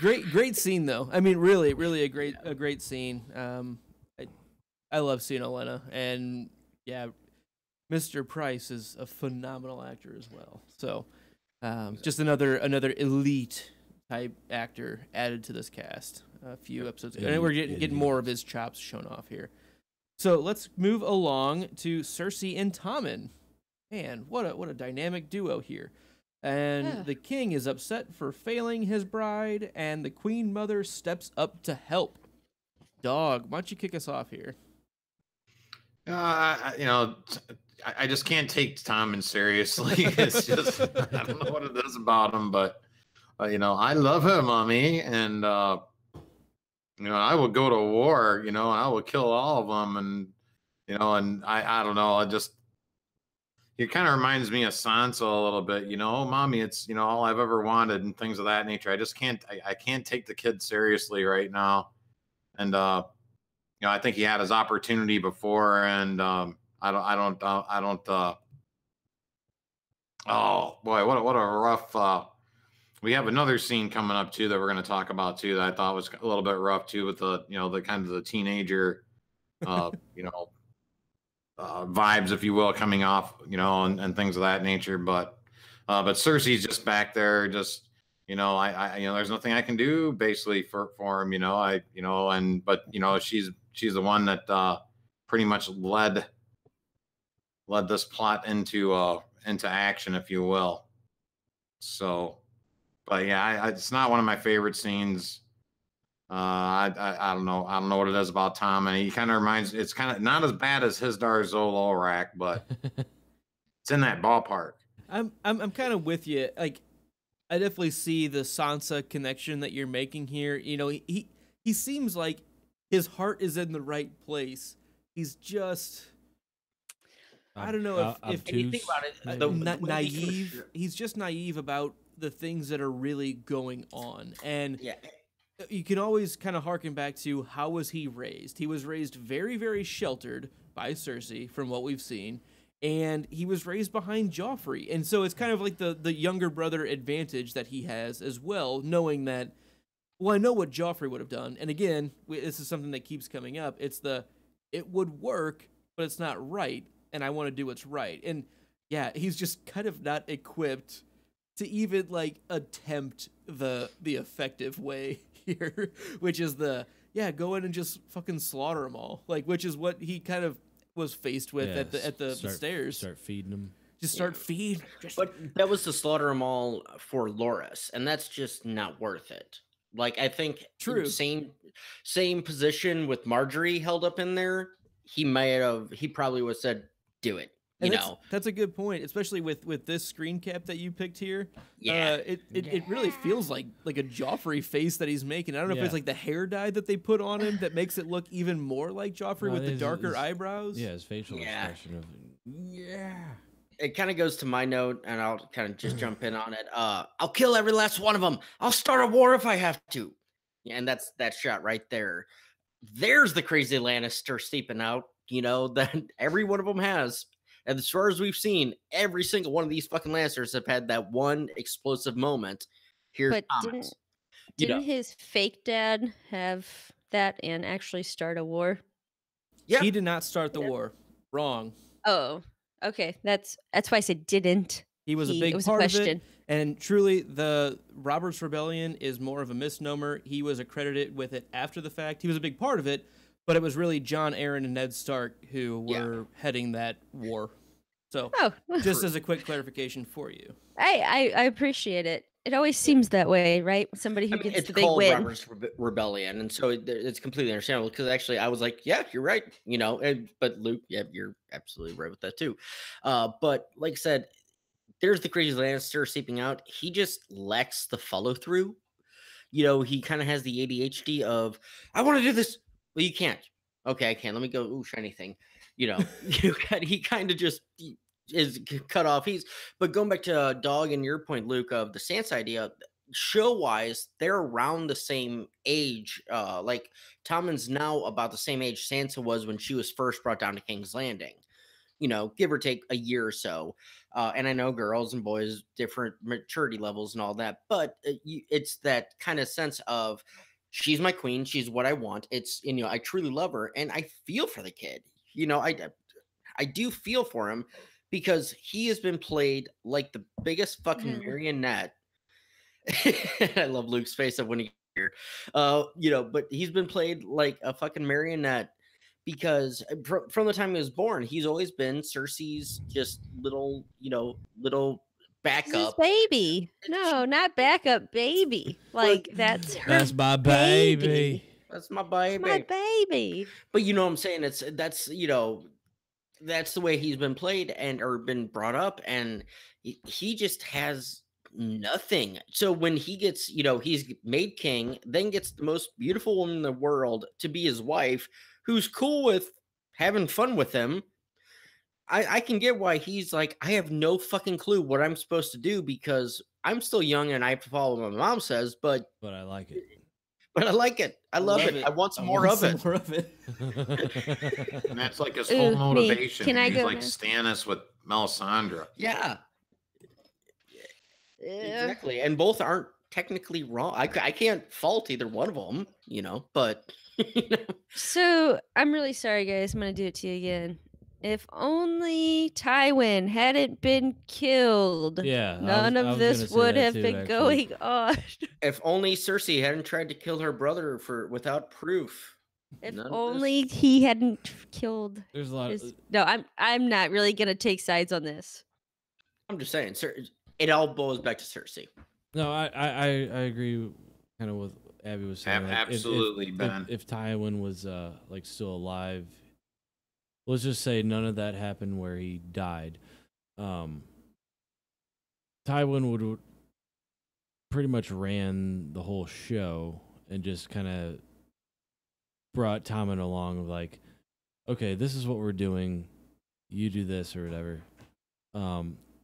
Great scene though. I mean, really a great scene. I love seeing Olenna, and yeah, Mr. Price is a phenomenal actor as well. So, just another elite type actor added to this cast a few episodes ago, and we're getting more of his chops shown off here. So let's move along to Cersei and Tommen. Man, what a dynamic duo here. And the king is upset for failing his bride, and the queen mother steps up to help. Dawg, why don't you kick us off here? I just can't take Tommen seriously. It's just I don't know what it is about him, but I love him, mommy, and I will go to war. And I will kill all of them, and I don't know. It kind of reminds me of Sansa a little bit. Mommy, it's all I've ever wanted and things of that nature. I just can't. I can't take the kid seriously right now, and I think he had his opportunity before, and I don't. Oh boy, what a rough. We have another scene coming up too that we're going to talk about too that I thought was a little bit rough too with the the kind of the teenager, vibes, if you will, coming off, and things of that nature. But Cersei's just back there, just. There's nothing I can do basically for him, but she's the one that pretty much led this plot into action, if you will. So, but yeah, it's not one of my favorite scenes. I don't know what it is about Tom, and he kind of reminds. It's kind of not as bad as Hizdar Zolorak, but it's in that ballpark. I'm kind of with you. Like, I definitely see the Sansa connection that you're making here. He seems like his heart is in the right place. He's just, I don't know if you think about it, naive. He's just naive about the things that are really going on, and you can always kind of harken back to how was he raised. He was raised very, very sheltered by Cersei, from what we've seen. And he was raised behind Joffrey. And so it's kind of like the younger brother advantage that he has as well, knowing that, well, I know what Joffrey would have done. And again, this is something that keeps coming up. It's it would work, but it's not right. And I want to do what's right. And yeah, he's just kind of not equipped to even like attempt the effective way here, which is go in and just fucking slaughter them all. Like, which is what he kind of was faced with at the stairs. Start feeding them. Just start feeding. But that was to slaughter them all for Loras, and that's just not worth it. Like, I think True. same same position with Marjorie held up in there, he probably would have said, "Do it." And that's a good point, especially with this screen cap that you picked here. Yeah. It really feels like a Joffrey face that he's making. I don't know if it's like the hair dye that they put on him that makes it look even more like Joffrey with the darker eyebrows. Yeah, his facial expression of It kind of goes to my note, and I'll kind of just jump in on it. I'll kill every last one of them. I'll start a war if I have to. Yeah, and that's that shot right there. There's the crazy Lannister steeping out, that every one of them has. And as far as we've seen, every single one of these fucking Lannisters have had that one explosive moment. Here's Thomas. Didn't his fake dad have that and actually start a war? Yeah. He did not start the war. Wrong. Oh, okay. That's why I said didn't. He was a big part of it. And truly, the Robert's Rebellion is more of a misnomer. He was accredited with it after the fact. He was a big part of it, but it was really Jon Arryn and Ned Stark who were heading that war. So, just as a quick clarification for you. I appreciate it. It always seems that way, right? Somebody who gets the big win. It's called Robert's Rebellion, and so it's completely understandable, because actually I was like, yeah, you're right, but Luke, yeah, you're absolutely right with that too. But like I said, there's the crazy Lannister seeping out. He just lacks the follow through. He kind of has the ADHD of, I want to do this. Well, you can't. Okay, I can. Let me go. Ooh, shiny thing. He kind of just is cut off. But going back to Dawg and your point, Luke, of the Sansa idea, show wise, they're around the same age. Like Tommen's now about the same age Sansa was when she was first brought down to King's Landing. Give or take a year or so. And I know girls and boys, different maturity levels and all that, but it's that kind of sense of, she's my queen, she's what I want. It's, I truly love her, and I feel for the kid. I do feel for him, because he has been played like the biggest fucking marionette. I love Luke's face of when he here. But he's been played like a fucking marionette, because from the time he was born, he's always been Cersei's just little backup baby. No, not backup, baby. Like that's her. That's my baby. That's my baby. My baby. But you know what I'm saying? That's the way he's been played or been brought up, and he just has nothing. So when he gets, he's made king, then gets the most beautiful woman in the world to be his wife, who's cool with having fun with him. I can get why he's like, I have no fucking clue what I'm supposed to do, because I'm still young and I have to follow what my mom says, but I like it. But I like it. I love it. I want some more of it. And that's like his whole motivation. Can I He's go like now? Stannis with Melisandre. Yeah. Exactly. And both aren't technically wrong. I can't fault either one of them, but. So I'm really sorry, guys. I'm going to do it to you again. If only Tywin hadn't been killed, none of this would have been going on. If only Cersei hadn't tried to kill her brother without proof. If only he hadn't killed. There's a lot. No, I'm not really gonna take sides on this. I'm just saying, it all boils back to Cersei. No, I agree, kind of with Abby was saying. Like, absolutely, Ben. If Tywin was like still alive. Let's just say none of that happened where he died. Tywin would pretty much ran the whole show and just kind of brought Tommen along of like, okay, this is what we're doing. You do this or whatever.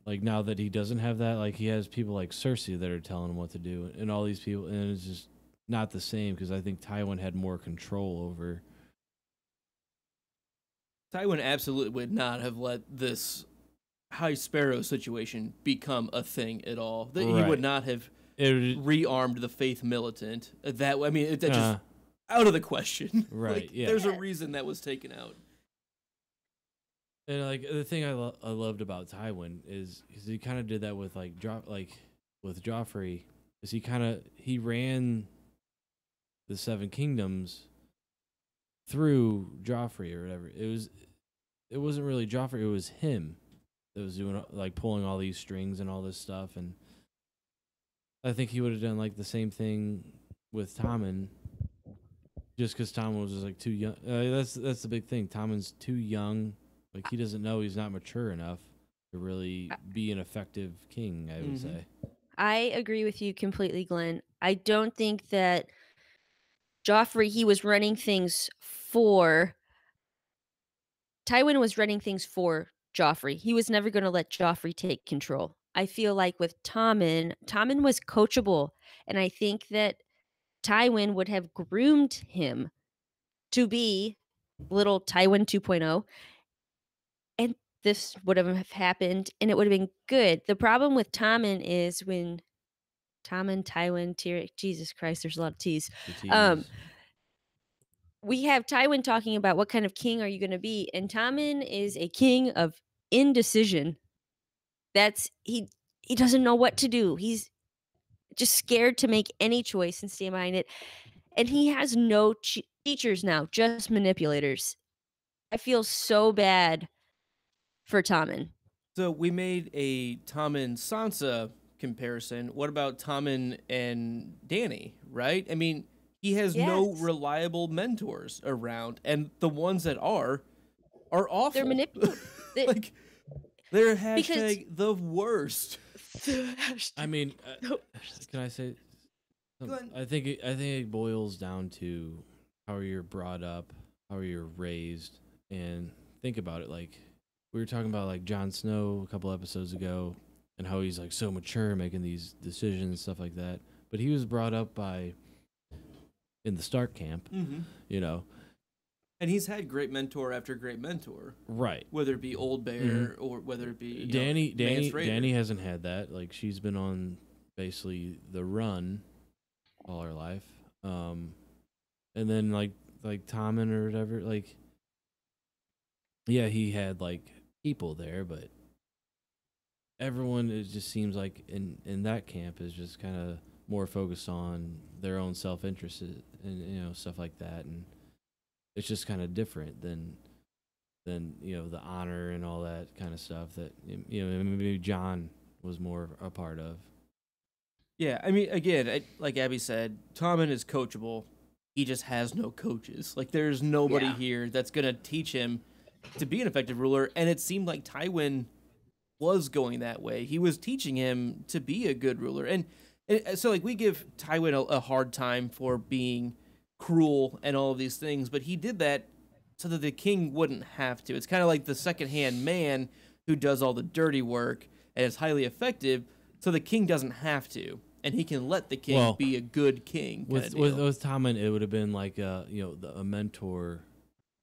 Like now that he doesn't have that, like he has people like Cersei that are telling him what to do, and all these people, and it's just not the same, because I think Tywin had more control over. Tywin absolutely would not have let this High Sparrow situation become a thing at all. He would not have rearmed the Faith Militant. It's just out of the question. Right, yeah. There's a reason that was taken out. And like the thing I loved about Tywin is he kind of did that with with Joffrey. Is he ran the Seven Kingdoms through Joffrey or whatever. It wasn't really Joffrey, it was him that was doing pulling all these strings and all this stuff, and I think he would have done like the same thing with Tommen Just because Tommen was just like too young. That's the big thing. Tommen's too young. Like he doesn't know he's not mature enough to really be an effective king, I would say. I agree with you completely, Glenn. I don't think that Joffrey, he was running things for... Tywin was running things for Joffrey. He was never going to let Joffrey take control. I feel like with Tommen was coachable, and I think that Tywin would have groomed him to be little Tywin 2.0, and this would have happened, and it would have been good. The problem with Tommen is when Tommen, Tywin, Tyrion, Jesus Christ, there's a lot of T's. We have Tywin talking about what kind of king are you going to be, and Tommen is a king of indecision. He doesn't know what to do. He's just scared to make any choice and stay behind it. And he has no teachers now, just manipulators. I feel so bad for Tommen. So we made a Tommen Sansa comparison. What about Tommen and Dany, right? I mean, he has no reliable mentors around, and the ones that are awful. They're manipulative. Like, they're hashtag the worst. I mean, can I say? I think it boils down to how you're brought up, how you're raised, and think about it. Like we were talking about, like Jon Snow a couple episodes ago, and how he's like so mature making these decisions and stuff like that. But he was brought up in the Stark camp, you know. And he's had great mentor after great mentor, right? Whether it be Old Bear or whether it be Dany hasn't had that. Like she's been on basically the run all her life, and then like Tommen or whatever. Like, yeah, he had like people there, but everyone, it just seems like in that camp is just kind of more focused on their own self-interest and stuff like that, and it's just kind of different than the honor and all that kind of stuff that maybe Jon was more a part of. Yeah, I mean, again, like Abby said, Tommen is coachable. He just has no coaches. Like, there's nobody here that's gonna teach him to be an effective ruler. And it seemed like Tywin was going that way. He was teaching him to be a good ruler. And so, like, we give Tywin a hard time for being cruel and all of these things, but he did that so that the king wouldn't have to. It's kind of like the second-hand man who does all the dirty work and is highly effective, so the king doesn't have to, and he can let the king be a good king. With Tommen, it would have been like a mentor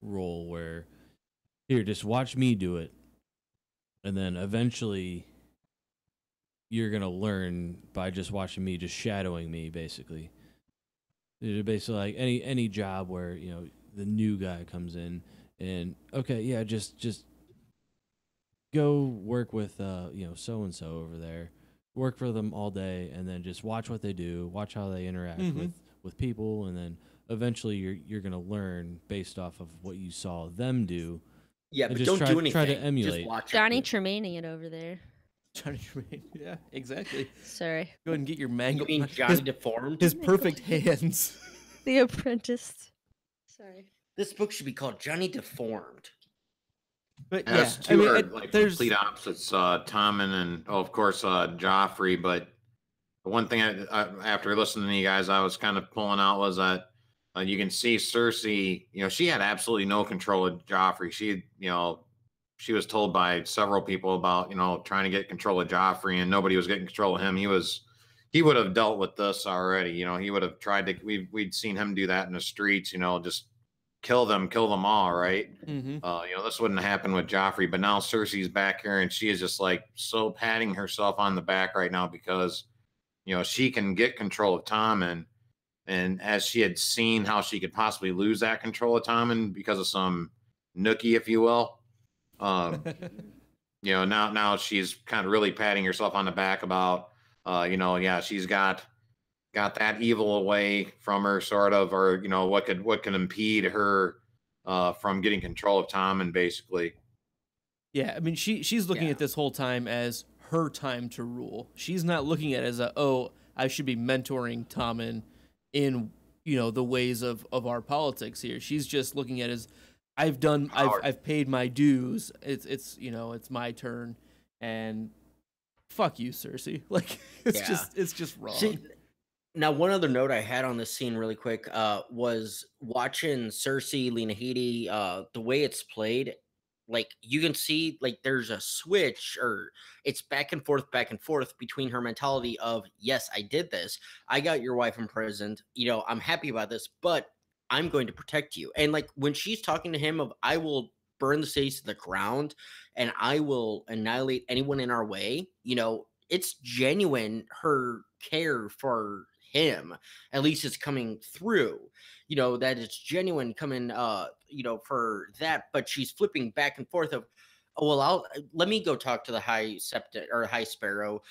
role where, here, just watch me do it, and then eventually you're gonna learn by just watching me, just shadowing me, basically. It's basically like any job where the new guy comes in and just go work with so and so over there, work for them all day, and then just watch what they do, watch how they interact with people, and then eventually you're gonna learn based off of what you saw them do. Yeah, but just don't do anything. Try to emulate. Just watch Johnny Tremaining it over there. Johnny Tremaine, yeah, exactly. Sorry. Go ahead and get your mangled. You mean Johnny Deformed? His perfect hands. The Apprentice. Sorry. This book should be called Johnny Deformed. But those two are like complete opposites. Tommen and of course Joffrey. But the one thing after listening to you guys, I was kind of pulling out was that you can see Cersei. She had absolutely no control of Joffrey. She was told by several people about, trying to get control of Joffrey, and nobody was getting control of him. He would have dealt with this already. He would have tried to, we'd seen him do that in the streets, just kill them all. Right. This wouldn't happen with Joffrey, but now Cersei's back here and she is just like so patting herself on the back right now because, she can get control of Tommen. And as she had seen how she could possibly lose that control of Tommen because of some nookie, if you will. Now she's kind of really patting herself on the back about, she's got that evil away from her, sort of, or what can impede her from getting control of Tommen, basically. Yeah, I mean, she's looking at this whole time as her time to rule. She's not looking at it as I should be mentoring Tommen in the ways of our politics here. She's just looking at it as I've paid my dues. It's my turn, and fuck you, Cersei. Like it's just wrong. See, now, one other note I had on this scene really quick was watching Cersei, Lena Headey, the way it's played. Like, you can see, like, there's a switch, or it's back and forth between her mentality of, yes, I did this. I got your wife imprisoned. I'm happy about this, but I'm going to protect you. And, like, when she's talking to him of, I will burn the cities to the ground and I will annihilate anyone in our way, it's genuine, her care for him. At least it's coming through, that it's genuine coming, for that. But she's flipping back and forth of, oh, well, let me go talk to the High Sparrow,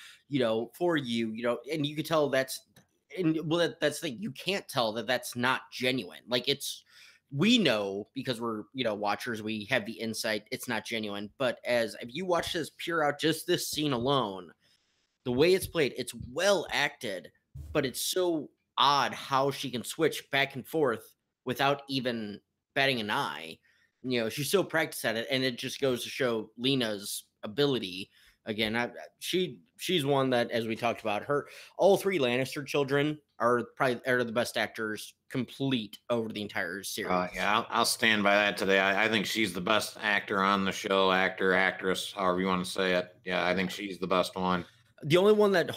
for you, and you could tell that's the thing. You can't tell that that's not genuine. Like, we know because we're, watchers, we have the insight. It's not genuine. But if you watch this pure out, just this scene alone, the way it's played, it's well acted, but it's so odd how she can switch back and forth without even batting an eye. She's so practiced at it, and it just goes to show Lena's ability. Again, she's one that, as we talked about, all three Lannister children are the best actors complete over the entire series. Yeah, I'll stand by that today. I think she's the best actor on the show, actress, however you want to say it. Yeah, I think she's the best one. The only one that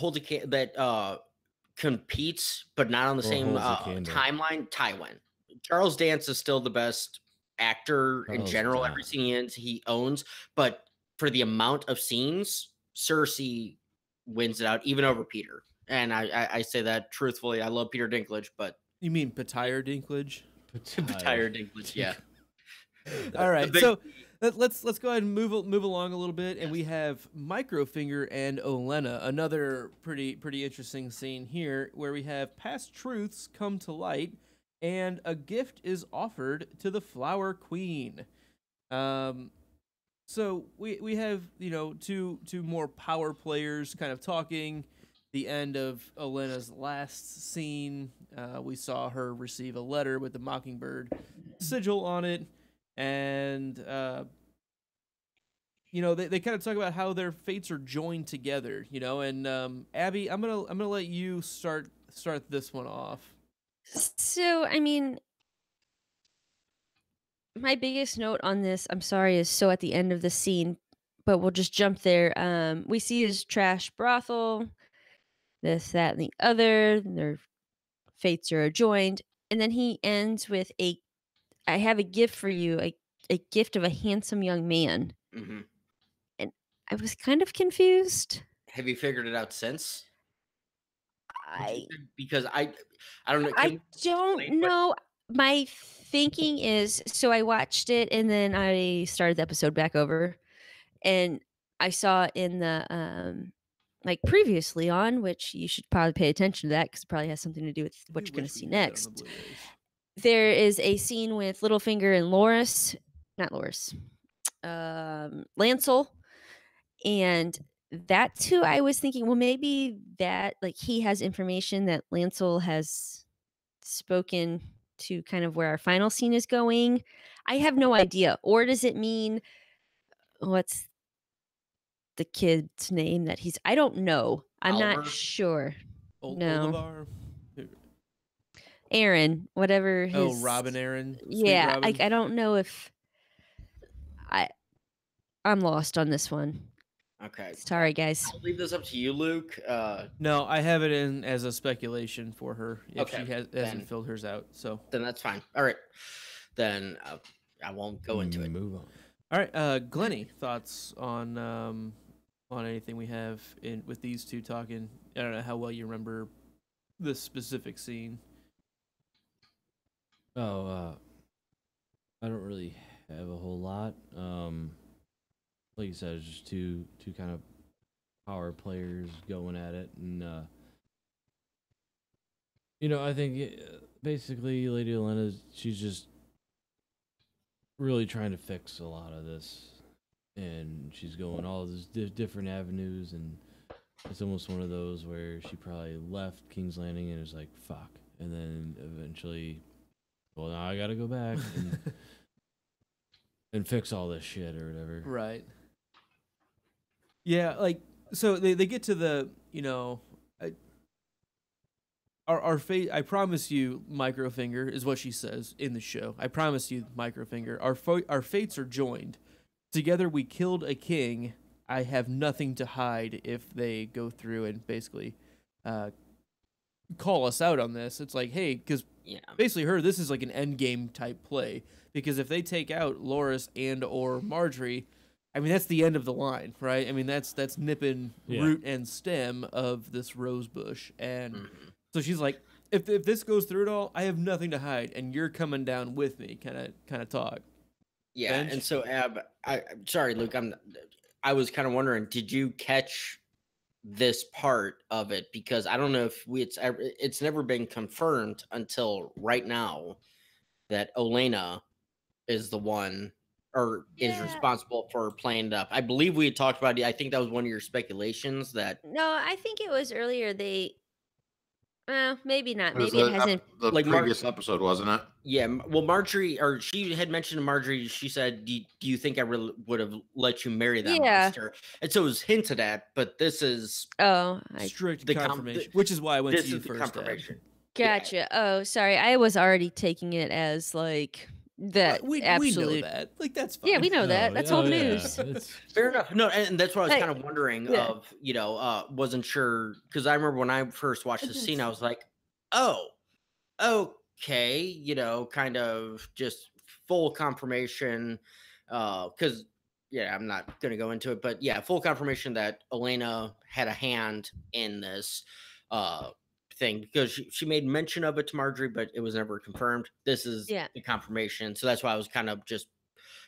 competes, but not on the same timeline, Tywin. Charles Dance is still the best actor in general. Every scene he owns, but for the amount of scenes, Cersei wins it out, even over Peter. And I say that truthfully. I love Peter Dinklage, but you mean Petire Dinklage? Petire Dinklage, yeah. All right, so let's go ahead and move along a little bit, and we have Microfinger and Olenna, another pretty interesting scene here, where we have past truths come to light, and a gift is offered to the Flower Queen. So we have two more power players kind of talking. The end of Olenna's last scene, we saw her receive a letter with the Mockingbird sigil on it. And they kind of talk about how their fates are joined together, and Abby, I'm gonna let you start this one off. So, I mean, my biggest note on this, I'm sorry, is so at the end of the scene, but we'll just jump there. We see his trash brothel, this, that, and the other. Their fates are joined, and then he ends with I have a gift for you, a gift of a handsome young man. Mm-hmm. And I was kind of confused. Have you figured it out since? Because I don't know. I don't know. My thinking is, so I watched it and then I started the episode back over, and I saw in the like previously on, which you should probably pay attention to that because it probably has something to do with what you're going to see next. There is a scene with Littlefinger and Lancel, and that too, I was thinking, well, maybe that, like, he has information that Lancel has spoken to kind of where our final scene is going. I have no idea. Or does it mean, what's the kid's name that I don't know. I'm Oliver? Not sure. No. Oliver? Aaron, whatever his... Robin Aaron? Yeah, Robin? I don't know if... I'm lost on this one. Okay. Sorry, guys. I'll leave this up to you, Luke. No, I have it in as a speculation for her if Okay, she hasn't filled hers out. So then that's fine. All right. Then I won't go into it. Move on. All right, Glennie, thoughts on anything we have with these two talking? I don't know how well you remember this specific scene. I don't really have a whole lot. Like you said, it's just two kind of power players going at it, and I think basically Lady Olenna, she's just really trying to fix a lot of this, and she's going all these different avenues, and it's almost one of those where she probably left King's Landing and is like, fuck, and then eventually, well, now I gotta go back and fix all this shit or whatever. Right. Yeah, like, so they get to the, our fate. I promise you, Microfinger is what she says in the show. I promise you, Microfinger. Our fates are joined. Together we killed a king. I have nothing to hide if they go through and basically call us out on this. It's like, hey, because basically this is like an endgame type play. Because if they take out Loras and or Marjorie, I mean, that's the end of the line, right? I mean, that's nipping root and stem of this rose bush. And so she's like, if this goes through it all, I have nothing to hide, and you're coming down with me, kind of talk. Yeah, Bench? and so Ab, sorry, Luke, I was kind of wondering, did you catch this part of it? Because I don't know if it's never been confirmed until right now that Olenna is the one or is responsible for playing it up. I believe we had talked about it. I think that was one of your speculations that. No, I think it was earlier. Maybe not. It was Maybe it hasn't. the like previous episode, wasn't it? Yeah, well, Marjorie, or she had mentioned to Marjorie, she said, do you think I really would have let you marry that monster? And so it was hinted at, but this is strict confirmation, which is why I went to you first. Confirmation. Gotcha. Yeah. Oh, sorry. I was already taking it as like that. We absolute. know that. Like, that's fine. Yeah, we know that. That's old news. Fair enough. No, and that's what I was kind of wondering of, wasn't sure, because I remember when I first watched the scene, I was like, oh, okay, kind of just full confirmation, because I'm not going to go into it, but full confirmation that Olenna had a hand in this thing, because she made mention of it to Marjorie, but it was never confirmed. This is the confirmation, so that's why I was kind of just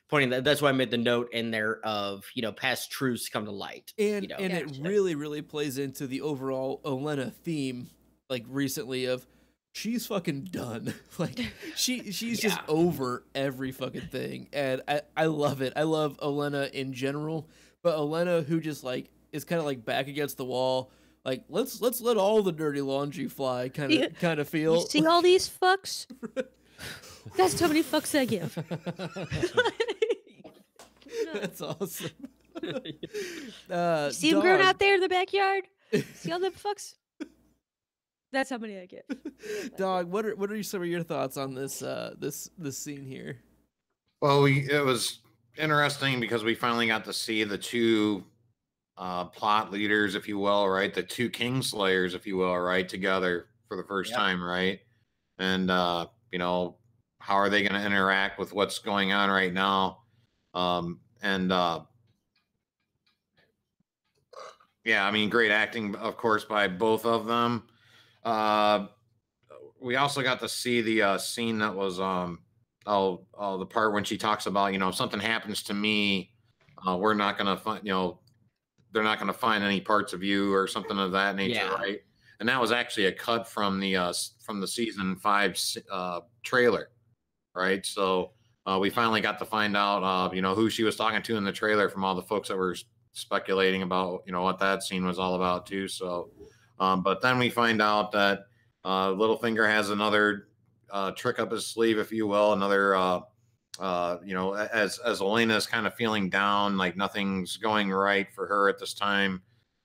pointing that's why I made the note in there of past truths come to light, and it really, really plays into the overall Olenna theme, like recently, of she's fucking done. Like she's just over every fucking thing, and I love it. I love Olenna in general, but Olenna who just like is kind of like back against the wall, like let's let all the dirty laundry fly, kind of feel. You see all these fucks? That's how many fucks I give. That's awesome. See them growing out there in the backyard? See all them fucks? That's how many I get. Dawg, what are some of your thoughts on this this scene here? Well, it was interesting because we finally got to see the two plot leaders, if you will, right? The two Kingslayers, if you will, right, together for the first time, right? And how are they going to interact with what's going on right now? I mean, great acting, of course, by both of them. We also got to see the scene that was the part when she talks about, if something happens to me, we're not going to find, they're not going to find any parts of you or something of that nature, right? And that was actually a cut from the season 5 trailer, right? So we finally got to find out, who she was talking to in the trailer from all the folks that were speculating about, what that scene was all about too. So, but then we find out that Littlefinger has another trick up his sleeve, if you will, another, as Olenna is kind of feeling down, like nothing's going right for her at this time.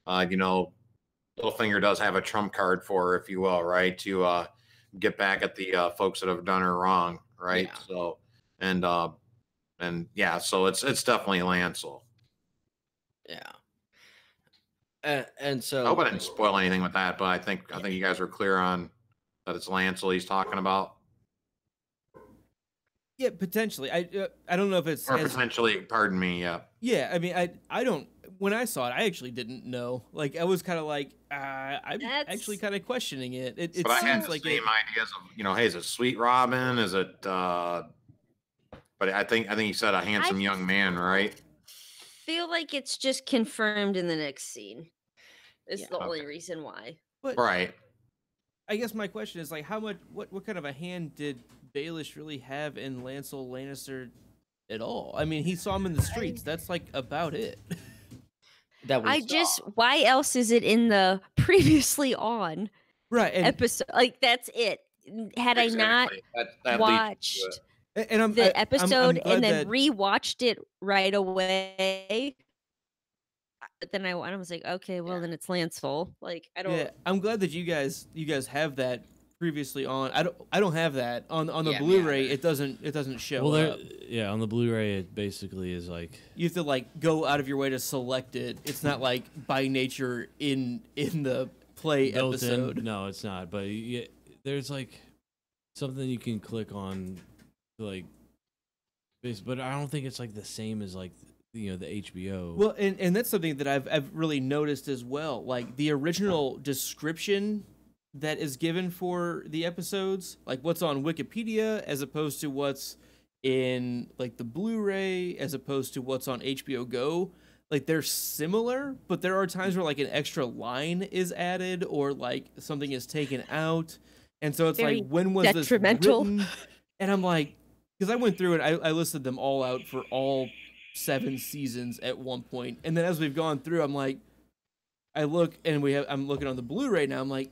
Littlefinger does have a trump card for her, if you will, right, to get back at the folks that have done her wrong, right? Yeah. So, so it's definitely Lancel. Yeah. And so I hope I didn't spoil anything with that, but I think you guys were clear on that it's Lancel he's talking about. Yeah, potentially. I don't know if it's potentially. Pardon me. Yeah. Yeah, I mean, I don't. When I saw it, I actually didn't know. Like, I was kind of like, I'm actually kind of questioning it. It but seems I had the like same ideas of, hey, is it Sweet Robin? Is it? But I think he said a handsome young man, right? Feel like it's just confirmed in the next scene. It's the only reason why. But right. I guess my question is, like, how much? What kind of a hand did Baelish really have in Lancel Lannister at all? I mean, he saw him in the streets. That's like about it. Why else is it in the previously on episode? Like, that's it. had I not that leads you to watched it. And I'm the I'm episode glad and then that rewatched it right away, but then I was like, okay, well Yeah. then it's Lancel. Like I don't. yeah, I'm glad that you guys have that previously on. I don't have that on the Yeah, me Blu-ray. either. It doesn't show Well, up. yeah, on the Blu-ray, it basically is like You have to like go out of your way to select it. It's not like by nature in the play built in. episode. No, it's not. But there's like something you can click on, like, but I don't think it's like the same as like the HBO. Well, and that's something that I've really noticed as well. Like the original description that is given for the episodes, like what's on Wikipedia as opposed to what's in like the Blu-ray as opposed to what's on HBO Go. Like they're similar, but there are times where like an extra line is added or like something is taken out. And so it's Very like, when was this detrimental. written? And I'm like, because I went through it, I listed them all out for all 7 seasons at one point. And then as we've gone through, I'm like, I'm looking on the Blu-ray now. I'm like,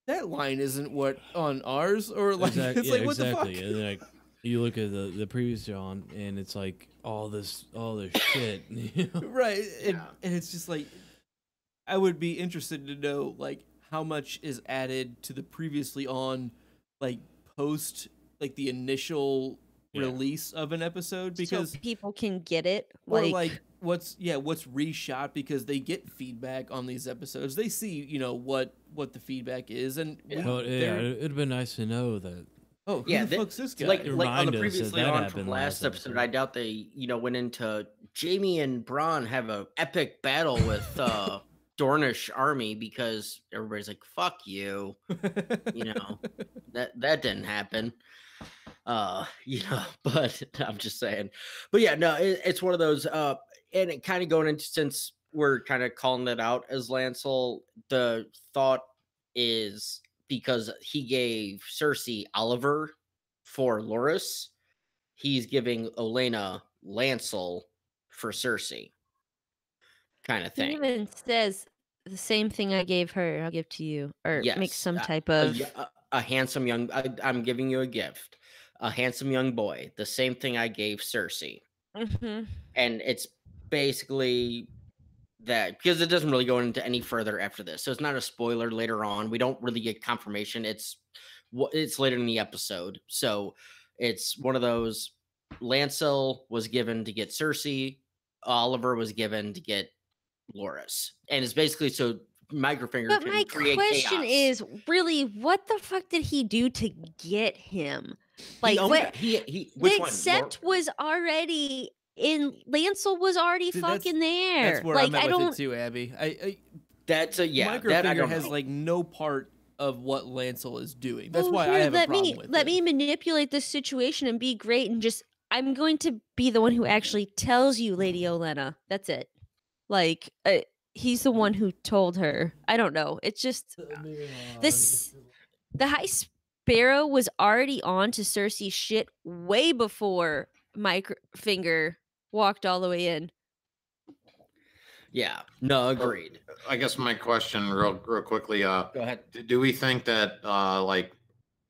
that line isn't what on ours, or like, it's like, what exactly. the fuck? And like you look at the previous John, and it's like all this shit. You know? Right. And it's just like, I would be interested to know like how much is added to the previously on, like post, like the initial release of an episode, because so people can get it. or like what's reshot, because they get feedback on these episodes. They see, what the feedback is, and it'd have been nice to know that. Oh, who the fuck's this guy? Like on Remind the us previously that on happened from last last episode, episode. I doubt they, went into Jamie and Bronn have a epic battle with Dornish army, because everybody's like, "Fuck you," that didn't happen. But I'm just saying. But yeah, no, it's one of those. And it kind of going into, since we're kind of calling it out as Lancel, the thought is because he gave Cersei Oliver for Loras, he's giving Olenna Lancel for Cersei, kind of He thing. even says the same thing I gave her, I'll give to you, or make Yes, some type of. A handsome young. I'm giving you a gift, a handsome young boy. The same thing I gave Cersei, Mhm. and it's basically that, because it doesn't really go into any further after this, so it's not a spoiler later on. We don't really get confirmation. It's later in the episode, so it's one of those. Lancel was given to get Cersei, Oliver was given to get Loras, and it's basically so Microfinger But can my create question chaos. is really, what the fuck did he do to get him? Like, what? He The which one? accept was already in. Lancel was already See, fucking there. That's where like, I'm at I with don't. it too, Abby. That's that I Microfinger don't has know. like no part of what Lancel is doing. That's Well, why I here, have a problem with it. Let me manipulate this situation and be great, and just I'm going to be the one who actually tells you, Lady Olenna. That's it. Like, he's the one who told her. I don't know. It's just this. The High Sparrow was already on to Cersei's shit way before Microfinger walked all the way in. Yeah, no, agreed. I guess my question, real quickly, Go ahead. do we think that like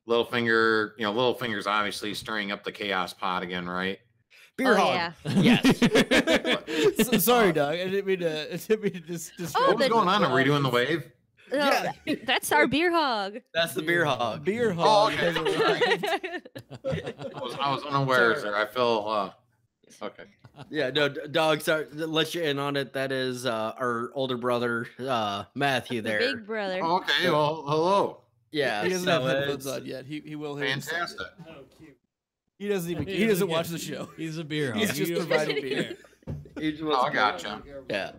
Littlefinger, Littlefinger's obviously stirring up the chaos pot again, right? Beer hog. Yeah. Yes. Sorry, Doug. I didn't mean to just Oh, What's the- going on? Are we doing the wave? No, Yeah. that's our beer hog. That's the beer hog. beer Oh, hog. okay. has arrived. I was unaware, sir. I feel okay. Yeah, no, Dog, sorry, to let you in on it. That is our older brother, Matthew The there. big brother. Okay, well, hello. Yeah, He doesn't so have headphones it's- on yet. He will hear himself. Fantastic. He doesn't even. He doesn't watch the show. He's a beer hog. He's just He doesn't providing care. beer. he just Oh, wants I to- gotcha. Yeah.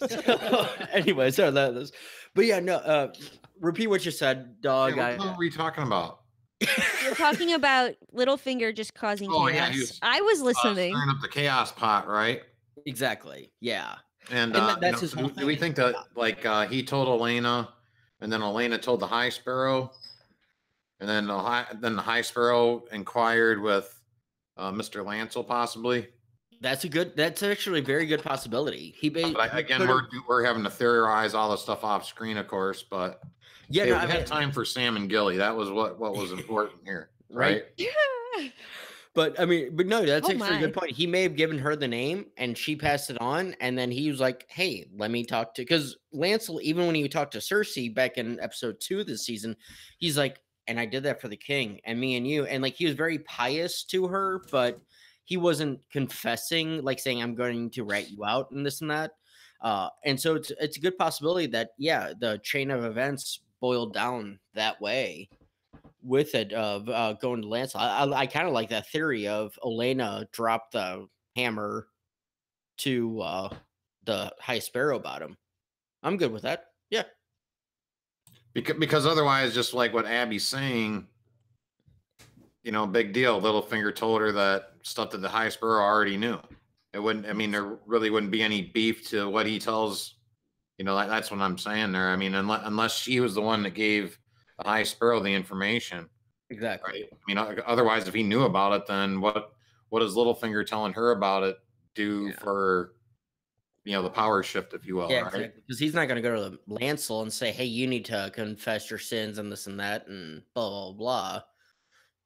So, anyway, so that is, but yeah, no. Repeat what you said, Dog. Hey, what the hell are we talking about? We're talking about Littlefinger just causing Oh, chaos. yeah, he was, I was listening. Stirring up the chaos pot, right? Exactly. Yeah. And, that's his whole do we think that like he told Olenna, and then Olenna told the High Sparrow, and then the High Sparrow inquired with Mr. Lancel possibly? That's actually a very good possibility. Again, we're having to theorize all the stuff off screen, of course, but yeah, hey, no, we I had mean, time for Sam and Gilly. That was what was important here, right? But I mean, but no, that's Oh actually a good my. point. He may have given her the name and she passed it on, and then he was like, "Hey, let me talk to," because Lancel, even when he talked to Cersei back in episode 2 of this season, he's like, "And I did that for the king and me and you," and like he was very pious to her, but he wasn't confessing, like saying, "I'm going to rat you out" and this and that. And so it's a good possibility that the chain of events boiled down that way with it of going to Lance. I kind of like that theory of Elena dropped the hammer to the High Sparrow bottom. I'm good with that. Yeah. Because otherwise, just like what Abby's saying, big deal. Littlefinger told her that stuff that the High Sparrow already knew. It wouldn't. I mean, there really wouldn't be any beef to what he tells. That's what I'm saying there. I mean, unless she was the one that gave the High Sparrow the information. Exactly. Right? I mean, otherwise, if he knew about it, then what is Littlefinger telling her about it do for, the power shift, if you will, Yeah, right? exactly. Because he's not going to go to Lancel and say, "Hey, you need to confess your sins and this and that and blah blah blah."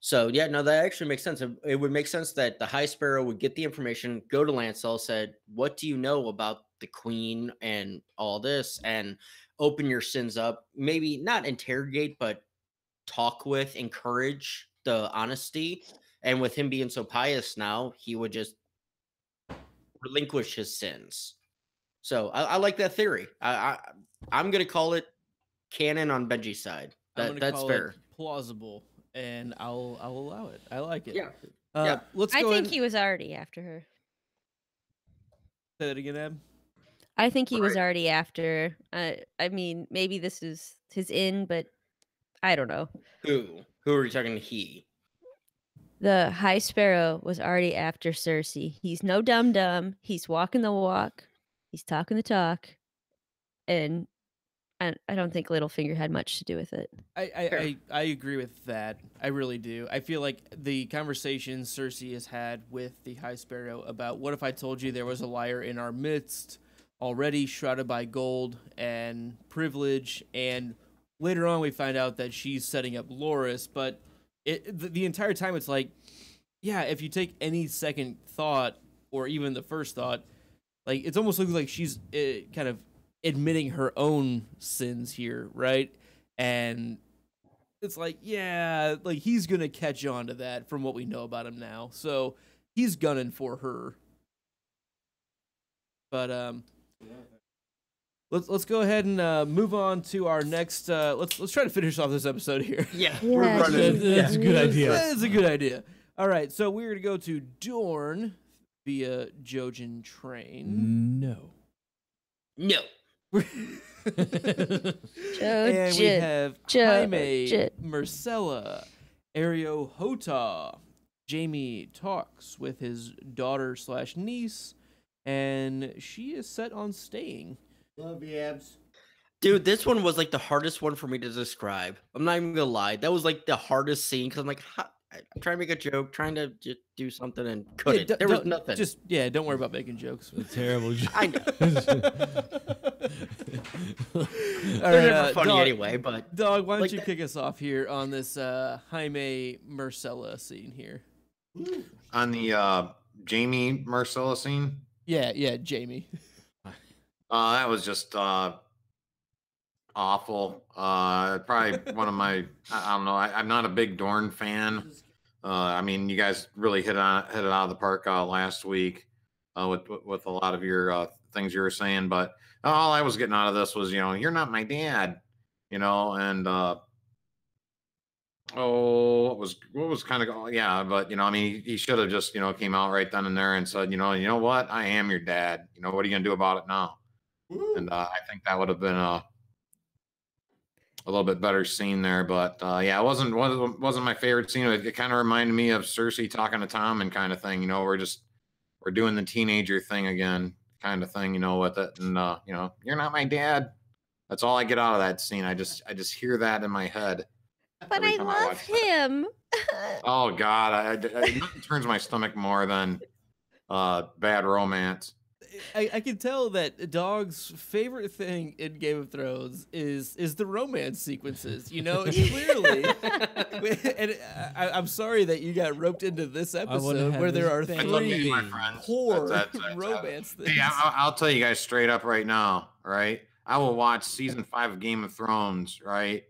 So yeah, no, that actually makes sense. It would make sense that the High Sparrow would get the information, go to Lancel, said, "What do you know about the Queen and all this?" and open your sins up. Maybe not interrogate, but talk with, encourage the honesty. And with him being so pious now, he would just relinquish his sins. So I like that theory. I'm gonna call it canon on Benji's side. That's fair. It plausible, and I'll allow it. I like it. Yeah. Let's I go. think he was already after her. Say that again, Ab. I think he was already after. I mean, maybe this is his in, but I don't know. Who are you talking to? He. The High Sparrow was already after Cersei. He's no dum-dum. He's walking the walk. He's talking the talk. And I don't think Littlefinger had much to do with it. I agree with that. I really do. I feel like the conversation Cersei has had with the High Sparrow about what if I told you there was a liar in our midst, already shrouded by gold and privilege, and later on we find out that she's setting up Loras, but the entire time it's like, yeah, if you take any second thought or even the first thought, like it's almost looks like she's kind of admitting her own sins here, right? And it's like, yeah, like he's gonna catch on to that from what we know about him now, so he's gunning for her. But let's go ahead and move on to our next. Let's try to finish off this episode here. Yeah, we're running. That's a good idea. That's a good idea. All right, so we're gonna go to Dorne via Jojen train. No. And we have Jaime, Marcella, Ario Hota. Jamie talks with his daughter/niece, and she is set on staying. Love you, Abs. Dude, this one was like the hardest one for me to describe. I'm not even gonna lie. That was like the hardest scene because I'm like, I'm trying to make a joke, trying to just do something, and couldn't. There was nothing. Don't worry about making jokes. A terrible joke. I know. All They're right, never funny Dawg, anyway, but Dawg, why don't like you that- kick us off here on this Jaime Marcella scene here? On the Jamie Marcella scene, Yeah, Jamie. that was just awful. Probably one of my. I don't know. I'm not a big Dorne fan. I mean, you guys really hit it out of the park last week with a lot of your things you were saying. But all I was getting out of this was, you're not my dad, and what was kind of, yeah, but I mean, he should have just came out right then and there and said, you know what, I am your dad. What are you gonna do about it now? And I think that would have been a little bit better scene there, but yeah, it wasn't my favorite scene. It kind of reminded me of Cersei talking to Tommen kind of thing. We're doing the teenager thing again, kind of thing, with it. And you're not my dad. That's all I get out of that scene. I just hear that in my head. But I love him. Oh God, it turns my stomach more than bad romance. I can tell that Dog's favorite thing in Game of Thrones is the romance sequences. You know, it's clearly. And I'm sorry that you got roped into this episode where there are three poor romance things. Hey, I'll tell you guys straight up right now, right? I will watch season 5 of Game of Thrones, right?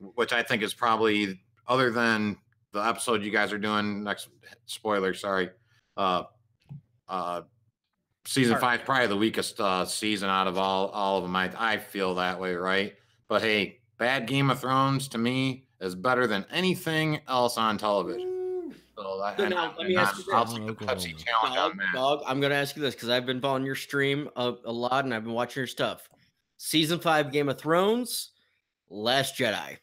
Which I think is probably, other than the episode you guys are doing next. Spoiler, sorry. Season 5 probably the weakest season out of all of them. I feel that way, right? But hey, bad Game of Thrones to me is better than anything else on television. So I'll take the Pepsi challenge on that. Dog, I'm going to ask you this because I've been following your stream a lot and I've been watching your stuff. Season 5 Game of Thrones, Last Jedi.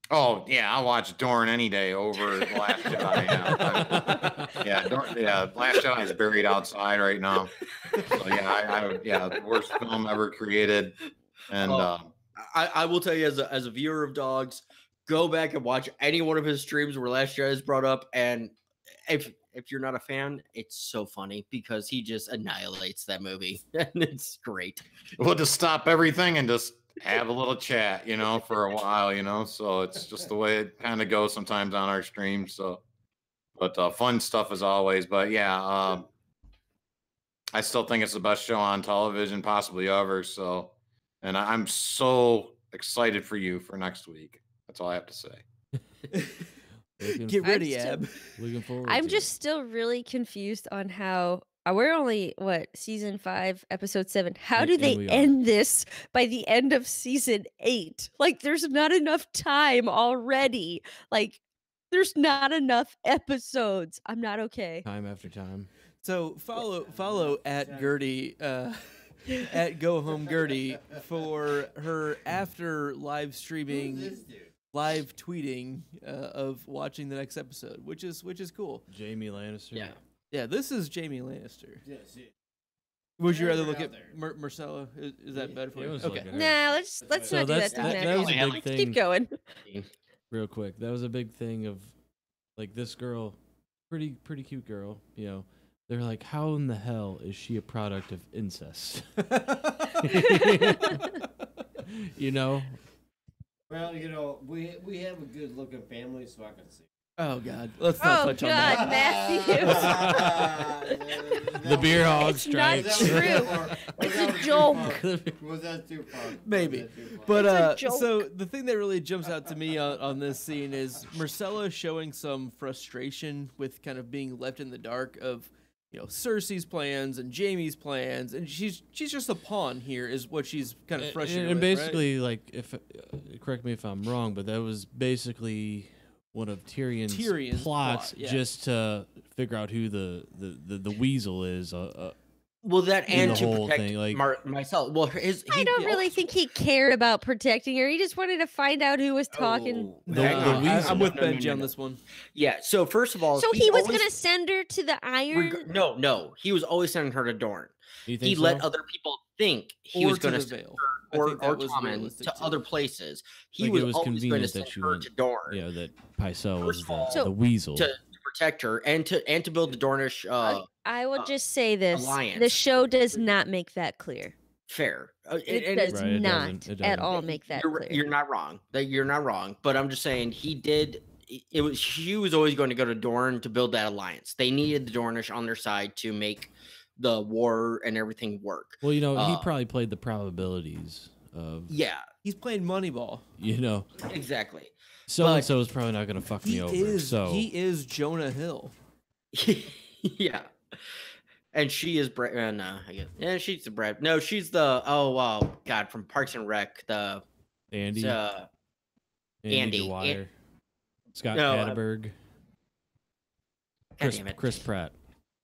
Oh yeah, I'll watch Dorne any day over The Last Jedi. Last Jedi is buried outside right now. So the worst film ever created. And I will tell you, as a viewer of Dogs, go back and watch any one of his streams where Last Jedi is brought up, and if you're not a fan, it's so funny because he just annihilates that movie, and it's great. We'll just stop everything and just have a little chat, for a while, so it's just the way it kind of goes sometimes on our stream. So, but fun stuff as always. But yeah, I still think it's the best show on television possibly ever. So, and I'm so excited for you for next week. That's all I have to say. Get ready, Ab. Looking forward. I'm just still really confused on how we're only season 5, episode 7. How do they end this by the end of season 8? Like, there's not enough time already. Like, there's not enough episodes. I'm not okay. Time after time. So follow at Gertie at Go Home Gertie for her after live streaming, live tweeting of watching the next episode, which is cool. Jamie Lannister. Yeah, this is Jamie Lannister. Yes. Would you rather look at Marcella? Is that better for you? Okay. Nah, let's not do that. That was a big thing. Keep going. Real quick, that was a big thing of, like, this girl, pretty cute girl. They're like, how in the hell is she a product of incest? Well, we have a good looking family, so I can see. Oh God, let's not touch on that. Matthew. The beer hog strike. Not true. It's a joke. Was that too far? Maybe. But so the thing that really jumps out to me on this scene is Marcella showing some frustration with kind of being left in the dark of, Cersei's plans and Jaime's plans, and she's just a pawn here, is what she's kind of frustrated and with, basically, right? Like, if correct me if I'm wrong, but that was basically one of Tyrion's plots, just to figure out who the weasel is. Well, that and the to whole protect thing, like, Marcel. Well, I don't really think he cared about protecting her. He just wanted to find out who was talking. I'm with Benji on this one. Yeah. So first of all, so he was going to send her to the Iron. No. He was always sending her to Dorne. He let other people think he was going to send her or Tommen to other places. He was always going to send her to Dorne. Yeah, that Pycelle was the weasel. To protect her and to build the Dornish. I will just say this: alliance. The show does not make that clear. Fair. It does not at all make that clear. You're not wrong. You're not wrong. But I'm just saying he did. She was always going to go to Dorne to build that alliance. They needed the Dornish on their side to make the war and everything work. Well, he probably played the probabilities of. Yeah, he's playing Moneyball. Exactly. And so is probably not going to fuck me over. He is Jonah Hill. Yeah. And she is Brad. No, I guess. Yeah, she's the Brad. No, she's the God, from Parks and Rec. The Andy. Andy Dwyer. Scott Hatterberg. Chris Pratt.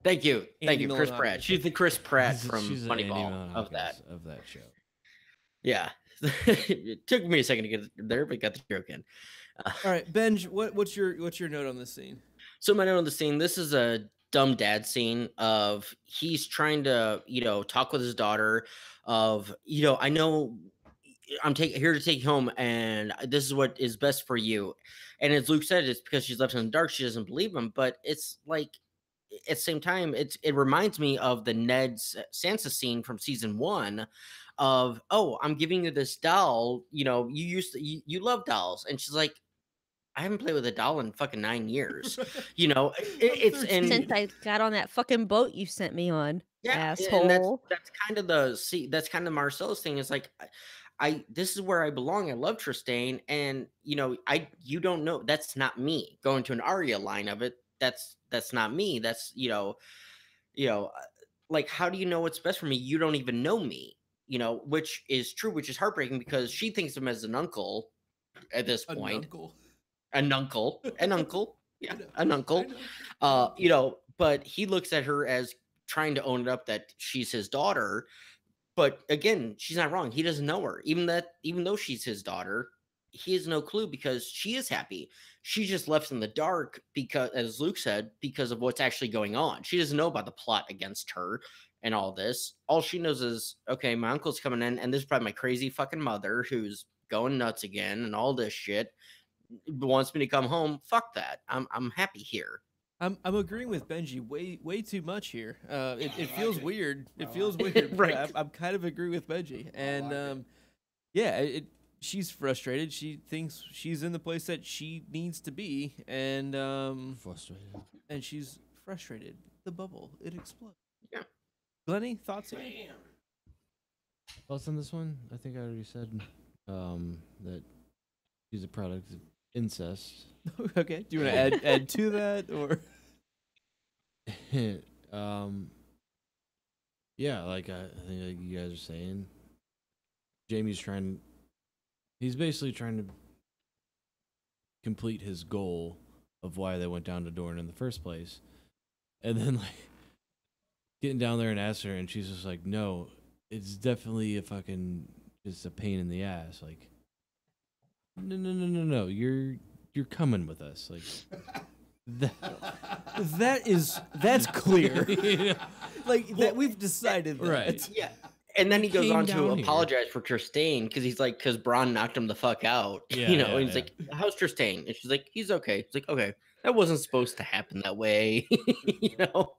Thank you, Andy Chris Milanovic. Pratt. She's the Chris Pratt from She's Moneyball of that show. Yeah, it took me a second to get there, but got the joke in. All right, Benj, what's your note on this scene? So my note on the scene: this is a dumb dad scene of he's trying to talk with his daughter of I know I'm here to take you home and this is what is best for you, and as Luke said, it's because she's left in the dark, she doesn't believe him, but it's like at the same time, it reminds me of the Ned's Sansa scene from season 1 of, oh, I'm giving you this doll. You know, you love dolls. And she's like, I haven't played with a doll in fucking 9 years. You know, it's and Since I got on that fucking boat you sent me on, yeah, asshole. and that's kind of that's kind of Marcella's thing. Is like, I this is where I belong. I love Tristane, and you know, you don't know, that's not me. Going to an Arya line of it, that's not me. That's like, how do you know what's best for me? You don't even know me. You know, which is true, which is heartbreaking because she thinks of him as an uncle at this point. An uncle, yeah, an uncle. You know, but he looks at her as trying to own it up that she's his daughter. But again, she's not wrong. He doesn't know her. Even though she's his daughter, he has no clue because she is happy. She just left in the dark because, as Luke said, because of what's actually going on. She doesn't know about the plot against her and all this. All she knows is, okay, my uncle's coming in, and this is probably my crazy fucking mother who's going nuts again and all this shit. Wants me to come home. Fuck that. I'm happy here. I'm agreeing with Benji way too much here. It feels weird. It feels weird. Right. I'm kind of agree with Benji, and yeah, she's frustrated. She thinks she's in the place that she needs to be, and Frustrated. and she's frustrated. The bubble, it explodes. Yeah. Glennie, thoughts here? Thoughts on this one? I think I already said that she's a product of incest. Okay. Do you want to add to that, or? Yeah, like I think like you guys are saying, he's basically trying to complete his goal of why they went down to Dorne in the first place, and then like getting down there and asking her, and she's just like, no, it's definitely just a pain in the ass. Like, no, you're coming with us. Like, that's clear. You know? Like that we've decided that. Right. Yeah. And then he goes came on to down here. apologize for Tristane because he's like, because Bronn knocked him the fuck out. Yeah, you know, yeah, and he's yeah. like, how's Tristane? And she's like, he's okay. He's like, okay, that wasn't supposed to happen that way. You know,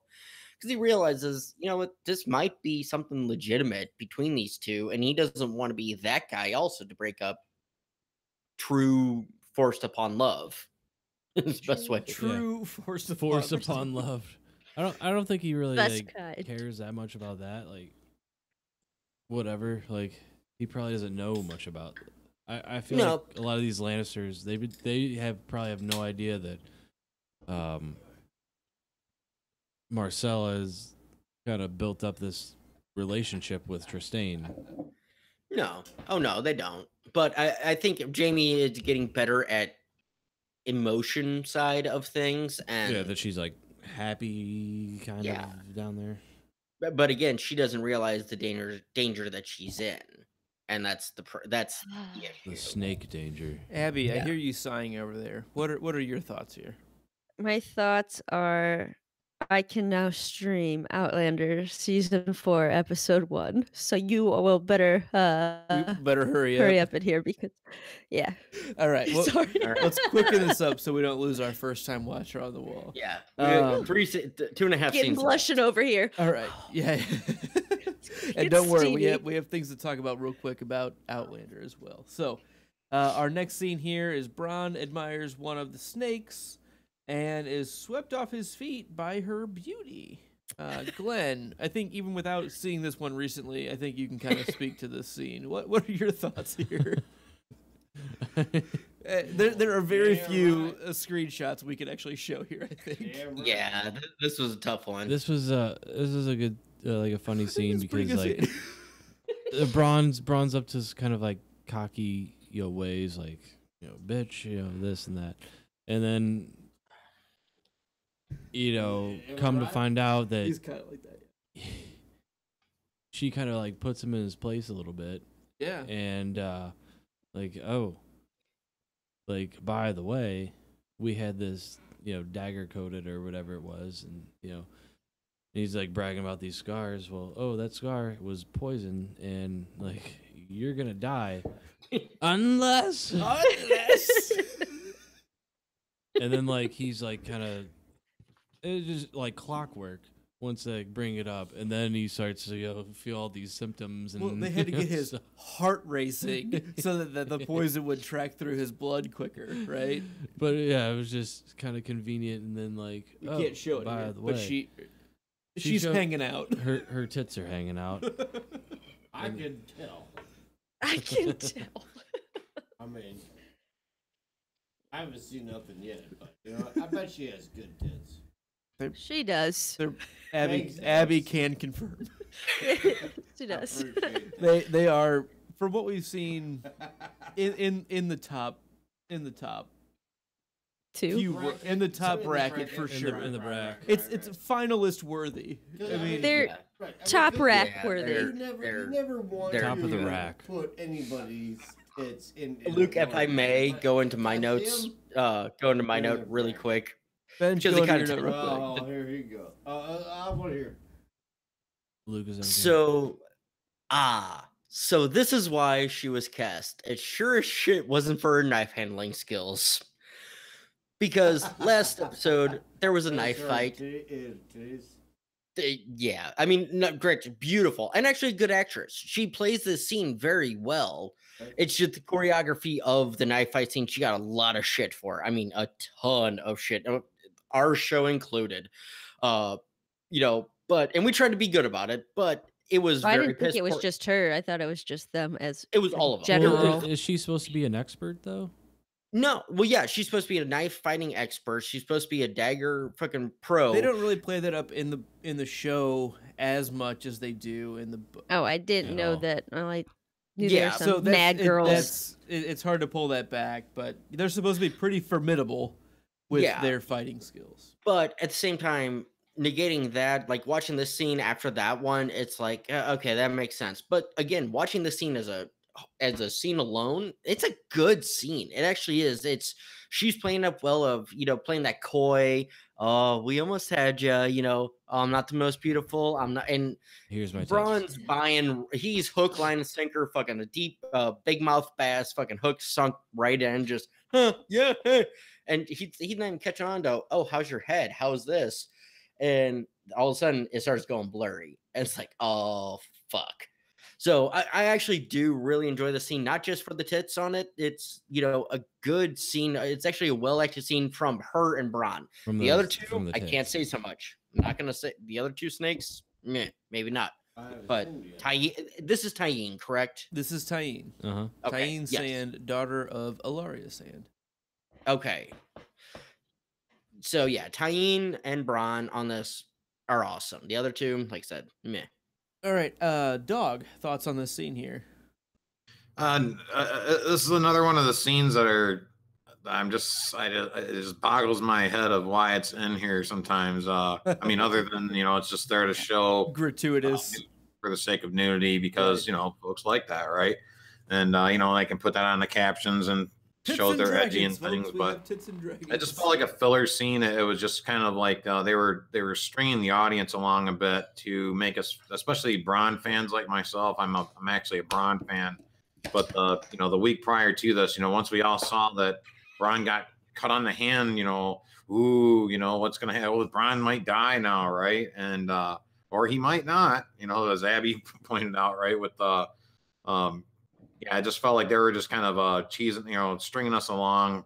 because he realizes, you know what, this might be something legitimate between these two, and he doesn't want to be that guy also to break up true forced upon love. It's the best way. True force upon love. I don't think he really That's like kind. cares that much about that. Like, whatever. Like, he probably doesn't know much about. I feel No. like a lot of these Lannisters, they probably have no idea that Marcella has kind of built up this relationship with Tristane. No. Oh no, they don't. But I think Jamie is getting better at emotion side of things, and Yeah, that she's like happy kind Yeah. of down there. but again, she doesn't realize the danger that she's in, and that's the The issue. snake danger. Abby, I Yeah. hear you sighing over there. What are your thoughts here? My thoughts are I can now stream Outlander season 4 episode 1. So you will better We better hurry up. hurry up in here because yeah. All right. Well, Sorry. All right. let's quicken this up so we don't lose our first time watcher on the wall. Yeah, Um, 2.5 Getting scenes. blushing over here. All right. Yeah. And It's don't worry, steamy. we have things to talk about real quick about Outlander as well. So, our next scene here is Bronn admires one of the snakes and is swept off his feet by her beauty. Glenn, I think even without seeing this one recently, I think you can kind of speak to this scene. What are your thoughts here? There are very few screenshots we can actually show here, I think. Yeah, this was a tough one. This is a good like a funny scene It's a pretty because good like scene. Braun's up to this kind of like cocky ways, like bitch, this and that, and then come to find out that He's kind of like that. she kind of like puts him in his place a little bit, Yeah. and like, oh, like, by the way, we had this dagger coated or whatever it was, and he's like bragging about these scars. Well, oh, that scar was poison, and like you're gonna die unless and then like he's like kind of It's just like clockwork. Once they bring it up, and then he starts to feel all these symptoms. And Well, they had to get his heart racing so that the poison would track through his blood quicker, right? But yeah, it was just kind of convenient. And then like, You can't show it by here, the way, but she's hanging out. Her tits are hanging out. I can tell. I can tell. I mean, I haven't seen nothing yet, but I bet she has good tits. She does. Abby can confirm. She does. They are, from what we've seen, in the top Two. in the top bracket for sure. In the bracket. It's finalist worthy. I mean, They're top rack worthy. You never want they're top of the to rack. put anybody's tits in Luke, if I may, go into my That's notes. him? Go into my note really quick. Ben, Because go it into kinda your note real quick. Oh, here you go. I want to hear. Luke is So this is why she was cast. It sure as shit wasn't for her knife handling skills. Because last episode there was a knife fight. Yeah, I mean, no, great, beautiful, and actually a good actress. She plays this scene very well. It's just the choreography of the knife fight scene. She got a lot of shit for. I mean, a ton of shit. Our show included. But we tried to be good about it. But it was. I very didn't think piss it was poor. just her. I thought it was just them as It was all of them. general. Is she supposed to be an expert though? No, well, yeah, she's supposed to be a knife fighting expert. She's supposed to be a dagger fucking pro. They don't really play that up in the show as much as they do in the book. Oh, I didn't know Oh. that. I knew Yeah, there were some So that's, mad girls. it's hard to pull that back, but they're supposed to be pretty formidable with Yeah. their fighting skills. But at the same time, negating that, like watching this scene after that one, it's like okay, that makes sense. But again, watching the scene as a scene alone, it's a good scene. It actually is. She's playing up well of playing that coy. Oh, we almost had you. I'm not the most beautiful. I'm not. And Here's my text. Braun's buying. He's hook, line, and sinker. Fucking a deep, big mouth bass. Fucking hook sunk right in. Just yeah. And he didn't even catch on to. Oh, how's your head? How's this? And all of a sudden, it starts going blurry. And it's like, oh fuck. So I actually do really enjoy the scene, not just for the tits on it. It's a good scene. It's actually a well acted scene from her and Braun. From The other two, from the I can't tits. say so much. I'm not gonna say the other two snakes. Meh, maybe not. But this is Tyene, correct? This is Tyene. Uh-huh. Okay, Tyene yes. Sand, daughter of Ilaria Sand. Okay. So yeah, Tyene and Braun on this are awesome. The other two, like I said, meh. All right, Dawg, thoughts on this scene here? This is another one of the scenes that are. It just boggles my head of why it's in here sometimes. I mean, other than it's just there to show Gratuitous. for the sake of nudity because folks like that, right? And they can put that on the captions and Tits show and they're edgy and dragons, things, folks, we but have tits and dragons. it just felt like a filler scene. It was just kind of like they were stringing the audience along a bit to make us, especially Braun fans like myself. I'm actually a Braun fan, but the week prior to this, once we all saw that Braun got cut on the hand, what's gonna happen? Well, Braun might die now, right? And or he might not, as Abby pointed out, right? With I just felt like they were just kind of cheesing, stringing us along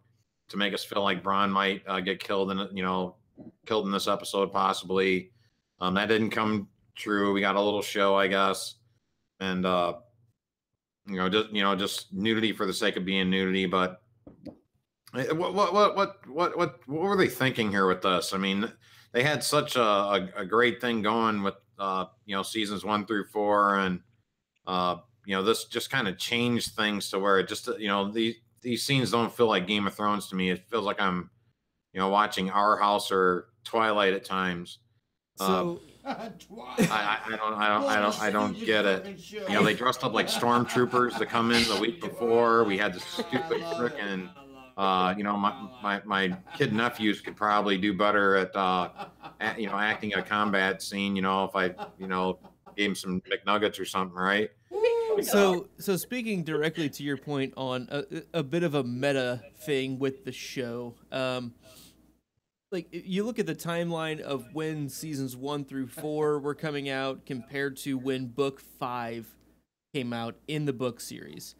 to make us feel like Braun might get killed in this episode possibly. That didn't come true. We got a little show, I guess, and just nudity for the sake of being nudity. But what were they thinking here with this? I mean, they had such a great thing going with seasons 1 through 4, and this just kind of changed things to where it just these scenes don't feel like Game of Thrones to me. It feels like I'm watching Our House or Twilight at times. So I don't get it. They dressed up like stormtroopers to come in the week before. We had the stupid frickin' my kid nephews could probably do better at acting a combat scene. If I gave him some McNuggets or something, right? So speaking directly to your point on a bit of a meta thing with the show, like you look at the timeline of when seasons 1 through 4 were coming out compared to when book 5 came out in the book series.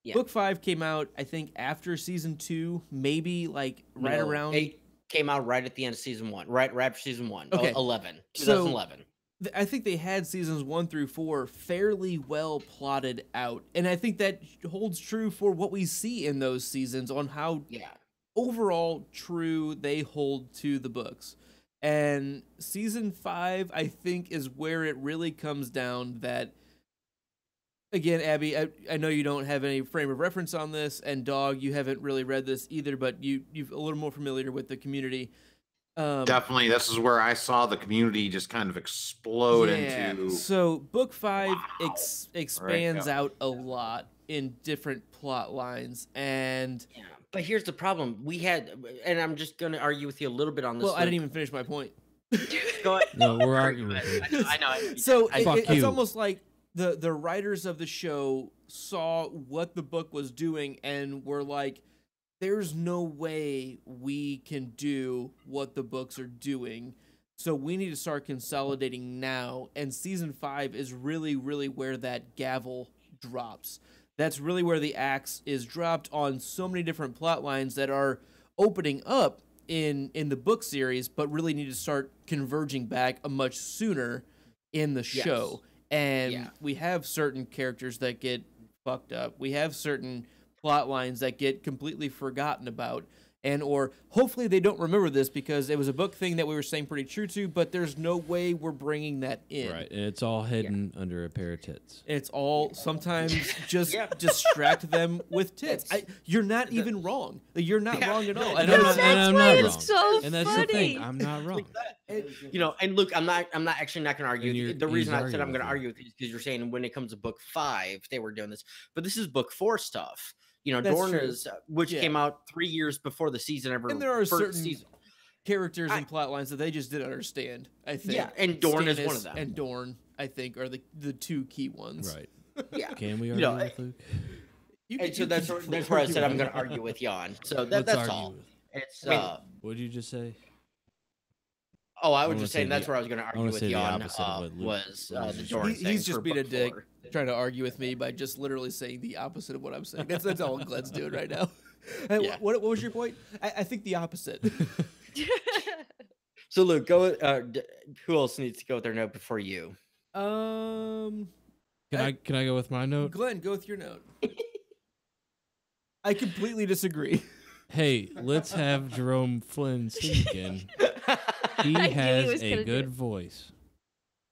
Yeah. Book 5 came out, I think, after season 2, maybe like right No, around. It came out right at the end of season 1, right after season 1. Okay. 2011. I think they had seasons 1 through 4 fairly well plotted out, and I think that holds true for what we see in those seasons on how overall true they hold to the books. And season 5, I think, is where it really comes down that, again, Abby, I know you don't have any frame of reference on this, and Dawg, you haven't really read this either, but you're a little more familiar with the community. Definitely, this is where I saw the community just kind of explode into. So book 5 expands out a lot in different plot lines, and but here's the problem: we had, and I'm just going to argue with you a little bit on this. Well, I didn't even finish my point. Go ahead. No, we're arguing. I know. So Fuck it's you. almost like the writers of the show saw what the book was doing and were like, there's no way we can do what the books are doing. So we need to start consolidating now. And season 5 is really, really where that gavel drops. That's really where the axe is dropped on so many different plot lines that are opening up in the book series, but really need to start converging back a much sooner in the show. And we have certain characters that get fucked up. We have certain plot lines that get completely forgotten about, and or hopefully they don't remember this because it was a book thing that we were staying pretty true to, but there's no way we're bringing that in. Right, and it's all hidden under a pair of tits. It's all sometimes just distract them with tits. You're not even wrong. Like, you're not wrong at all. And I'm not wrong. So and that's funny. the thing. I'm not wrong. You know, and look, I'm actually not going to argue. The reason I said I'm going to argue with you is because you're saying when it comes to book 5, they were doing this, but this is book 4 stuff. You know, Dorna's, which came out 3 years before the season ever. And there are certain characters and plot lines that they just didn't understand, I think. Yeah, and Dorn is one of them. And Dorn, I think, are the two key ones. Right. Yeah. Can we argue with Luke? And so that's where I said I'm going to argue with you on. So that's all. It's what did you just say? Oh, I was just saying that's where I was going to argue with you on. Was the Dorn thing. He's just being a dick, trying to argue with me by just literally saying the opposite of what I'm saying. That's all Glenn's doing right now. What was your point? I think the opposite. So Luke, go. Who else needs to go with their note before you? Can I go with my note? Glenn, go with your note. I completely disagree. Hey, let's have Jerome Flynn sing again. He has a good voice.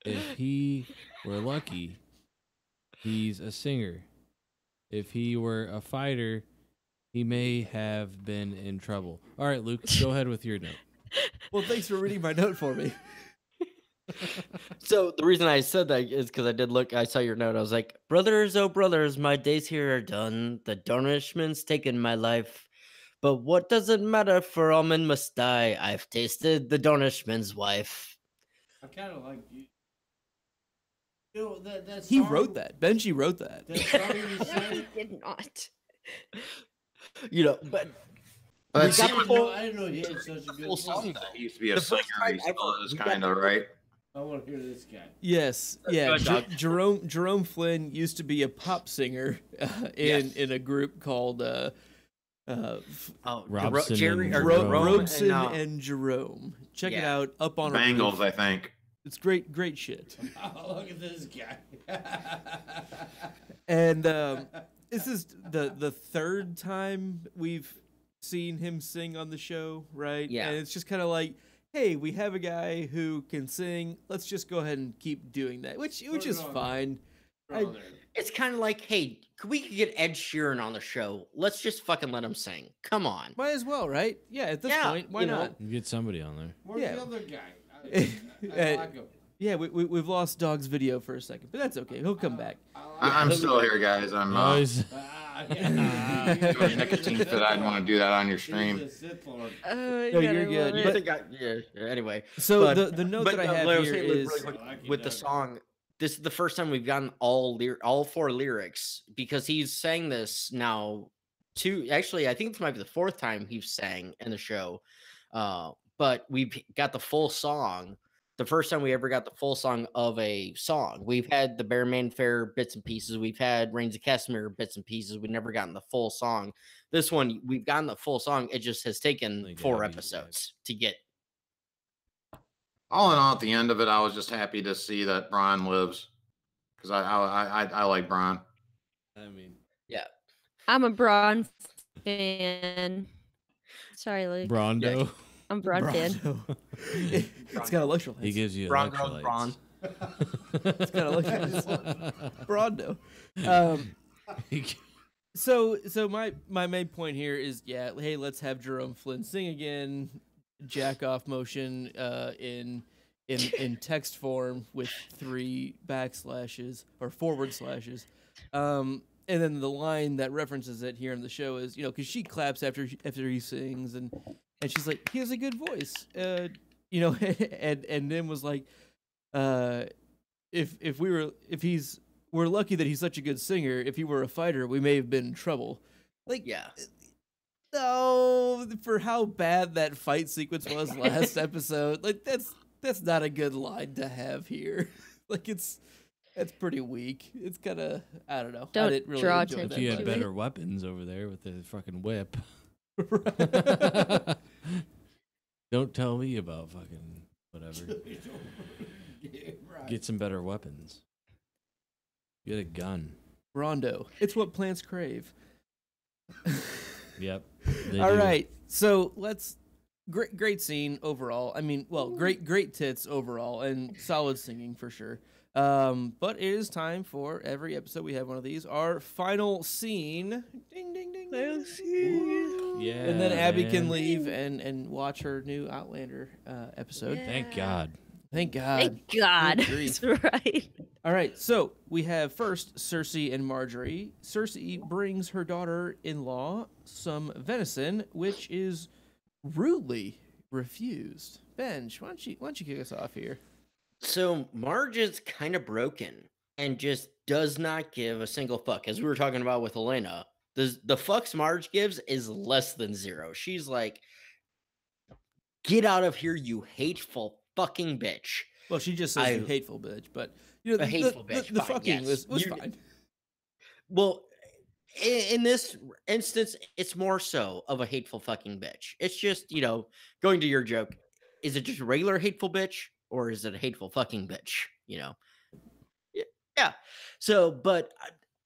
If he were lucky, he's a singer. If he were a fighter, he may have been in trouble. All right, Luke, go ahead with your note. Well, thanks for reading my note for me. So the reason I said that is because I did look. I saw your note. I was like, brothers, oh brothers, my days here are done. The Dornishman's taken my life. But what does it matter, for all men must die? I've tasted the Dornishman's wife. I kind of like you. You know, that He song, wrote that. Benji wrote that. That song you No, sang. he did not. You know, but I we got didn't the know- I didn't know he had such a good full song voice. though. He used to be a The singer. first time He still ever, is we got kind of, the- right? I want to hear this guy. Yes, yeah. Good, Doug. Jerome Flynn used to be a pop singer in a group called Robson Jerry and or Jerome. Robson and, and Jerome. Check it yeah. out up on Bangles, our I think. It's great shit. Oh, look at this guy. And this is the third time we've seen him sing on the show, right? Yeah. And it's just kind of like, hey, we have a guy who can sing. Let's just go ahead and keep doing that, which is fine. It's kind of like, hey, we could get Ed Sheeran on the show. Let's just fucking let him sing. Come on. Might as well, right? Yeah, at this point, why not? You get somebody on there. Where's Yeah. the other guy? I like him. Yeah, we've lost Dog's video for a second, but that's okay. He'll come back. I'm still here, guys. I'm Always. doing a nicotine fit. I didn't want to do that on your stream. He's a Sith Lord. No, you're good. But anyway. So But- the note but that I have what was here saying, Luke, is really quick, I like you, with the Doug. song. This is the first time we've gotten all 4 lyrics, because he's sang this now. Actually, I think this might be the 4th time he's sang in the show. But but we got the full song. The first time we ever got the full song of a song. We've had the Bearman Fair bits and pieces. We've had Reigns of Casimir bits and pieces. We've never gotten the full song. This one, we've gotten the full song. It just has taken Like 4 Abby, episodes to get. All in all, at the end of it, I was just happy to see that Braun lives because I like Braun. I mean, Yeah. I'm a Braun fan. Sorry, Luke. Brondo. I'm a Braun fan. Brondo. It's got electrolytes. He gives you Braun girls, electrolytes. Braun. It's got electrolytes. Brondo. So my main point here is, hey, let's have Jerome Flynn sing again, jack off motion in text form with 3 backslashes or forward slashes. And then the line that references it here in the show is, because she claps after he sings, and she's like, he has a good voice, and then was like, we're lucky that he's such a good singer. If he were a fighter, we may have been in trouble. Like, Yeah. No, for how bad that fight sequence was last episode, like that's not a good line to have here. Like that's pretty weak. It's kind of, I don't know. I Don't didn't really draw enjoy attention that If you much. had better weapons over there with the fucking whip. Don't tell me about fucking whatever. Get some better weapons. Get a gun. Rondo. It's what plants crave. Yep. All right. So let's great scene overall. I mean, well, great tits overall and solid singing for sure. But it is time for every episode we have one of these. Our final scene. Ding ding ding. Ding, ding. Yeah. And then Abby man. can leave and watch her new Outlander episode. Thank God. Thank God. Thank God. Good grief. That's right. All right, so we have first Cersei and Marjorie. Cersei brings her daughter-in-law some venison, which is rudely refused. Benj, why don't you kick us off here? So Marge is kind of broken and just does not give a single fuck. As we were talking about with Elena, the fucks Marge gives is less than 0. She's like, get out of here, you hateful fucking bitch. Well, she just says you hateful bitch, but a hateful bitch. The fine, fucking yes. was fine. Well, in this instance, it's more so of a hateful fucking bitch. It's just, going to your joke, is it just a regular hateful bitch or is it a hateful fucking bitch? Yeah. So, but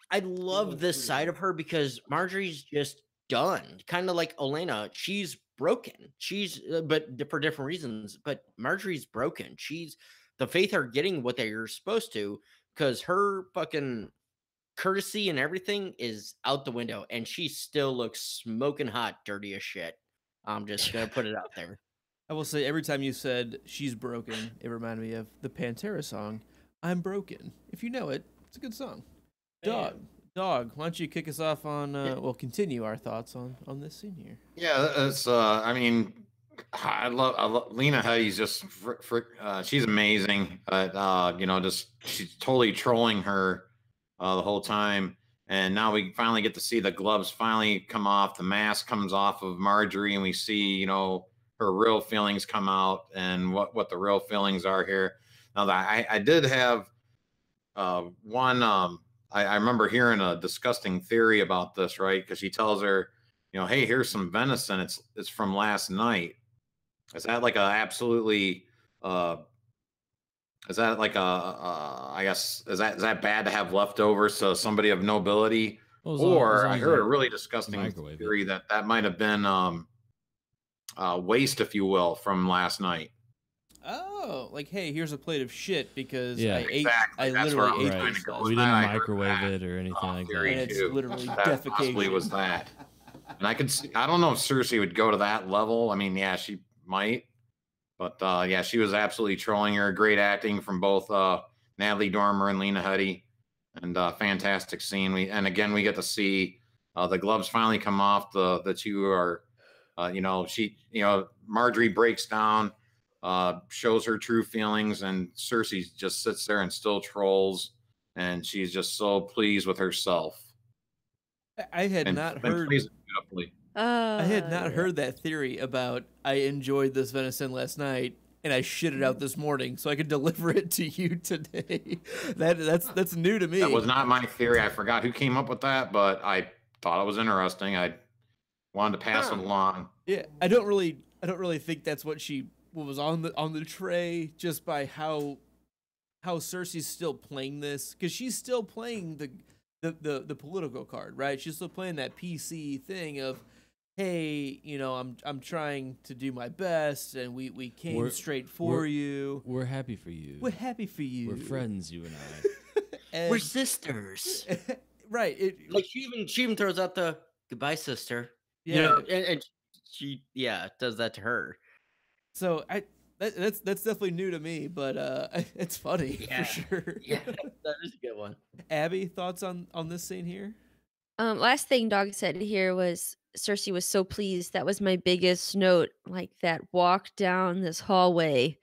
I love this side of her because Marjorie's just done. Kind of like Olenna, she's broken. She's, but for different reasons. But Marjorie's broken. The Faith are getting what they're supposed to because her fucking courtesy and everything is out the window, and she still looks smoking hot, dirty as shit. I'm just gonna put it out there. I will say, every time you said she's broken, it reminded me of the Pantera song, I'm Broken. If you know it, it's a good song. Dawg, why don't you kick us off on, continue our thoughts on this scene here. Yeah, it's, I mean, I love Lena Headey's just, she's amazing. She's totally trolling her the whole time. And now we finally get to see the gloves finally come off. The mask comes off of Marjorie, and we see, her real feelings come out and what the real feelings are here. Now, I did have one. I remember hearing a disgusting theory about this, right? Because she tells her, hey, here's some venison. It's from last night. Is that like is that like I guess, is that bad to have leftovers so somebody of nobility? Or I heard a really disgusting theory that might have been waste, if you will, from last night. Oh, like, hey, here's a plate of shit because Yeah. I That's literally where ate I was this trying to go stuff. with We that. didn't I heard microwave that it or anything like theory, that. And it's too. literally That possibly defecation. was that. And I could see, I don't know if Cersei would go to that level. I mean, yeah, she might. But yeah, she was absolutely trolling her. Great acting from both Natalie Dormer and Lena Headey. And fantastic scene. We get to see the gloves finally come off. The two are, Marjorie breaks down, shows her true feelings, and Cersei just sits there and still trolls. And she's just so pleased with herself. I had not heard. Plays it beautifully. I had not Yeah. heard that theory about I enjoyed this venison last night and I shit it out this morning so I could deliver it to you today. That's new to me. That was not my theory. I forgot who came up with that, but I thought it was interesting. I wanted to pass it along. Yeah, I don't really think that's what was on the tray, just by how Cersei's still playing this, because she's still playing the political card, right? She's still playing that PC thing of, hey, I'm trying to do my best, and we came straight for you. We're happy for you. We're happy for you. We're friends, you and I. We're sisters. Right. Like she even throws out the goodbye, sister. Yeah. And she does that to her. So that's definitely new to me, but it's funny for sure. Yeah, that is a good one. Abby, thoughts on this scene here? Last thing Dawg said here was Cersei was so pleased. That was my biggest note. Like that walk down this hallway,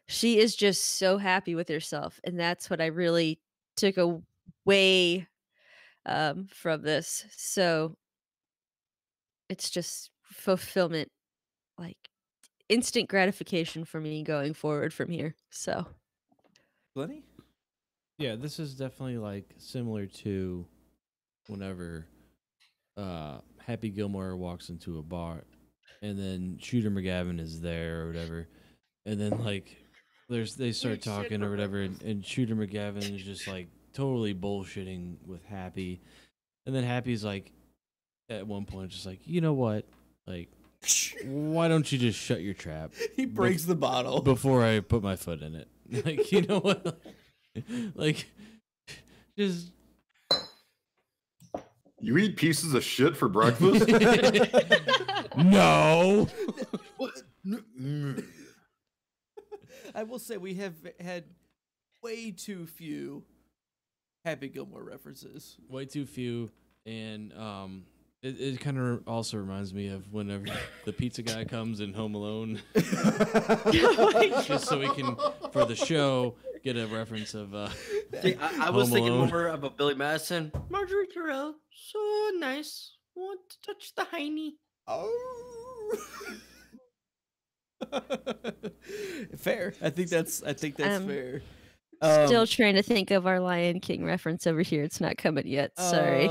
she is just so happy with herself, and that's what I really took away from this. So it's just fulfillment, like instant gratification for me going forward from here. So, Glennie? Yeah, this is definitely like similar to whenever Happy Gilmore walks into a bar and then Shooter McGavin is there or whatever, and then like they start talking or whatever, and Shooter McGavin is just like totally bullshitting with Happy, and then Happy's like at one point just like, you know what, like, why don't you just shut your trap? He breaks the bottle before I put my foot in it. Like, you know what? Like, just. You eat pieces of shit for breakfast? No. I will say we have had way too few Happy Gilmore references. Way too few, and it kind of also reminds me of whenever the pizza guy comes in Home Alone, just so we can, for the show, get a reference of. I was thinking more of a Billy Madison. Marjorie Terrell, so nice. Want to touch the hiney? Oh. Fair. I think that's fair. Still trying to think of our Lion King reference over here. It's not coming yet. Sorry.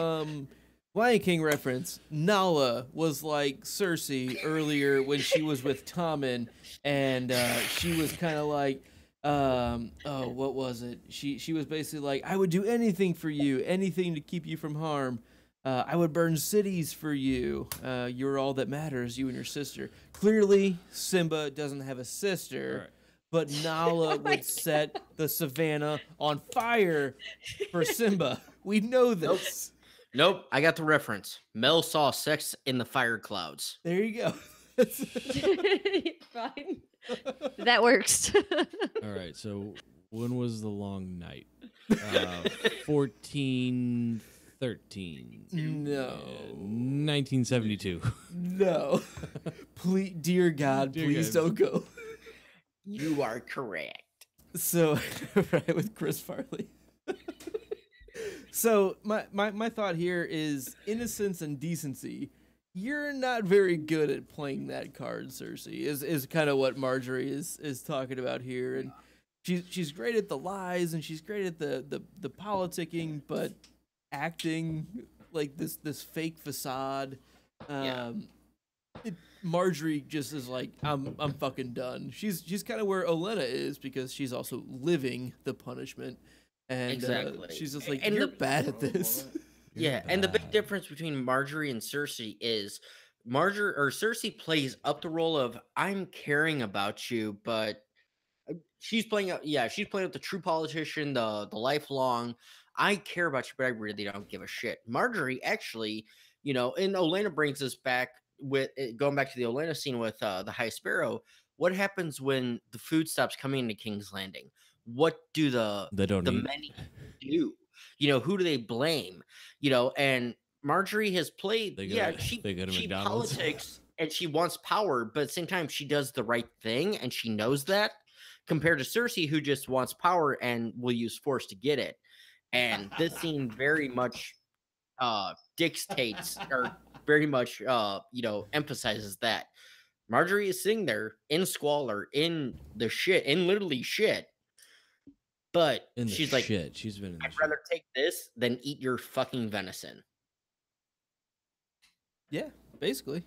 Lion King reference. Nala was like Cersei earlier when she was with Tommen, and she was kind of like, what was it? She was basically like, I would do anything for you, anything to keep you from harm. I would burn cities for you. You're all that matters, you and your sister. Clearly, Simba doesn't have a sister. Right. But Nala would set the savannah on fire for Simba. We know this. Nope, I got the reference. Mel saw sex in the fire clouds. There you go. Fine. That works. All right, so when was the long night? 1413. No. 1972. No. Please, dear God, please don't go. You are correct. So, right, with Chris Farley. So, my thought here is innocence and decency. You're not very good at playing that card, Cersei, is kind of what Marjorie is talking about here. And she's great at the lies and she's great at the politicking, but acting like this fake facade. Marjorie just is like, I'm fucking done. She's kind of where Olenna is, because she's also living the punishment, and exactly. She's just like, you're bad at this. Yeah, and the big difference between Marjorie and Cersei is Cersei plays up the role of I'm caring about you, but she's playing up the true politician, the lifelong I care about you, but I really don't give a shit. Marjorie actually, and Olenna brings us back with going back to the Olenna scene with the High Sparrow. What happens when the food stops coming into King's Landing? What do the men do? Who do they blame? And Marjorie has played. She politics and she wants power, but at the same time she does the right thing and she knows that. Compared to Cersei, who just wants power and will use force to get it. And this scene very much dictates or very much, emphasizes that Marjorie is sitting there in squalor, in the shit, in literally shit. But In the she's like, shit. She's been in the I'd shit. rather take this than eat your fucking venison. Yeah, basically.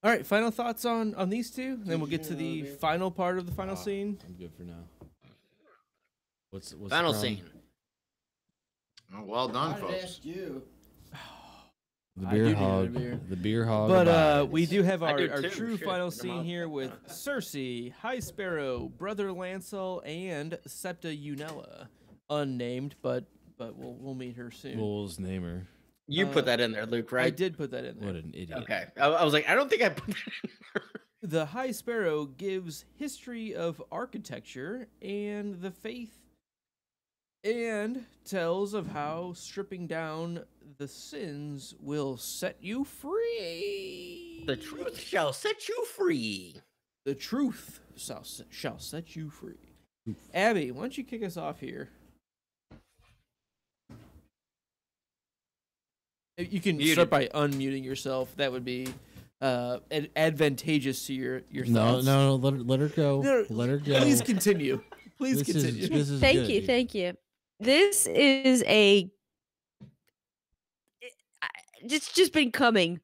All right, final thoughts on these two, and then we'll get to the final part of the final scene. I'm good for now. What's Final the problem? scene. Oh, well done, I'd folks. ask you. The I do beer need hog. another beer. The beer hog. But abides. we do have I our do too, true shit. final Put 'em scene out. here with Cersei, High Sparrow, Brother Lancel, and Septa Unella. Unnamed, but we'll meet her soon. We'll just name her. You put that in there, Luke, right? I did put that in there. What an idiot. Okay. I was like, I don't think I put that in there. The High Sparrow gives history of architecture and the faith, and tells of how stripping down the sins will set you free. The truth shall set you free. The truth shall set you free. Abby, why don't you kick us off here? You can start by unmuting yourself. That would be advantageous to your thoughts. No, let her go. No, let her go. Please continue. Please This continue. This is Thank good. you, thank you. This is it's just been coming.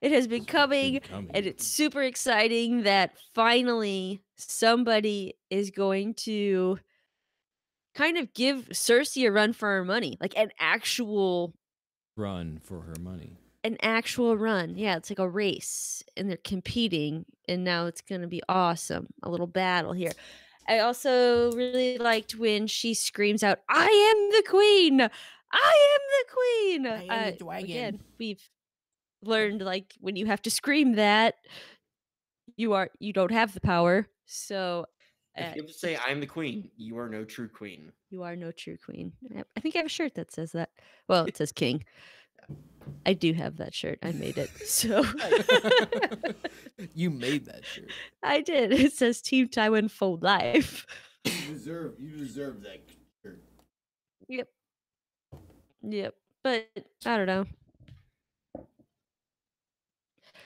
It has been coming, and it's super exciting that finally somebody is going to kind of give Cersei a run for her money, like an actual Run for her money. run. Yeah, it's like a race, and they're competing, and now it's going to be awesome. A little battle here. I also really liked when she screams out, "I am the queen! I am the queen!" I am the dragon. Again, we've learned, like, when you have to scream that, you don't have the power. So If you have to say, I'm the queen, you are no true queen. you are no true queen. I think I have a shirt that says that. Well, it says king. I do have that shirt. I made it. So You made that shirt. I did. It says Team Tywin for life. You deserve that shirt. Yep. But I don't know.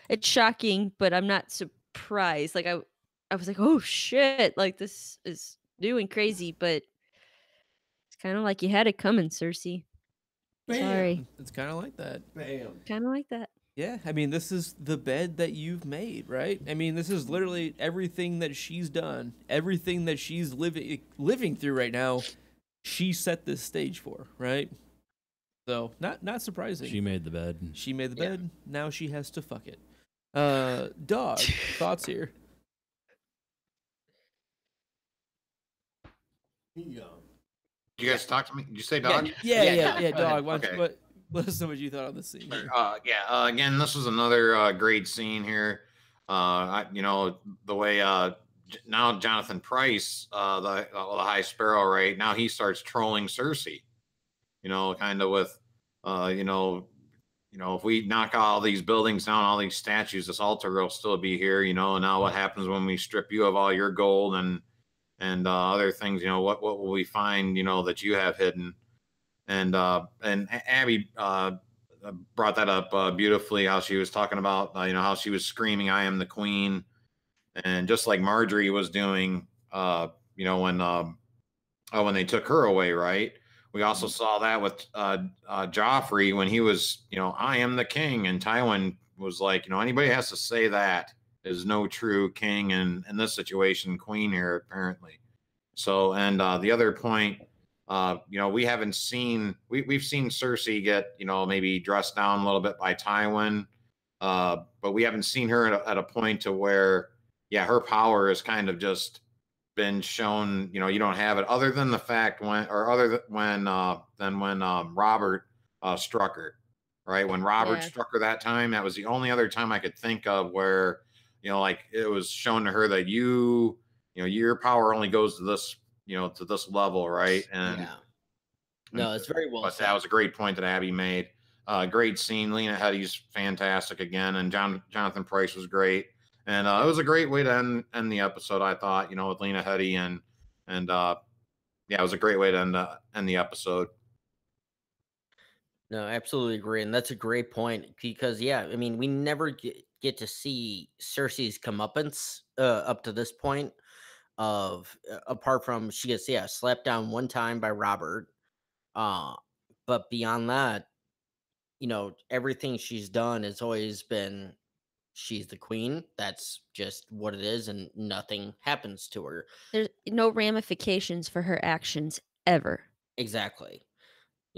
It's shocking, but I'm not surprised. Like I was like, oh shit, like this is new and crazy, but it's kind of like you had it coming, Cersei. Bam. Sorry. It's kind of like that. Bam. Kind of like that. Yeah, I mean, this is the bed that you've made, right? I mean, this is literally everything that she's done, everything that she's living through right now. She set this stage for, right? So not surprising. She made the bed. She made the bed. Now she has to fuck it. Dog, thoughts here? Yeah. Did you guys talk to me? Did you say dog? Yeah, Dog. Dog. Why don't Okay. you, let us know what you thought on this scene. Here. Again, this was another great scene here. The way now Jonathan Pryce, the High Sparrow, right now he starts trolling Cersei. Kind of with, if we knock all these buildings down, all these statues, this altar will still be here. Now what happens when we strip you of all your gold and other things? What will we find? That you have hidden. And Abby brought that up beautifully. How she was talking about how she was screaming, "I am the queen," and just like Marjorie was doing, when they took her away, right? We also saw that with Joffrey when he was, "I am the king," and Tywin was like, anybody has to say that is no true king, and in this situation, queen here apparently. So, and the other point. We haven't seen we've seen Cersei get maybe dressed down a little bit by Tywin, but we haven't seen her at a point to where her power has kind of just been shown. You don't have it other than the fact when Robert struck her, right? When Robert struck her that time, that was the only other time I could think of where like it was shown to her that your power only goes to this. To this level, right? And no, it's very well but said. that was a great point that Abby made. Great scene. Lena Headey's fantastic again, and Jonathan Pryce was great. And it was a great way to end the episode, I thought. With Lena Headey and it was a great way to end the episode. No, I absolutely agree, and that's a great point because yeah, I mean, we never get to see Cersei's comeuppance up to this point of apart from she gets slapped down one time by Robert, uh, but beyond that, everything she's done has always been she's the queen. That's just what it is, and nothing happens to her. There's no ramifications for her actions ever. Exactly.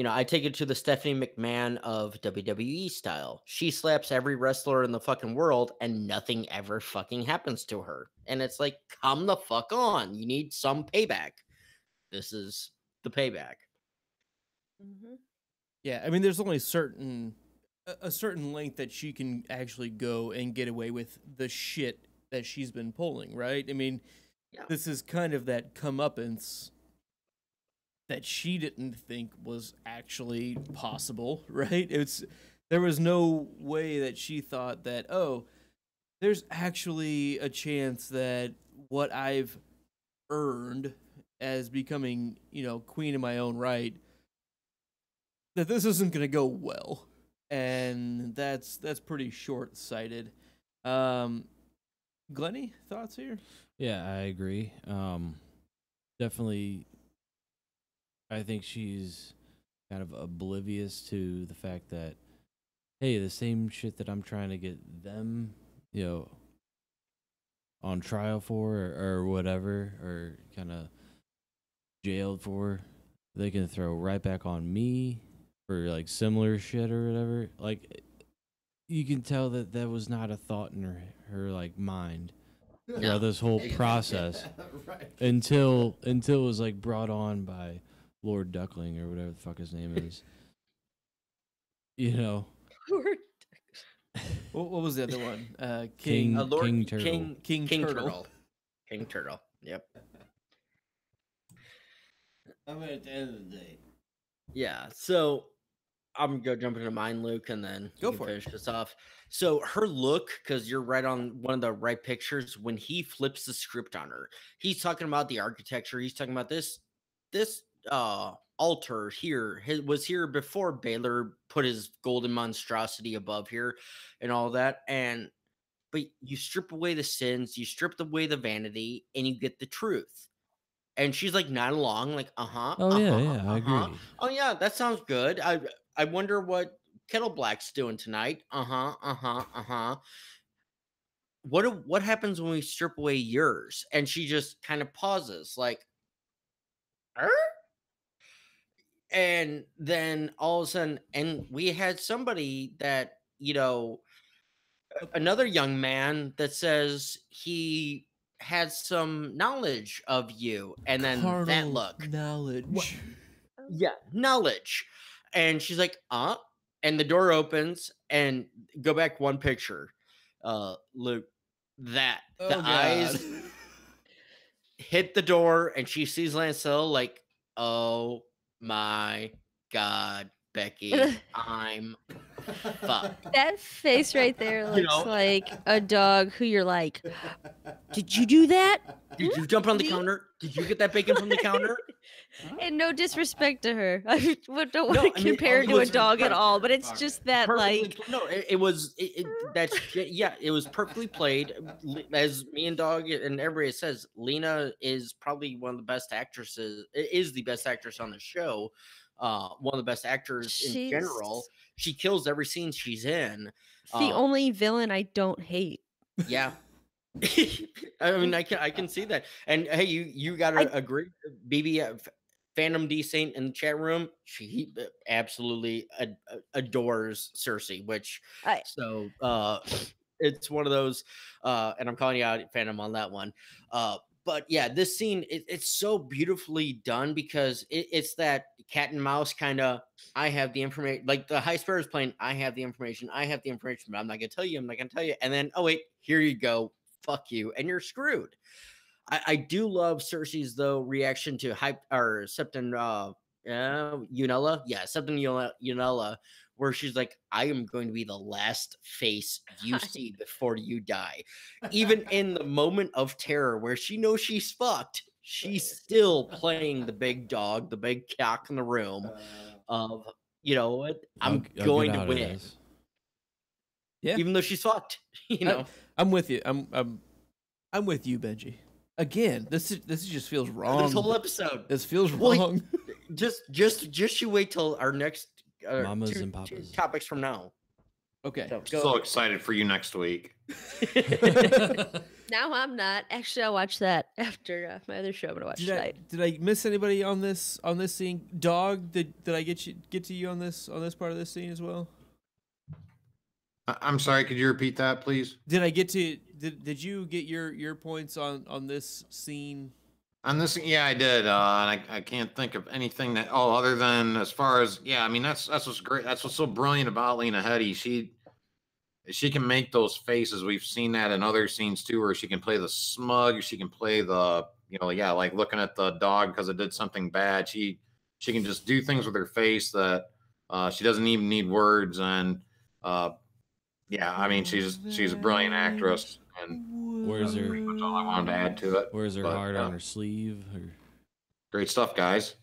I take it to the Stephanie McMahon of WWE style. She slaps every wrestler in the fucking world and nothing ever fucking happens to her. And it's like, come the fuck on. You need some payback. This is the payback. Yeah, I mean, there's only a certain length that she can actually go and get away with the shit that she's been pulling, right? I mean, this is kind of that comeuppance that she didn't think was actually possible, right? There was no way that she thought that, oh, there's actually a chance that what I've earned as becoming, queen in my own right, that this isn't going to go well. And that's pretty short-sighted. Glennie, thoughts here? Yeah, I agree. Definitely, I think she's kind of oblivious to the fact that, hey, the same shit that I'm trying to get them, on trial for or whatever, or kind of jailed for, they can throw right back on me for like similar shit or whatever. Like, you can tell that was not a thought in her like mind throughout this whole process Right. until it was like brought on by Lord Duckling or whatever the fuck his name is. What was the other one? King Lord Turtle. King Turtle. Turtle. King Turtle. Yep. I mean, at the end of the day, Yeah. So I'm gonna jump into mine, Luke, and then Go you can for it. finish this off. So her look, because you're right on one of the right pictures, when he flips the script on her, he's talking about the architecture. He's talking about this altar here was here before Baylor put his golden monstrosity above here and all that. But you strip away the sins, you strip away the vanity, and you get the truth. And she's like nodding along, like, Oh, yeah, I agree. Oh yeah, that sounds good. I wonder what Kettle Black's doing tonight. What happens when we strip away yours? And she just kind of pauses, like, and then all of a sudden, and we had somebody that, another young man that says he had some knowledge of you, and then that Carnal look. knowledge. Yeah, knowledge. And she's like, and the door opens, and go back one picture. Luke, the eyes hit the door, and she sees Lancel like, oh my God, Becky, I'm fucked. That face right there looks know? like a dog who you're like, did you do that? Did you jump on the counter? Did you get that bacon from the counter? And no disrespect to her. I don't No, want to I mean, compare it to a was dog at all, but it's just that like it was it was perfectly played. As me and Dog and everybody says, Lena is probably one of the best actresses. Is the best actress on the show. One of the best actors in general. She kills every scene she's in. The only villain I don't hate. Yeah. I mean, I can see that. And hey, you gotta agree, BB. Phantom D Saint in the chat room, she absolutely adores Cersei, which it's one of those, and I'm calling you out, Phantom, on that one. But yeah, this scene, it's so beautifully done because it's that cat and mouse kind of, I have the information, like the High Sparrow is playing, I have the information, but I'm not going to tell you, And then, oh wait, here you go, fuck you, and you're screwed. I do love Cersei's, though, reaction to Septon Unella. Yeah, Septon Unella, where she's like, I am going to be the last face you see before you die. Even in the moment of terror where she knows she's fucked, she's still playing the big dog, the big cock in the room of, you know what? I'm I'll going get to out of win, this. Yeah. even though she's fucked. You know, I'm with you. I'm with you, Benji. Again, this just feels wrong. this whole episode. This feels Well, wrong. Just you wait till our next Mamas two and papas. topics from now. Okay. So, So excited for you next week. Now I'm not. Actually, I'll watch that after my other show I'm gonna watch tonight. Did I miss anybody on this scene? Dog, did I get to you on this part of this scene as well? I'm sorry, could you repeat that, please? Did I get to did you get your points on this scene? On this, yeah, I did. And I can't think of anything that other than as far as I mean that's what's great. That's what's so brilliant about Lena Headey. She can make those faces. We've seen that in other scenes too, where she can play the smug. She can play the like looking at the dog because it did something bad. She can just do things with her face that she doesn't even need words. And I mean she's a brilliant actress. And Where's her? that's all I wanted to add to it. Where's her But, heart on her sleeve? Great stuff, guys.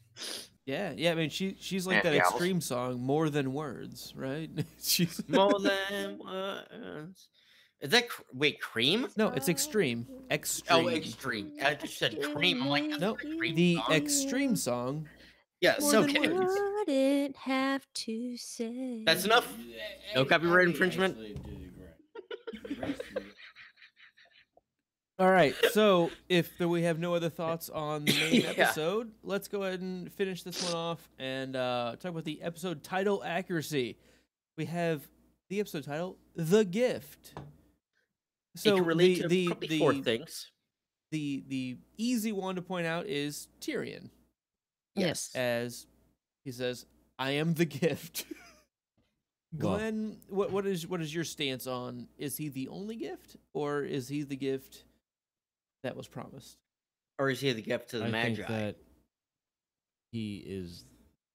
Yeah. I mean, she's like And that gals. Extreme song, More Than Words, right? She's more than words. Is that Cream? no, it's Extreme. Extreme. Oh, Extreme. I just said Cream. I'm like, that's No, not a Cream the song. Extreme song. Yeah, More so Than okay. Words. Wouldn't have to say. That's enough. No copyright infringement? All right, so if we have no other thoughts on the main Yeah. episode, let's go ahead and finish this one off and talk about the episode title accuracy. We have the episode title, The Gift. So it can relate to probably the 4 things. the easy one to point out is Tyrion, Yes. as he says, "I am the gift." Well- Glenn, what is your stance on? Is he the only gift, or is he the gift that was promised? Or is he the gift to the I Magi? think that he is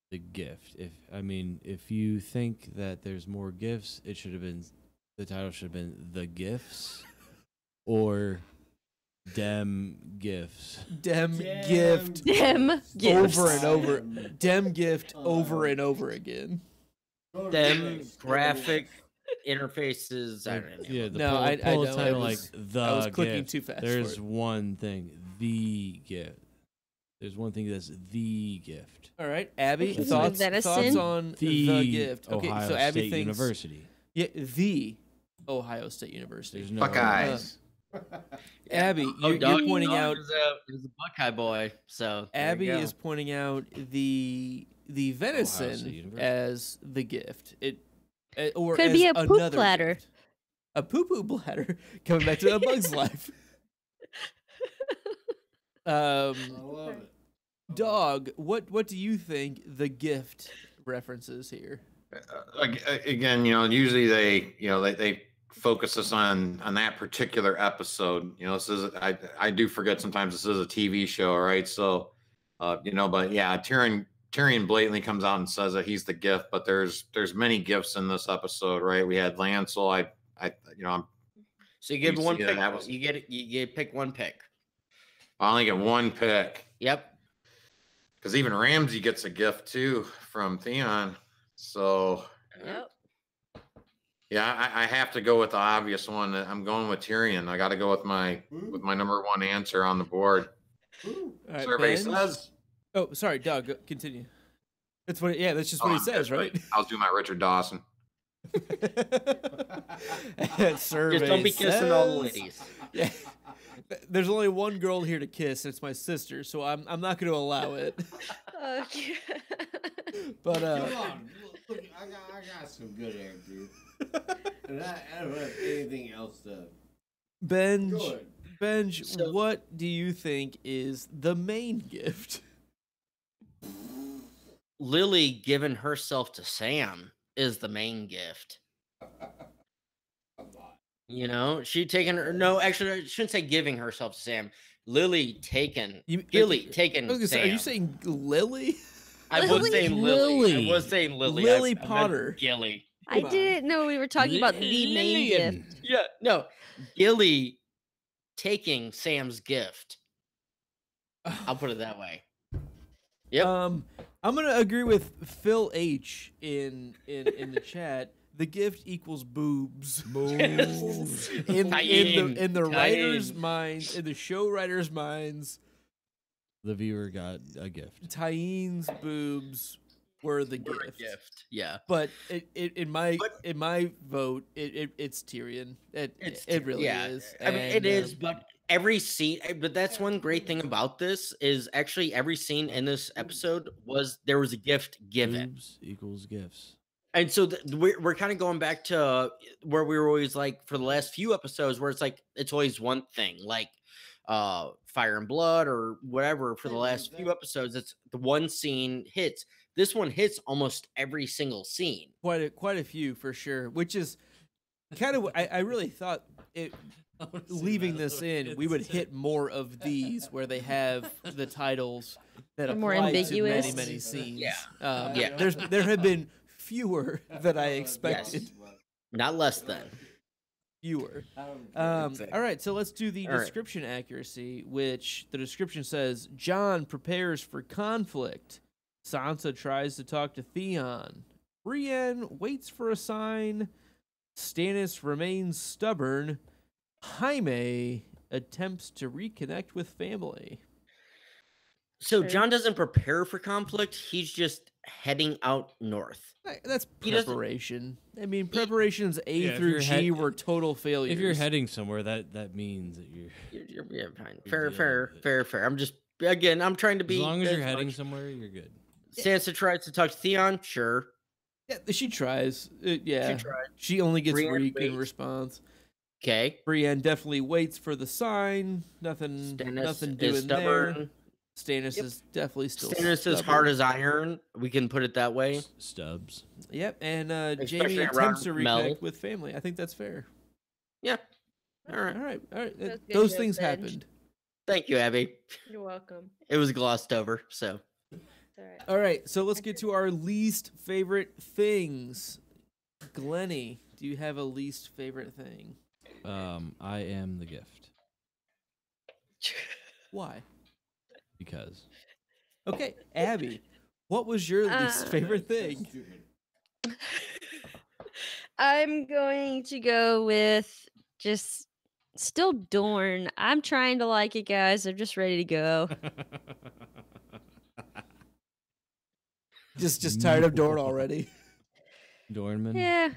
the gift. If you think that there's more gifts, it should have been the title should have been The Gifts or Dem Gifts. Dem Dem gift Them gifts. over and over. Dem gift over and over again. Them graphic interfaces. I don't know. Yeah, the No, pull, I pull know, title it like was- the I was clicking gift. too fast for There's it. one thing, the gift. There's one thing that's the gift. All right, Abby, Okay, so thoughts venison? on The, the gift? Okay, Ohio so Abby State thinks University. yeah, the Ohio State University. There's no Buckeyes. Abby, you're Dog pointing out. is a Buckeye boy. So there Abby you go. is pointing out the venison State University. as the gift. Or Could as be a poop another bladder. gift. A poo bladder. Coming back to A Bug's Life. I love it. Dog, what do you think the gift references here? Again, usually they focus us on that particular episode. This is I do forget sometimes this is a TV show, right? So, but yeah, Tyrion blatantly comes out and says that he's the gift, but there's many gifts in this episode, right? We had Lancel. So you give You one see pick. that was- You pick one pick. I only get one pick Yep. because even Ramsey gets a gift too from Theon. So Yep. yeah, I have to go with the obvious one. I'm going with Tyrion. I got to go with my number one answer on the board. All right, Survey Ben? says. Oh, sorry, Doug. Continue. That's what. Yeah, that's just what he says, right? I'll do my Richard Dawson. Survey Just don't be kissing all the says- ladies. Yeah. There's only one girl here to kiss, and it's my sister, so I'm not going to allow it. Okay. But Come on, look, I got some good answers, and I don't have anything else to. Benj, Good. So- what do you think is the main gift? Lily giving herself to Sam is the main gift. She taking her. No, actually, I shouldn't say giving herself to Sam. Lily taking. Gilly taking I was gonna say, Sam. are you saying Lily? I was Lily? saying Lily. Lily. I was saying Lily. Lily I meant Potter. Gilly. I Come on. didn't know we were talking about the main Lillian. gift. Yeah, no. Gilly taking Sam's gift. I'll put it that way. Yep. I'm I'm gonna agree with Phil H in the chat. The gift equals boobs. Boobs. in the Tie writers' in. minds, in the show writers' minds, The viewer got a gift. Tyeen's boobs were the gift. Yeah. But in my vote, it's Tyrion. It really is. I mean, And, it is, but every scene. But that's one great thing about this is actually every scene in this episode there was a gift given. Boobs equals gifts. And so we're kind of going back to where we were always like for the last few episodes where it's like it's always one thing like Fire and Blood or whatever. For the last few episodes, it's the one scene hits. This one hits almost every single scene. quite a few for sure, which is kind of I really thought it leaving this in we would hit more of these where they have the titles that They're more apply to ambiguous. many scenes. Yeah. There have been fewer than I expected. Yes. Not less than. Fewer. Exactly. All right, so let's do the All right. description accuracy, which the description says Jon prepares for conflict. Sansa tries to talk to Theon. Brienne waits for a sign. Stannis remains stubborn. Jaime attempts to reconnect with family. So Sure. Jon doesn't prepare for conflict. He's just heading out north. That's He doesn't- preparation. I mean, preparations A Yeah, if through you're G were total failures. If you're heading somewhere, that means that you're. Yeah, fine. You're Fair. dealing with I'm just I'm trying to As be long as you're much- heading somewhere, you're good. Sansa tries to talk to Theon. Sure. yeah, she tries. Yeah, She tried. she only gets Brienne Reek in waits. response. Okay. Brienne definitely waits for the sign. Nothing Stannis doing is stubborn. there. Stannis Yep. is definitely still Stannis is stubborn. hard as iron. We can put it that way. Stubs. Yep, and Especially Jamie attempts to around Mel. reconnect with family. I think that's fair. Yeah. All right. All right. That's good Those joke, things Benj. happened. Thank you, Abby. You're welcome. It was glossed over. So It's all right. All right, so let's get to our least favorite things. Glennie, do you have a least favorite thing? I am the gift Why? because Okay, Abby, what was your least favorite thing? I'm going to go with just still Dorn. I'm trying to like it, guys. I'm just ready to go. Just tired of Dorn already. Dornman. Yeah,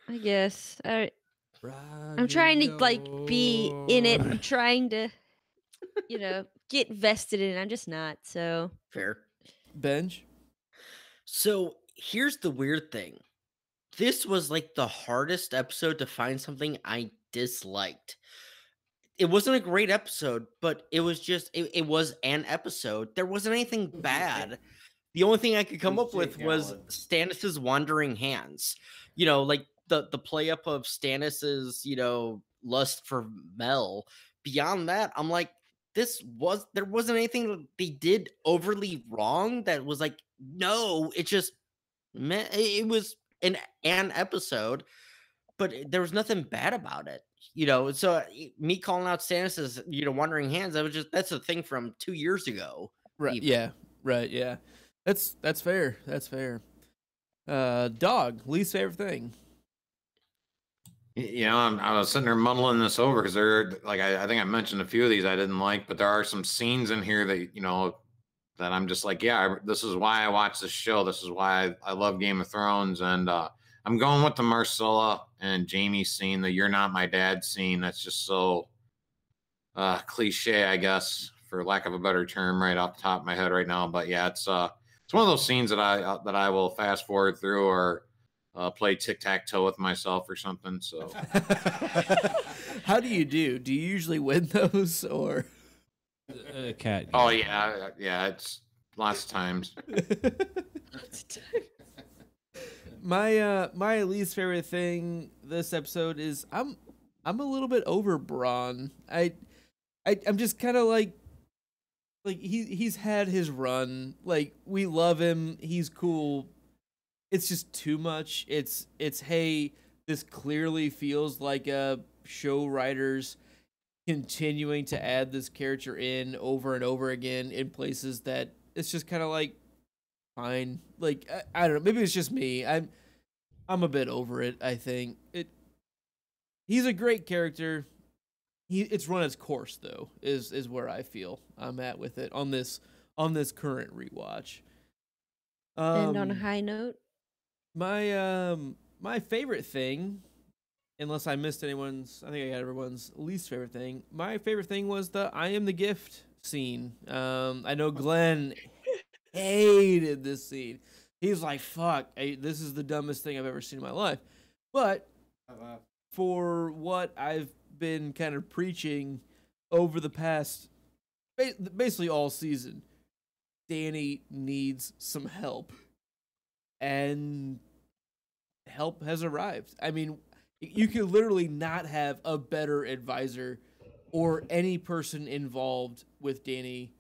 I guess. I'm trying to like be in it. I'm trying to, get vested in it. I'm just not. So fair. Benj? So here's the weird thing. This was like the hardest episode to find something I disliked. It wasn't a great episode, but it was just it was an episode. There wasn't anything bad. The only thing I could come up with was Stannis's wandering hands. Like the play up of Stannis's, lust for Mel. Beyond that, I'm like, there wasn't anything that they did overly wrong that was like, no, it just it was an episode, but there was nothing bad about it. So me calling out Stannis's, wandering hands, that's a thing from 2 years ago. Right. even. Yeah. Right. Yeah. That's fair. That's fair. Dog, least favorite thing. I was sitting there muddling this over because I think I mentioned a few of these I didn't like, but there are some scenes in here that that I'm just like, yeah, this is why I watch this show. This is why I love Game of Thrones, and I'm going with the Marcella and Jamie scene, the "You're Not My Dad" scene. That's just so cliche, I guess, for lack of a better term, right off the top of my head right now. But yeah, it's one of those scenes that I will fast forward through or play tic-tac-toe with myself or something. So How do you do? Do you usually win those or? Cat. oh yeah, it's lots of times. My least favorite thing this episode is I'm a little bit over Braun. I'm just kind of like he's had his run. Like, we love him. He's cool. It's just too much. It's hey, this clearly feels like a show writers continuing to add this character in over and over again in places that it's just kind of like, fine. Like I don't know. Maybe it's just me. I'm a bit over it. I think he's a great character. It's run its course though. Is where I feel I'm at with it on this current rewatch. And on a high note, my favorite thing, unless I missed anyone's, I think I got everyone's least favorite thing. My favorite thing was the "I am the gift" scene. I know Glenn hated this scene. He's like, "Fuck, this is the dumbest thing I've ever seen in my life." But for what I've been kind of preaching over the past, basically all season, Danny needs some help, and help has arrived. I mean, you could literally not have a better advisor or any person involved with Danny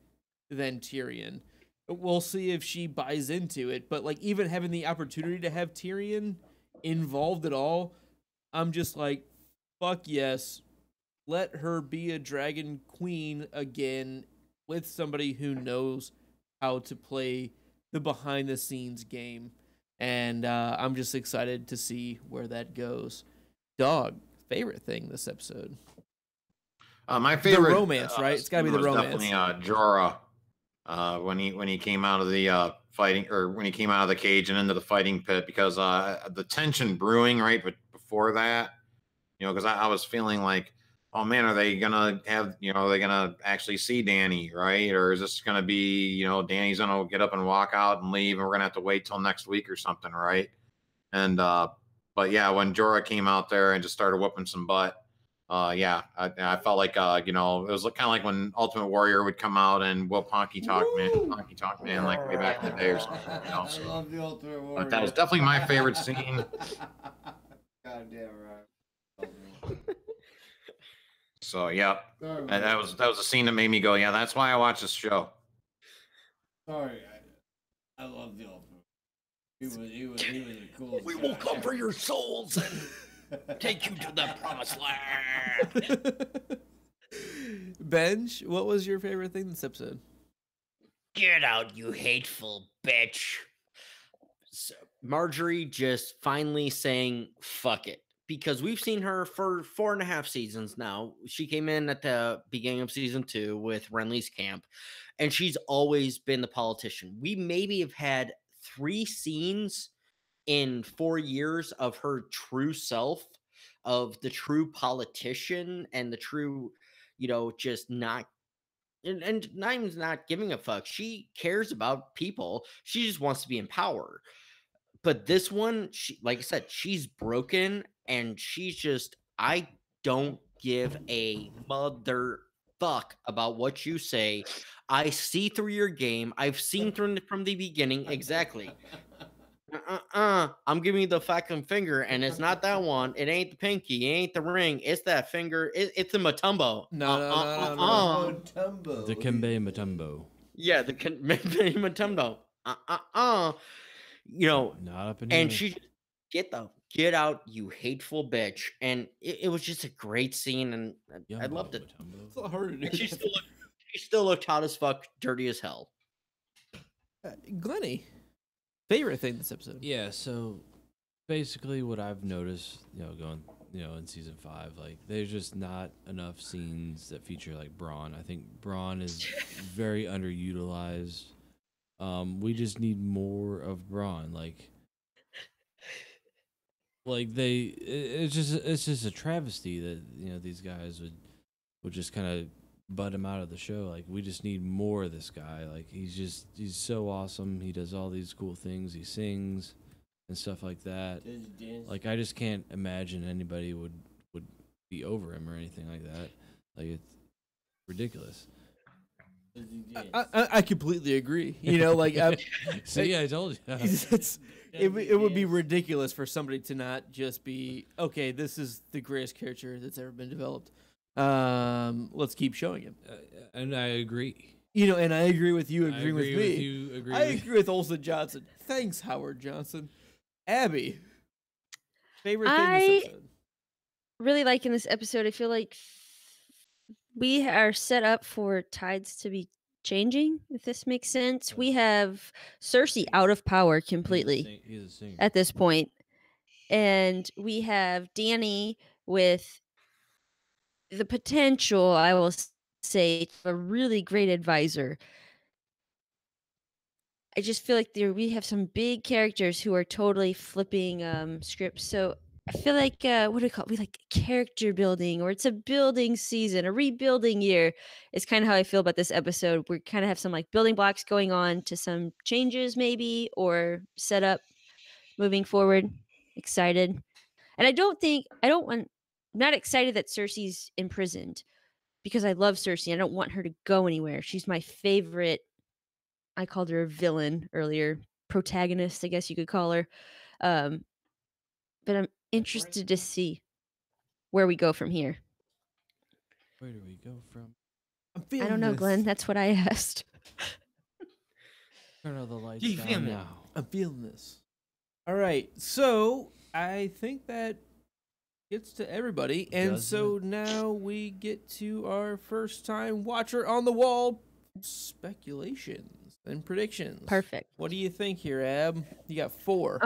than Tyrion. We'll see if she buys into it, but like even having the opportunity to have Tyrion involved at all, I'm just like, fuck yes. Let her be a dragon queen again with somebody who knows how to play the behind the scenes game. And I'm just excited to see where that goes. Dawg, favorite thing this episode? My favorite, the romance, right? It's got to be the romance. Definitely Jorah. When he came out of the fighting, or when he came out of the cage and into the fighting pit, because the tension brewing right, but before that, because I was feeling like, oh man, are they gonna have, are they gonna actually see Danny, right? Or is this gonna be, Danny's gonna get up and walk out and leave, and we're gonna have to wait till next week or something, right? And but yeah, when Jorah came out there and just started whooping some butt, I felt like it was kind of like when Ultimate Warrior would come out and whoop Honky Tonk Man, like way back in the day or something. I love the Ultimate Warrior. But that was definitely my favorite scene. Goddamn right. So yeah, and that was a scene that made me go, yeah, that's why I watch this show. Sorry, I love the Ultimate. He was the coolest. We will come for your souls and take you to the promised land. Benj, what was your favorite thing this episode? Get out, you hateful bitch. So Marjorie just finally saying fuck it, because we've seen her for 4.5 seasons now. She came in at the beginning of season 2 with Renly's camp, and she's always been the politician. We maybe have had 3 scenes in 4 years of her true self, of the true politician and the true, just not, and not even not giving a fuck. She cares about people. She just wants to be in power. But this one, like I said, she's broken, and she's just, I don't give a mother fuck about what you say. I see through your game. I've seen from the beginning. Exactly. I'm giving you the fucking finger, and it's not that one. It ain't the pinky. It ain't the ring. It's that finger. It's the Matumbo. No. Matumbo. The Kembe Matumbo. Yeah, the Kembe Matumbo. Not up in here. And she get out, you hateful bitch. And it was just a great scene, and I loved it. It's a lot harder to do. She still looked hot as fuck, dirty as hell. Glenny, favorite thing this episode? Yeah, so basically what I've noticed, going, in season 5, like there's just not enough scenes that feature like Braun. I think Braun is very underutilized. We just need more of Braun. It's just a travesty that these guys would just kind of butt him out of the show. Like, we just need more of this guy. Like, he's so awesome. He does all these cool things. He sings and stuff like that. Does he dance? Like, I just can't imagine anybody would be over him or anything like that. Like, it's ridiculous. Does he dance? I completely agree. See, I told you. It would be ridiculous for somebody to not just be, okay, this is the greatest character that's ever been developed. Let's keep showing him. And I agree. And I agree with you agreeing with me. I agree with Olsen Johnson. Thanks, Howard Johnson. Abby, favorite thing this episode? Really liking this episode. I feel like we are set up for tides to be changing, if this makes sense. We have Cersei out of power completely He's a singer. at this point. And we have Dany with the potential, I will say, a really great advisor. I just feel like we have some big characters who are totally flipping scripts. So I feel like what do we call it? We like character building, or it's a building season, a rebuilding year. Is kind of how I feel about this episode. We kind of have some like building blocks going on to some changes, maybe, or setup moving forward. Excited, and I'm not excited that Cersei's imprisoned because I love Cersei. I don't want her to go anywhere. She's my favorite. I called her a villain earlier, protagonist, I guess you could call her. But I'm interested to see where we go from here. Where do we go from? I'm feeling I don't know, this. Glenn. That's what I asked. Turn all the lights Do you feel down me? now. I'm feeling this. All right, so I think that gets to everybody, and Does so it? now we get to our first time watcher on the wall speculations and predictions. Perfect. What do you think here, Ab? You got 4.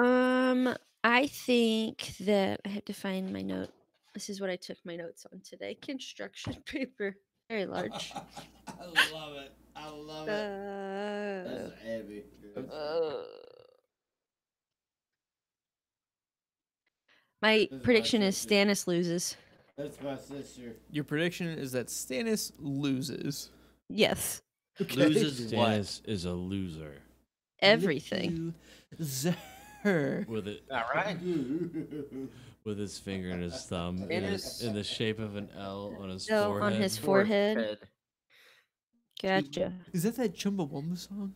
I think that I have to find my note. This is what I took my notes on today. Construction paper, very large. I love it. I love it. That's heavy. dude. My This is prediction my is sister. Stannis loses. That's my sister. Your prediction is that Stannis loses. Yes, Loses what? Stannis is a loser. everything. Loser. With it, All right. with his finger and his thumb in the shape of an L on his Oh, forehead. on his forehead. Gotcha. Is that Chumbawamba song?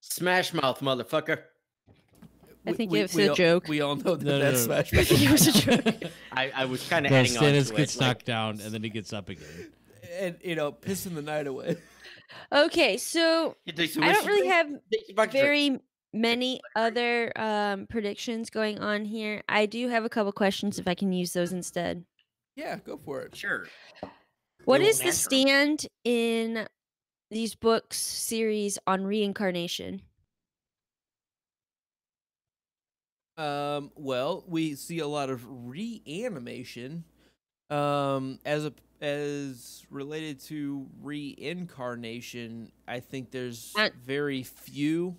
Smash mouth, motherfucker. I think it was a joke. We all know that No, that's no, no. Smash I think it was a Mouth. joke. I was kind of No, heading on Stannis to gets it. knocked down and then he gets up again. And, pissing the night away. Okay, so I don't really have very many other predictions going on here. I do have a couple questions if I can use those instead. Yeah, go for it. Sure. What We is won't the answer 'em. stand in these books series on reincarnation? Well, we see a lot of reanimation, as related to reincarnation. I think there's very few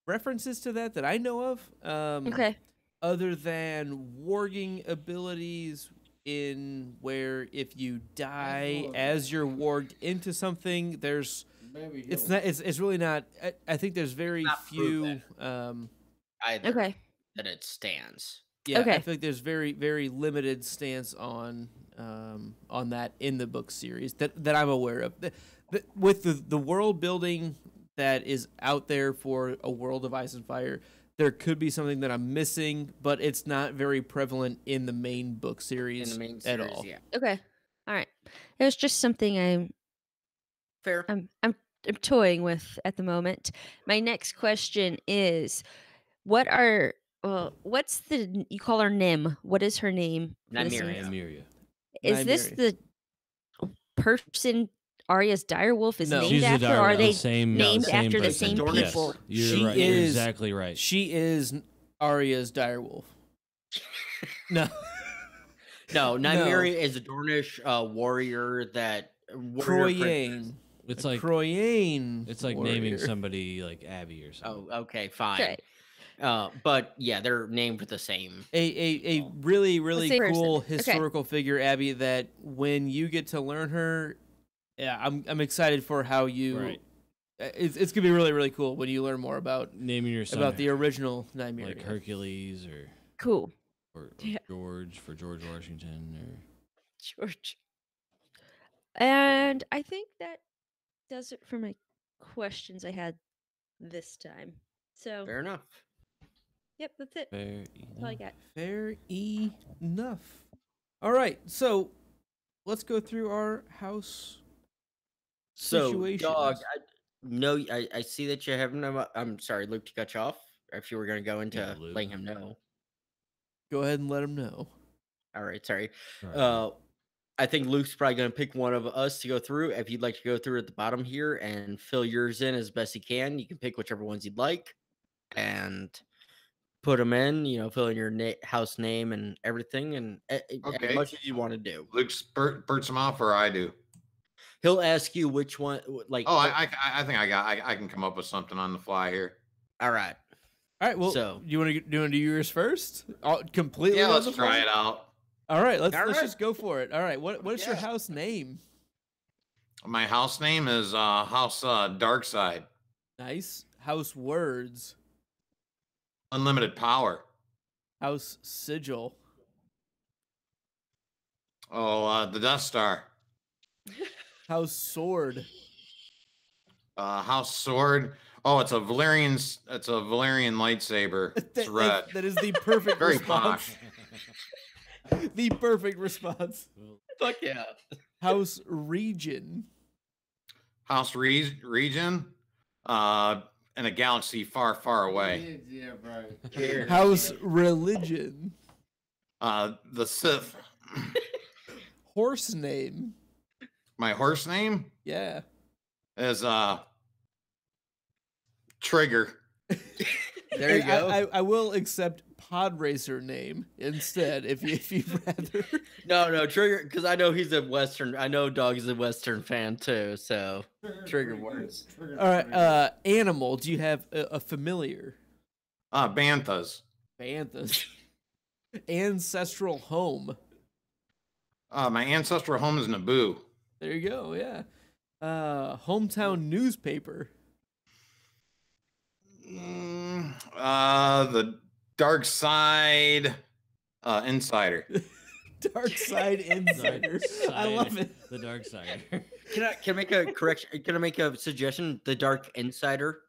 references to that I know of. Okay. Other than warging abilities, in where if you die as you're warged into something, there's Maybe it's really not. I think there's very Not few. proven. Either Okay. that it stands. Yeah, I Okay. feel like there's very, very limited stance on that in the book series that I'm aware of. With the world building that is out there for A World of Ice and Fire, there could be something that I'm missing, but it's not very prevalent in the main book series, In the main at series, all. yeah. Okay. All right. It was just something Fair. I'm toying with at the moment. My next question is, what's you call her Nym? What is her name? for this Nymeria. series? Nymeria. Is this Nymeria. the person Arya's direwolf is No. named She's the after? Or direwolf. are they same, named same after the person. same Dornish. Yes, people? you're She right. You're is- exactly right. She is Arya's direwolf. No, No, Nymeria is a Dornish warrior that Croyane. It's like Croyane. it's like naming somebody like Abby or something. Oh, okay, fine. Okay. But yeah, they're named the same. A really, really same cool person. Okay. historical figure, Abby, that when you get to learn her, yeah, I'm excited for how you. Right. It's gonna be really, really cool when you learn more about Naming your son the original Nymeria. like Hercules or Cool. or George for George Washington or George. And I think that does it for my questions I had this time. So, Fair enough. yep, that's it. fair That's all I got. Fair enough. All right, so let's go through our house. So, Situations. Dog, I see that you haven't. I'm sorry, Luke, to cut you off. If you were going to go into Luke. letting him know. Go ahead and let them know. All right, sorry. Sorry. I think Luke's probably going to pick one of us to go through. If you'd like to go through at the bottom here and fill yours in as best you can, you can pick whichever ones you'd like and put them in. Fill in your house name and everything, and as Okay. much as you want to do. Luke spurts them off, or I do. He'll ask you which one. Like, Oh, I think I can come up with something on the fly here. all right. All right. Well, So- you want to do yours first? Completely. Yeah, on let's the try fly? it out. All right. Let's right. just go for it. All right. What is your Yeah. house name? My house name is House Dark Side. Nice. House words. Unlimited power. House sigil. Oh, the Death Star. House sword. House Sword. Oh, it's a Valerian lightsaber. It's red. That is the perfect Very response. posh. The perfect response. Fuck yeah. House region. House region. In a galaxy far, far away. Yeah, right. House religion. The Sith. Horse name. My horse name Yeah. is Trigger. There you And go. I will accept pod racer name instead if you'd rather. No, Trigger, because I know he's a Western. I know Dawg is a Western fan too, so Trigger works. All right. Animal. Do you have a familiar? Banthas. Banthas. Ancestral home. My ancestral home is Naboo. There you go. Yeah. Hometown newspaper. The Dark Side Insider. Dark Side Insider. I love it. The dark side. Can I make a correction? Can I make a suggestion? The Dark Insider.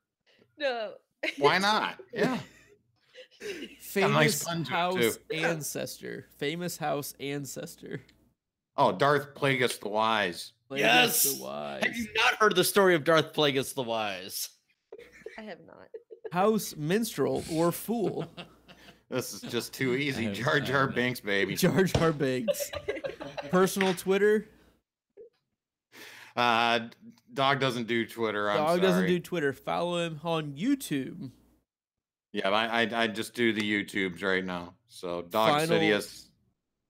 No. Why not? Yeah. Famous nice pun to it, house too. ancestor. Famous house ancestor. Oh, Darth Plagueis the Wise. Plagueis Yes! the Wise. Have you not heard the story of Darth Plagueis the Wise? I have not. House minstrel or fool. This is just too easy. have- Jar I Jar have- Binks, baby. Jar Jar Binks. Personal Twitter. Dog doesn't do Twitter. I'm Dog sorry. doesn't do Twitter. Follow him on YouTube. Yeah, I just do the YouTubes right now. So Dawg Final- Sidious.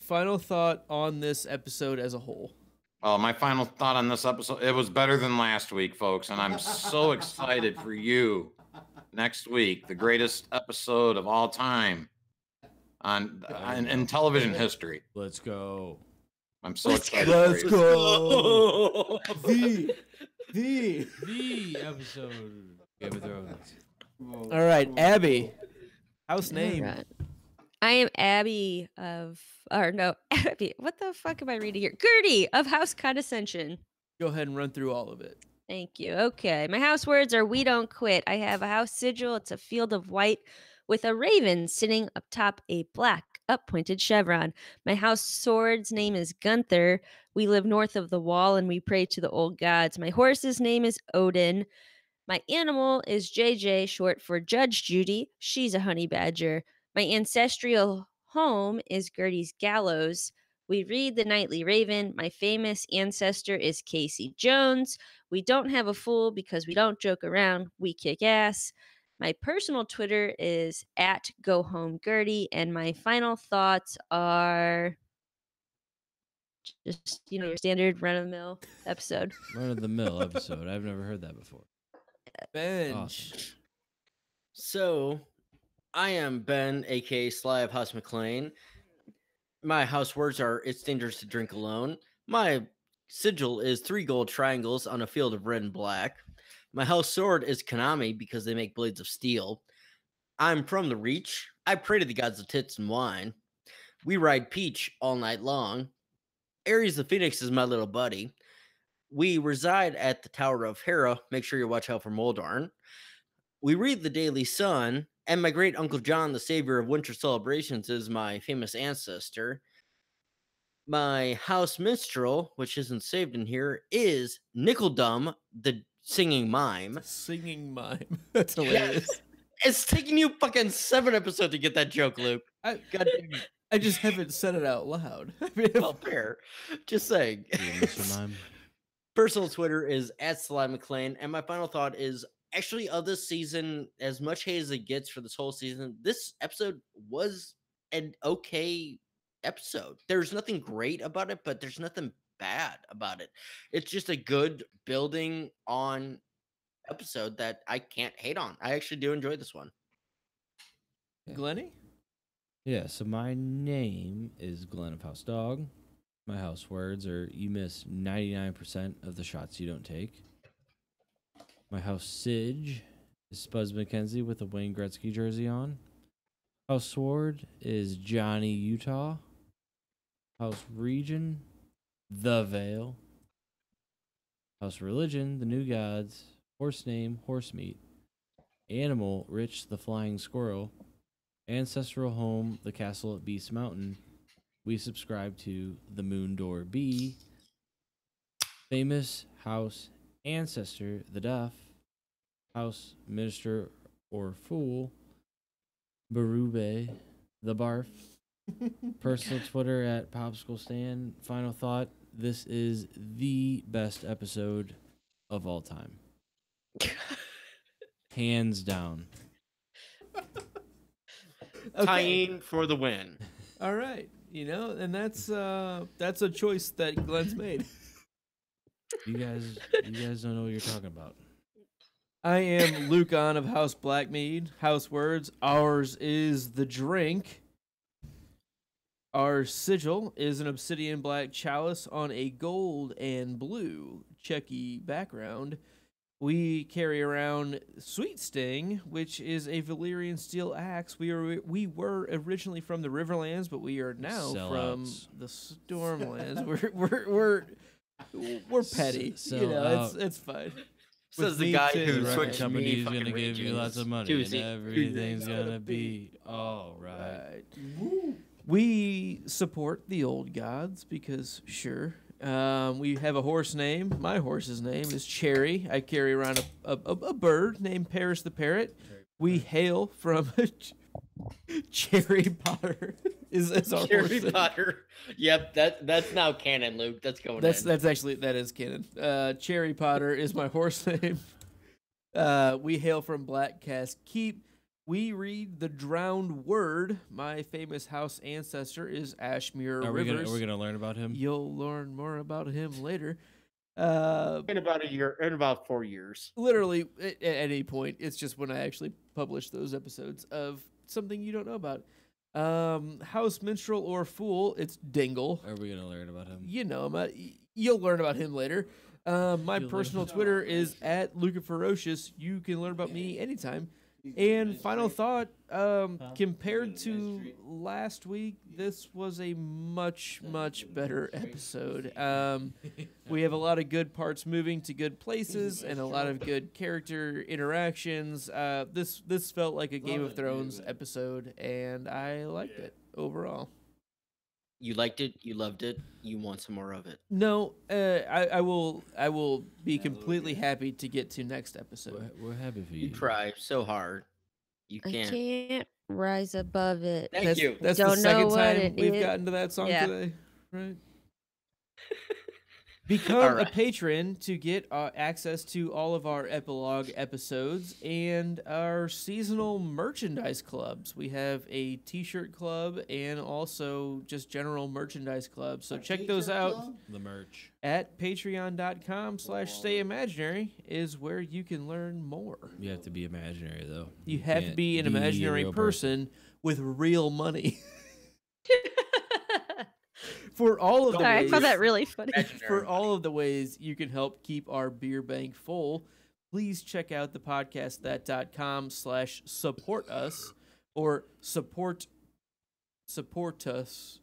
Final thought on this episode as a whole. Oh, my final thought on this episode: it was better than last week, folks, and I'm so excited for you next week. The greatest episode of all time in television history. Let's go. I'm so excited. Let's for you. go. The. The episode. Game of Thrones. All right, Abby. House name. Alright. I am Abby Abby. What the fuck am I reading here? Gertie of House Condescension. Go ahead and run through all of it. Thank you. Okay. My house words are we don't quit. I have a house sigil. It's a field of white with a raven sitting up top a black up-pointed chevron. My house sword's name is Gunther. We live north of the wall and we pray to the old gods. My horse's name is Odin. My animal is JJ, short for Judge Judy. She's a honey badger. My ancestral home is Gertie's Gallows. We read the Nightly Raven. My famous ancestor is Casey Jones. We don't have a fool because we don't joke around. We kick ass. My personal Twitter is @GoHomeGertie. And my final thoughts are just, your standard run-of-the-mill episode. Run of the mill episode. I've never heard that before. Benj. Awesome. So, I am Ben, aka Sly of House McLean. My house words are "It's dangerous to drink alone." My sigil is 3 gold triangles on a field of red and black. My house sword is Konami because they make blades of steel. I'm from the Reach. I pray to the gods of tits and wine. We ride Peach all night long. Aries the Phoenix is my little buddy. We reside at the Tower of Hera. Make sure you watch out for Moldarn. We read the Daily Sun, and my great Uncle John, the savior of winter celebrations, is my famous ancestor. My house minstrel, which isn't saved in here, is Nickeldum, the singing mime. Singing mime. That's hilarious. It's taking you fucking 7 episodes to get that joke, Luke. God damn it. I just haven't said it out loud. I mean, Well, fair. Just saying. Mr. Mime. Personal Twitter is @SlyMcLean. And my final thought is actually of this season, as much hate as it gets for this whole season, this episode was an okay episode. There's nothing great about it, but there's nothing bad about it. It's just a good building on episode that I can't hate on. I actually do enjoy this one. Glenny? Yeah, so my name is Glenn of House Dog. My house words are you miss 99% of the shots you don't take. My house Sige is Spuds McKenzie with a Wayne Gretzky jersey on. House Sword is Johnny Utah. House Region, The Veil. House Religion, The New Gods. Horse Name, Horse Meat. Animal, Rich the Flying Squirrel. Ancestral Home, The Castle at Beast Mountain. We subscribe to The Moon Door B. Famous House Ancestor, The Duff. House Minister or Fool. Barube, The Barf. Personal Twitter at Popsicle Stand. Final thought, this is the best episode of all time. Hands down. Tying for the win. All right. And that's a choice that Glenn's made. You guys don't know what you're talking about. I am Luke on of House Blackmead. House words, ours is the drink. Our sigil is an obsidian black chalice on a gold and blue checky background. We carry around Sweet Sting, which is a Valyrian steel axe. We were originally from the Riverlands, but we are now from the Stormlands. we're petty. It's fine. Says the guy who The switched company's me gonna give you lots of money, Juicy. and everything's gonna be all right. We support the old gods because sure. We have a horse name. My horse's name is Cherry. I carry around a bird named Paris the Parrot. We hail from Cherry Potter. Is our Cherry horse Potter. Yep, that's now canon, Luke. That's going in. that is canon. Cherry Potter is my horse name. We hail from Black Cask Keep. We read the drowned word. My famous house ancestor is Ashmere Rivers. Are we gonna learn about him? You'll learn more about him later. In about a year, in about 4 years. Literally, at any point, it's just when I actually publish those episodes of something you don't know about. House Minstrel or Fool, it's Dingle. Are we gonna learn about him? You know him. You'll learn about him later. My personal Twitter is @LucaFerocious. You can learn about me anytime. And final thought, compared to last week, this was a much, much better episode. We have a lot of good parts moving to good places and a lot of good character interactions. This felt like a Game of Thrones episode, and I liked it overall. You liked it, you loved it, you want some more of it. No, I will be completely happy to get to next episode. We're happy for you. You try so hard. You I can't. can't rise above it. Thank you. That's Don't the second know what time it we've is. gotten to that song Yeah. today, right? Become All right. a patron to get access to all of our epilogue episodes and our seasonal merchandise clubs. We have a t-shirt club and also just general merchandise clubs. So check those out The merch. at patreon.com/stayimaginary is where you can learn more. You have to be imaginary though. You have to can't be an a imaginary real person with real money. For all of the Sorry, I ways, found that really funny. for all of the ways you can help keep our beer bank full, please check out the podcastthat.com/support us or support us. Support us.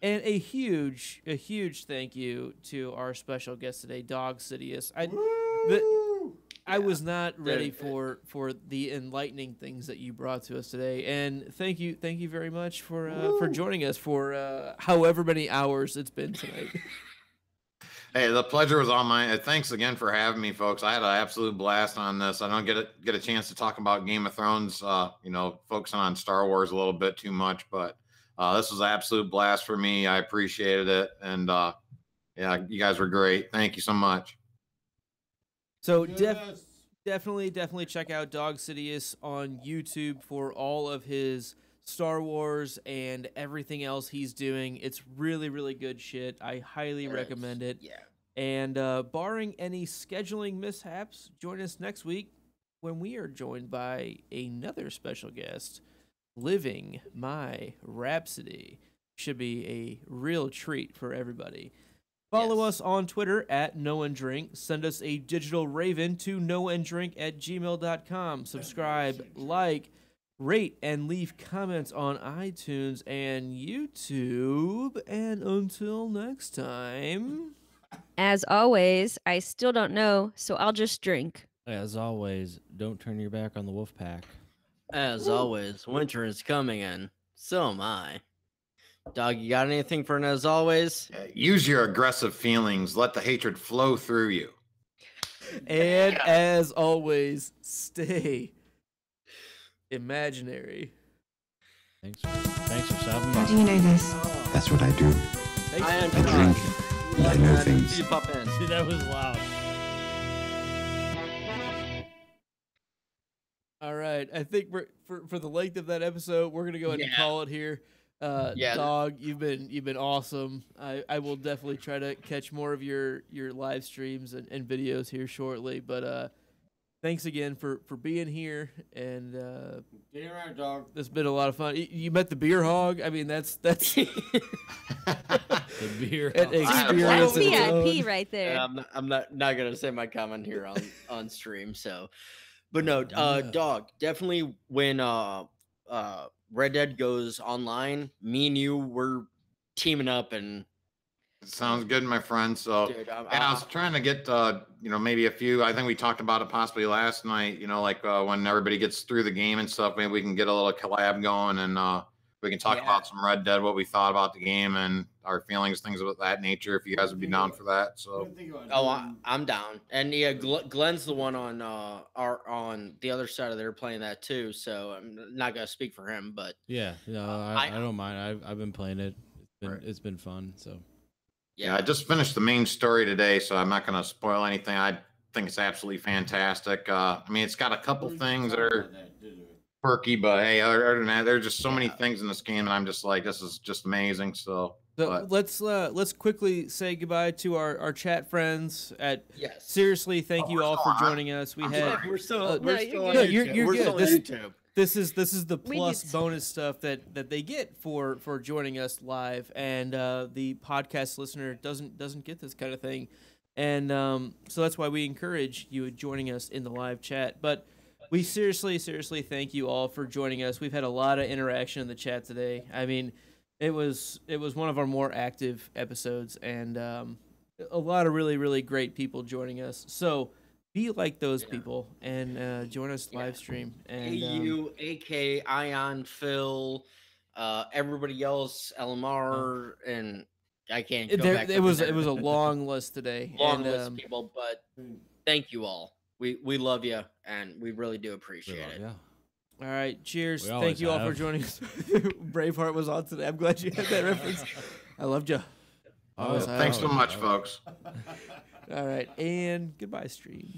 And a huge thank you to our special guest today, Dawg Sidious. I was not ready for the enlightening things that you brought to us today, and thank you very much for joining us for however many hours it's been tonight. Hey, the pleasure was all mine. Thanks again for having me, folks. I had an absolute blast on this. I don't get a chance to talk about Game of Thrones, focusing on Star Wars a little bit too much, but this was an absolute blast for me. I appreciated it, and yeah, you guys were great. Thank you so much. So definitely check out Dawg Sidious on YouTube for all of his Star Wars and everything else he's doing. It's really, really good shit. I highly recommend it. Yeah. And barring any scheduling mishaps, join us next week when we are joined by another special guest, Living My Rhapsody. Should be a real treat for everybody. Follow us on Twitter at KnowAndDrink. Send us a digital raven to knowandDrink@gmail.com. Subscribe, like, rate, and leave comments on iTunes and YouTube. And until next time. As always, I still don't know, so I'll just drink. As always, don't turn your back on the wolf pack. As always, winter is coming in. So am I. Dog, you got anything for an as always? Use your aggressive feelings. Let the hatred flow through you. And as always, stay imaginary. Thanks for stopping How by. do you know this? That's what I do. Thanks. I drink. I know things. See you pop in. See, that was loud. All right. I think for the length of that episode, we're gonna go ahead and call it here. Dawg, you've been awesome. I will definitely try to catch more of your live streams and videos here shortly. But thanks again for being here, and Get around, dog. it's been a lot of fun. You met the beer hog. I mean, that's The beer. an Wow. experience. That's in its own. VIP right there. I'm not gonna say my comment here on stream. So, but no, Dog, definitely when Red Dead goes online, me and you we're teaming up, and Sounds good, my friend. So dude, I was trying to get maybe a few. I think we talked about it possibly last night. When everybody gets through the game and stuff, maybe we can get a little collab going, and we can talk about some Red Dead, what we thought about the game, and our feelings, things of that nature. If you guys would be down for that, so I'm down. And yeah, Glenn's the one on on the other side of there playing that too. So I'm not gonna speak for him, but Yeah, I don't mind. I've been playing it. It's been fun. So yeah, I just finished the main story today, so I'm not going to spoil anything. I think it's absolutely fantastic. I mean, it's got a couple things that are quirky, but hey, other than that, there's just so many things in this game, and I'm just like, this is just amazing. So let's quickly say goodbye to our chat friends. yes, seriously, thank you all for joining us. We're still on you're good. on YouTube. This is the plus bonus stuff that they get for joining us live, and the podcast listener doesn't get this kind of thing, and so that's why we encourage you joining us in the live chat. But we seriously thank you all for joining us. We've had a lot of interaction in the chat today. I mean, it was one of our more active episodes, and a lot of really great people joining us. So be like those people and join us live stream. And you, AK, Ion, Phil, everybody else, LMR, and I can't. Go back it was a long list today. Long list of people, but thank you all. We love you, and we really do appreciate it. Yeah. All right, cheers. We Thank you all for always joining us. Braveheart was on today. I'm glad you had that reference. I loved you. thanks so much, folks. All right, and goodbye, stream.